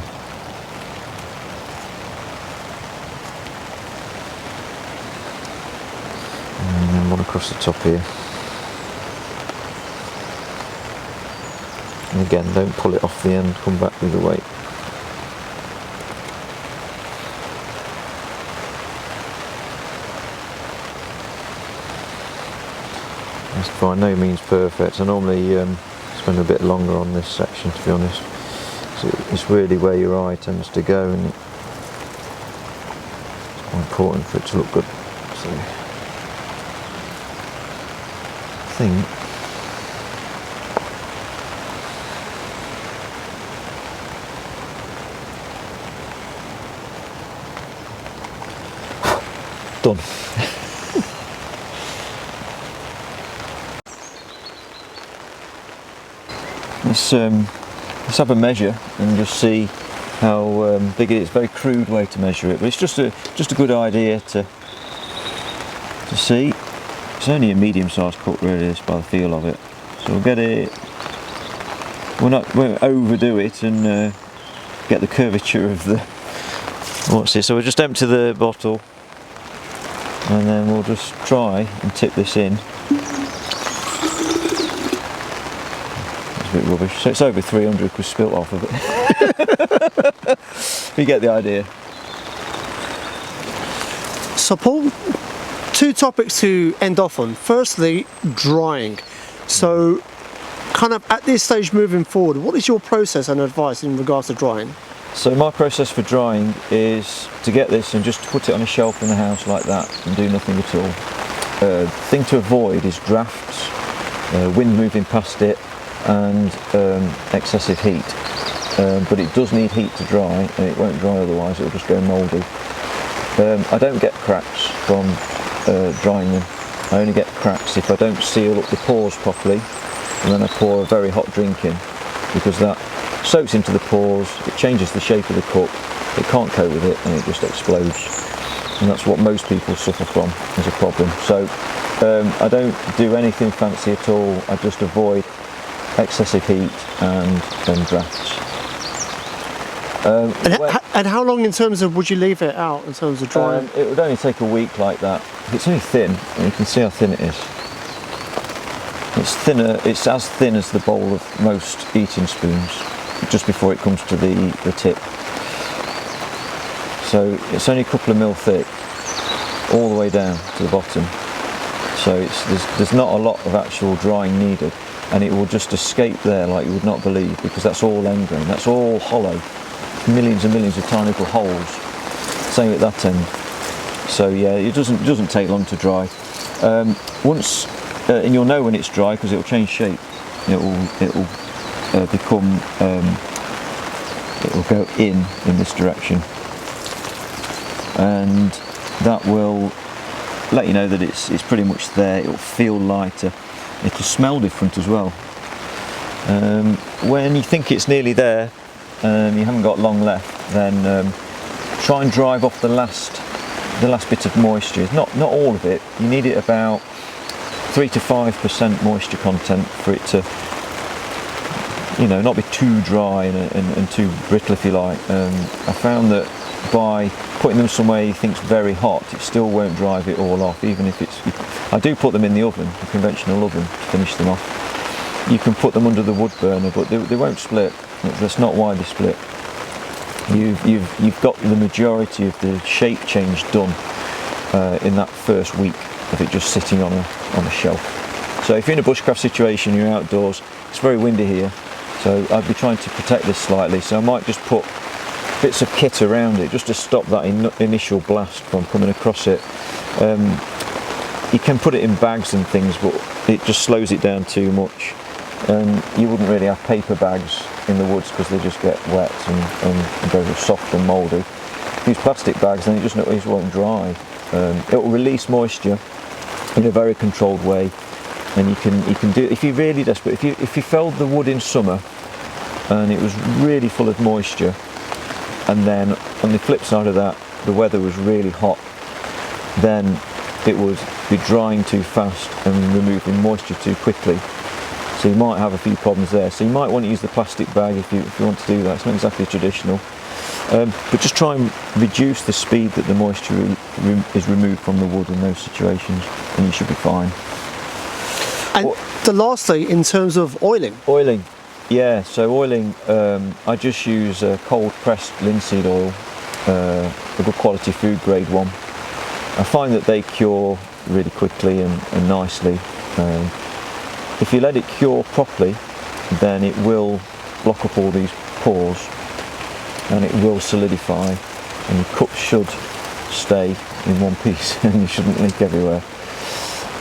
And then one across the top here. And again, don't pull it off the end, come back with the weight. It's by no means perfect. I normally spend a bit longer on this section, to be honest. So it's really where your eye tends to go, and it's quite important for it to look good. So I think done. Let's have a measure and just see how big it is. Very crude way to measure it, but it's just a good idea to see. It's only a medium-sized cut, really, this, by the feel of it. So we'll get it. We won't overdo it and get the curvature of the. What's this? So we'll just empty the bottle. And then we'll just try and tip this in. It's a bit rubbish. So it's over 300 because spilt off of it. You get the idea. So Paul, two topics to end off on. Firstly, drying. So kind of at this stage moving forward, what is your process and advice in regards to drying? So my process for drying is to get this and just put it on a shelf in the house like that and do nothing at all. The thing to avoid is drafts, wind moving past it, and excessive heat. But it does need heat to dry, and it won't dry otherwise, it'll just go mouldy. I don't get cracks from drying them. I only get cracks if I don't seal up the pores properly, and then I pour a very hot drink in, because that soaks into the pores, it changes the shape of the cup, it can't cope with it, and it just explodes. And that's what most people suffer from as a problem. So I don't do anything fancy at all, I just avoid excessive heat and drafts. And how long in terms of would you leave it out in terms of drying? It would only take a week like that. It's only thin, and you can see how thin it is. It's thinner, it's as thin as the bowl of most eating spoons, just before it comes to the tip. So it's only a couple of mil thick, all the way down to the bottom. So there's not a lot of actual drying needed, and it will just escape there like you would not believe, because that's all end grain, that's all hollow. Millions and millions of tiny little holes. Same at that end. So yeah, it doesn't take long to dry. Once, and you'll know when it's dry because it will change shape. It will become, it will go in this direction, and that will let you know that it's pretty much there. It will feel lighter. It will smell different as well. When you think it's nearly there, you haven't got long left, then try and drive off the last bit of moisture. Not all of it. You need it about 3 to 5% moisture content for it to, not be too dry and too brittle, if you like. I found that by putting them somewhere you think's very hot, it still won't drive it all off, even if it's. I do put them in the oven, the conventional oven, to finish them off. You can put them under the wood burner, but they won't split. That's not why they split. You've got the majority of the shape change done in that first week of it just sitting on a shelf. So if you're in a bushcraft situation, you're outdoors, it's very windy here, so I'd be trying to protect this slightly, so I might just put bits of kit around it just to stop that initial blast from coming across it. You can put it in bags and things, but it just slows it down too much. You wouldn't really have paper bags in the woods because they just get wet and very soft and mouldy. Use plastic bags, then it just won't dry. It will release moisture in a very controlled way, and you can do, if you're really desperate, if you felled the wood in summer and it was really full of moisture, and then on the flip side of that the weather was really hot, then it would be drying too fast and removing moisture too quickly. So you might have a few problems there. So you might want to use the plastic bag if you want to do that. It's not exactly traditional. But just try and reduce the speed that the moisture is removed from the wood in those situations, and you should be fine. And the last thing, in terms of oiling? Oiling, yeah. So oiling, I just use cold pressed linseed oil, a good quality food grade one. I find that they cure really quickly and nicely. If you let it cure properly, then it will block up all these pores and it will solidify, and your cup should stay in one piece and you shouldn't leak everywhere.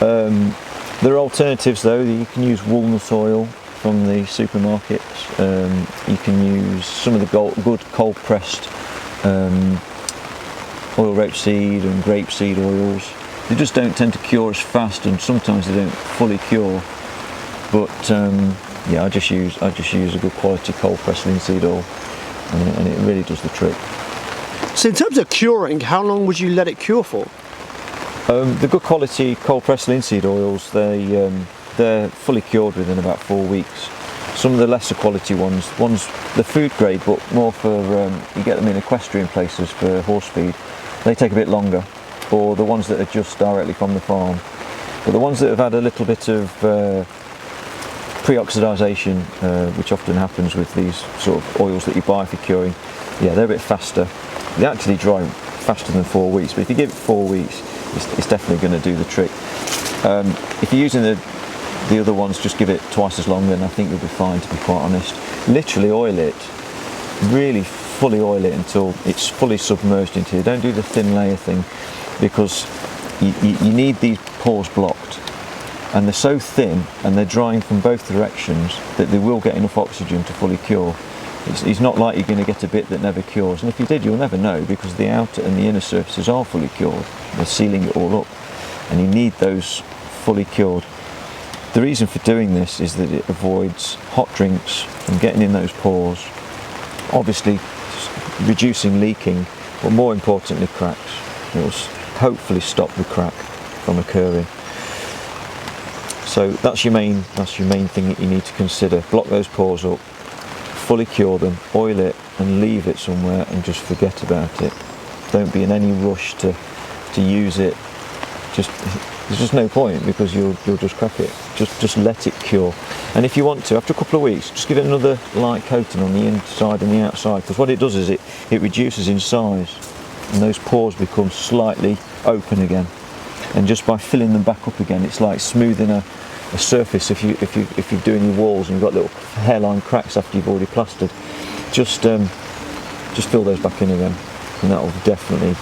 There are alternatives though. You can use walnut oil from the supermarkets. You can use some of the good cold pressed oil rapeseed and grapeseed oils. They just don't tend to cure as fast, and sometimes they don't fully cure. But yeah, I just use a good quality cold pressed linseed oil, and it really does the trick. So in terms of curing, how long would you let it cure for? The good quality cold pressed linseed oils, they're fully cured within about 4 weeks. Some of the lesser quality ones the food grade, but more for you get them in equestrian places for horse feed. They take a bit longer, or the ones that are just directly from the farm. But the ones that have had a little bit of pre-oxidisation, which often happens with these sort of oils that you buy for curing, yeah, they're a bit faster. They actually dry faster than 4 weeks, but if you give it 4 weeks, it's definitely going to do the trick. If you're using the other ones, just give it twice as long, then I think you'll be fine, to be quite honest. Literally oil it, really fully oil it until it's fully submerged into it. Don't do the thin layer thing, because you need these pores blocked, and they're so thin and they're drying from both directions that they will get enough oxygen to fully cure. It's not like you're going to get a bit that never cures, and if you did, you'll never know, because the outer and the inner surfaces are fully cured. They're sealing it all up, and you need those fully cured. The reason for doing this is that it avoids hot drinks from getting in those pores, obviously reducing leaking, but more importantly cracks. It will hopefully stop the crack from occurring. So that's your main thing that you need to consider. Block those pores up, fully cure them, oil it, and leave it somewhere and just forget about it. Don't be in any rush to use it. There's just no point, because you'll just crack it. Just let it cure. And if you want to, after a couple of weeks, just give it another light coating on the inside and the outside, because what it does is it reduces in size, and those pores become slightly open again. And just by filling them back up again, it's like smoothing a surface. If you're doing your walls and you've got little hairline cracks after you've already plastered, just fill those back in again, and that will definitely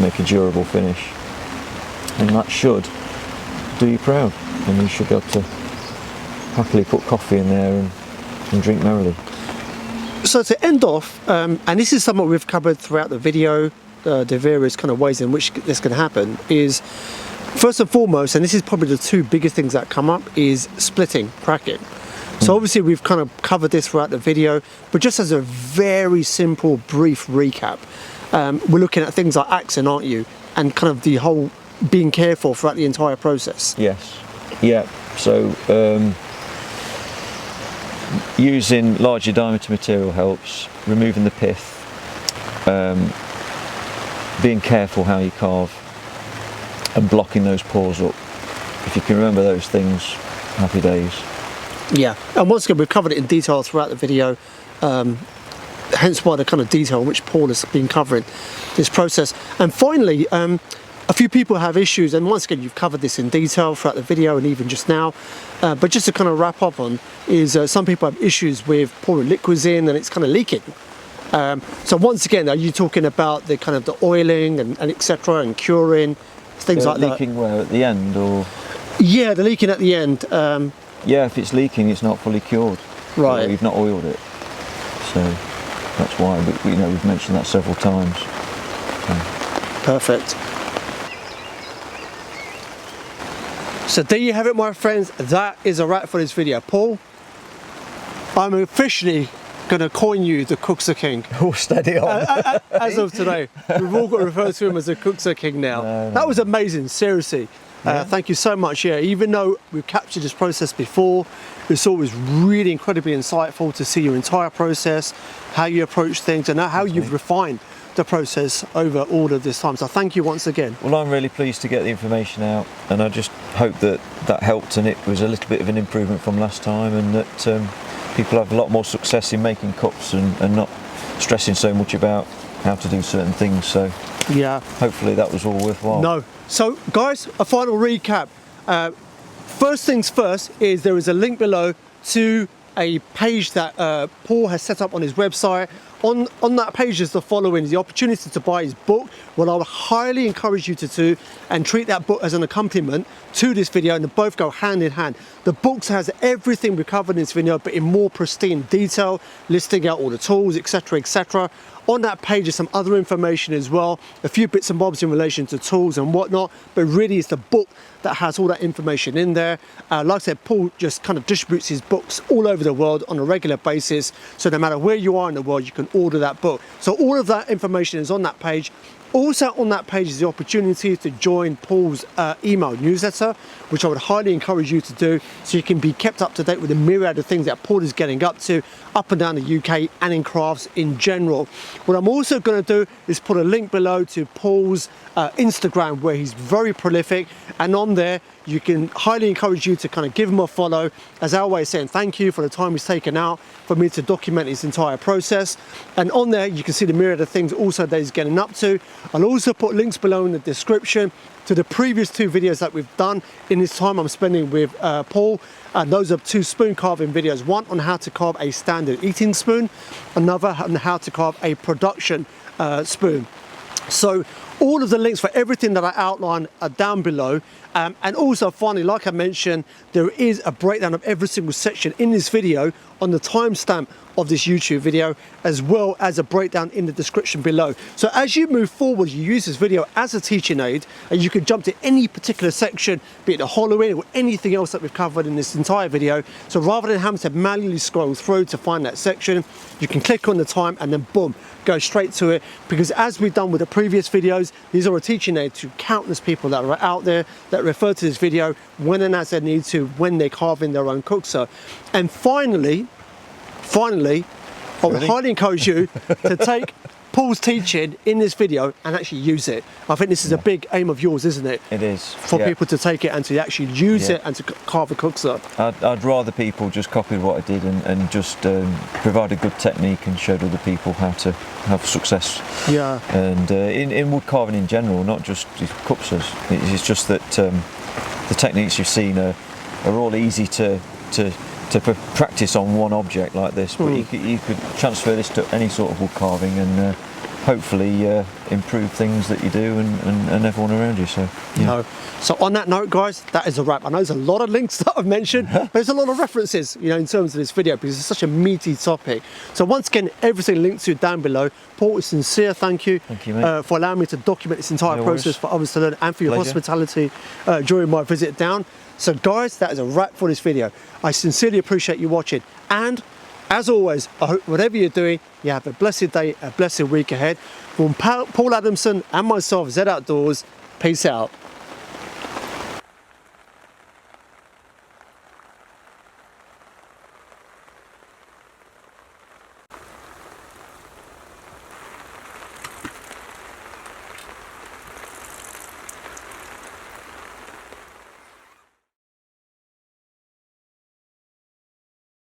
make a durable finish. And that should do you proud, and you should be able to happily put coffee in there and drink merrily. So to end off, and this is something we've covered throughout the video, the various kind of ways in which this can happen, is first and foremost, and this is probably the two biggest things that come up, is splitting, cracking. So obviously we've kind of covered this throughout the video, but just as a very simple, brief recap, we're looking at things like axing, aren't you? And kind of the whole being careful throughout the entire process. Yes. Yeah. So using larger diameter material helps. Removing the pith. Being careful how you carve, and blocking those pores up. If you can remember those things, happy days. Yeah, and once again we've covered it in detail throughout the video, hence why the kind of detail in which Paul has been covering this process. And finally, a few people have issues, and once again you've covered this in detail throughout the video and even just now, but just to kind of wrap up on is some people have issues with pouring liquids in and it's kind of leaking. So once again, are you talking about the kind of the oiling and etc. and curing, things like that? Leaking where, at the end, or? Yeah, the leaking at the end. Yeah, if it's leaking, it's not fully cured. Right. So you've not oiled it. So that's why we've mentioned that several times. Perfect. So there you have it, my friends. That is a wrap for this video. Paul, I'm officially going to coin you the Kuksa King. Oh, steady on. As of today, we've all got to refer to him as the Kuksa King now. No. That was amazing, seriously. Yeah. Thank you so much. Yeah, even though we've captured this process before, it's always really incredibly insightful to see your entire process, how you approach things, and how you've refined the process over all of this time. So thank you once again. Well, I'm really pleased to get the information out, and I just hope that helped, and it was a little bit of an improvement from last time, and that people have a lot more success in making cups and not stressing so much about how to do certain things. So yeah, hopefully that was all worthwhile. No. So guys, a final recap. First things first is there is a link below to a page that Paul has set up on his website. On that page is the following: the opportunity to buy his book. Well, I would highly encourage you to do, and treat that book as an accompaniment to this video, and they both go hand in hand. The book has everything we covered in this video, but in more pristine detail, listing out all the tools, etc., etc. On that page is some other information as well, a few bits and bobs in relation to tools and whatnot, but really it's the book that has all that information in there. Like I said, Paul just kind of distributes his books all over the world on a regular basis, so no matter where you are in the world, you can order that book. So all of that information is on that page. Also on that page is the opportunity to join Paul's email newsletter, which I would highly encourage you to do, so you can be kept up to date with the myriad of things that Paul is getting up to up and down the UK and in crafts in general. What I'm also going to do is put a link below to Paul's Instagram, where he's very prolific, and on there you can highly encourage you to kind of give him a follow, as I always saying thank you for the time he's taken out for me to document his entire process. And on there you can see the myriad of things also that he's getting up to. I'll also put links below in the description to the previous two videos that we've done in this time I'm spending with Paul, and those are two spoon carving videos, one on how to carve a standard eating spoon, another on how to carve a production spoon. So all of the links for everything that I outline are down below. And also finally, like I mentioned, there is a breakdown of every single section in this video on the timestamp of this YouTube video, as well as a breakdown in the description below. So as you move forward, you use this video as a teaching aid, and you can jump to any particular section, be it the hollowing or anything else that we've covered in this entire video. So rather than having to manually scroll through to find that section, you can click on the time and then boom, go straight to it. Because as we've done with the previous videos, these are a teaching aid to countless people that are out there that refer to this video when and as they need to when they're carving their own Kuksa. And finally, I would Really? highly encourage you to take Paul's teaching in this video and actually use it. I think this is a big aim of yours, isn't it? It is. For people to take it and to actually use Yeah. it and to carve a Kuksa. I'd rather people just copied what I did and just provide a good technique and showed other people how to have success. Yeah. And in wood carving in general, not just Kuksas. It's just that the techniques you've seen are all easy to practice on one object like this, but you could transfer this to any sort of wood carving and hopefully improve things that you do and everyone around you. So yeah. No. So on that note, guys, that is a wrap. I know there's a lot of links that I've mentioned, but there's a lot of references, you know, in terms of this video because it's such a meaty topic. So once again, everything linked to down below. Paul, a sincere thank you, mate. for allowing me to document this entire No process worries. for others to learn and for your Pleasure. hospitality during my visit down. So guys, that is a wrap for this video. I sincerely appreciate you watching, and as always, I hope whatever you're doing, you have a blessed day, a blessed week ahead. From Paul Adamson and myself, Z Outdoors, peace out.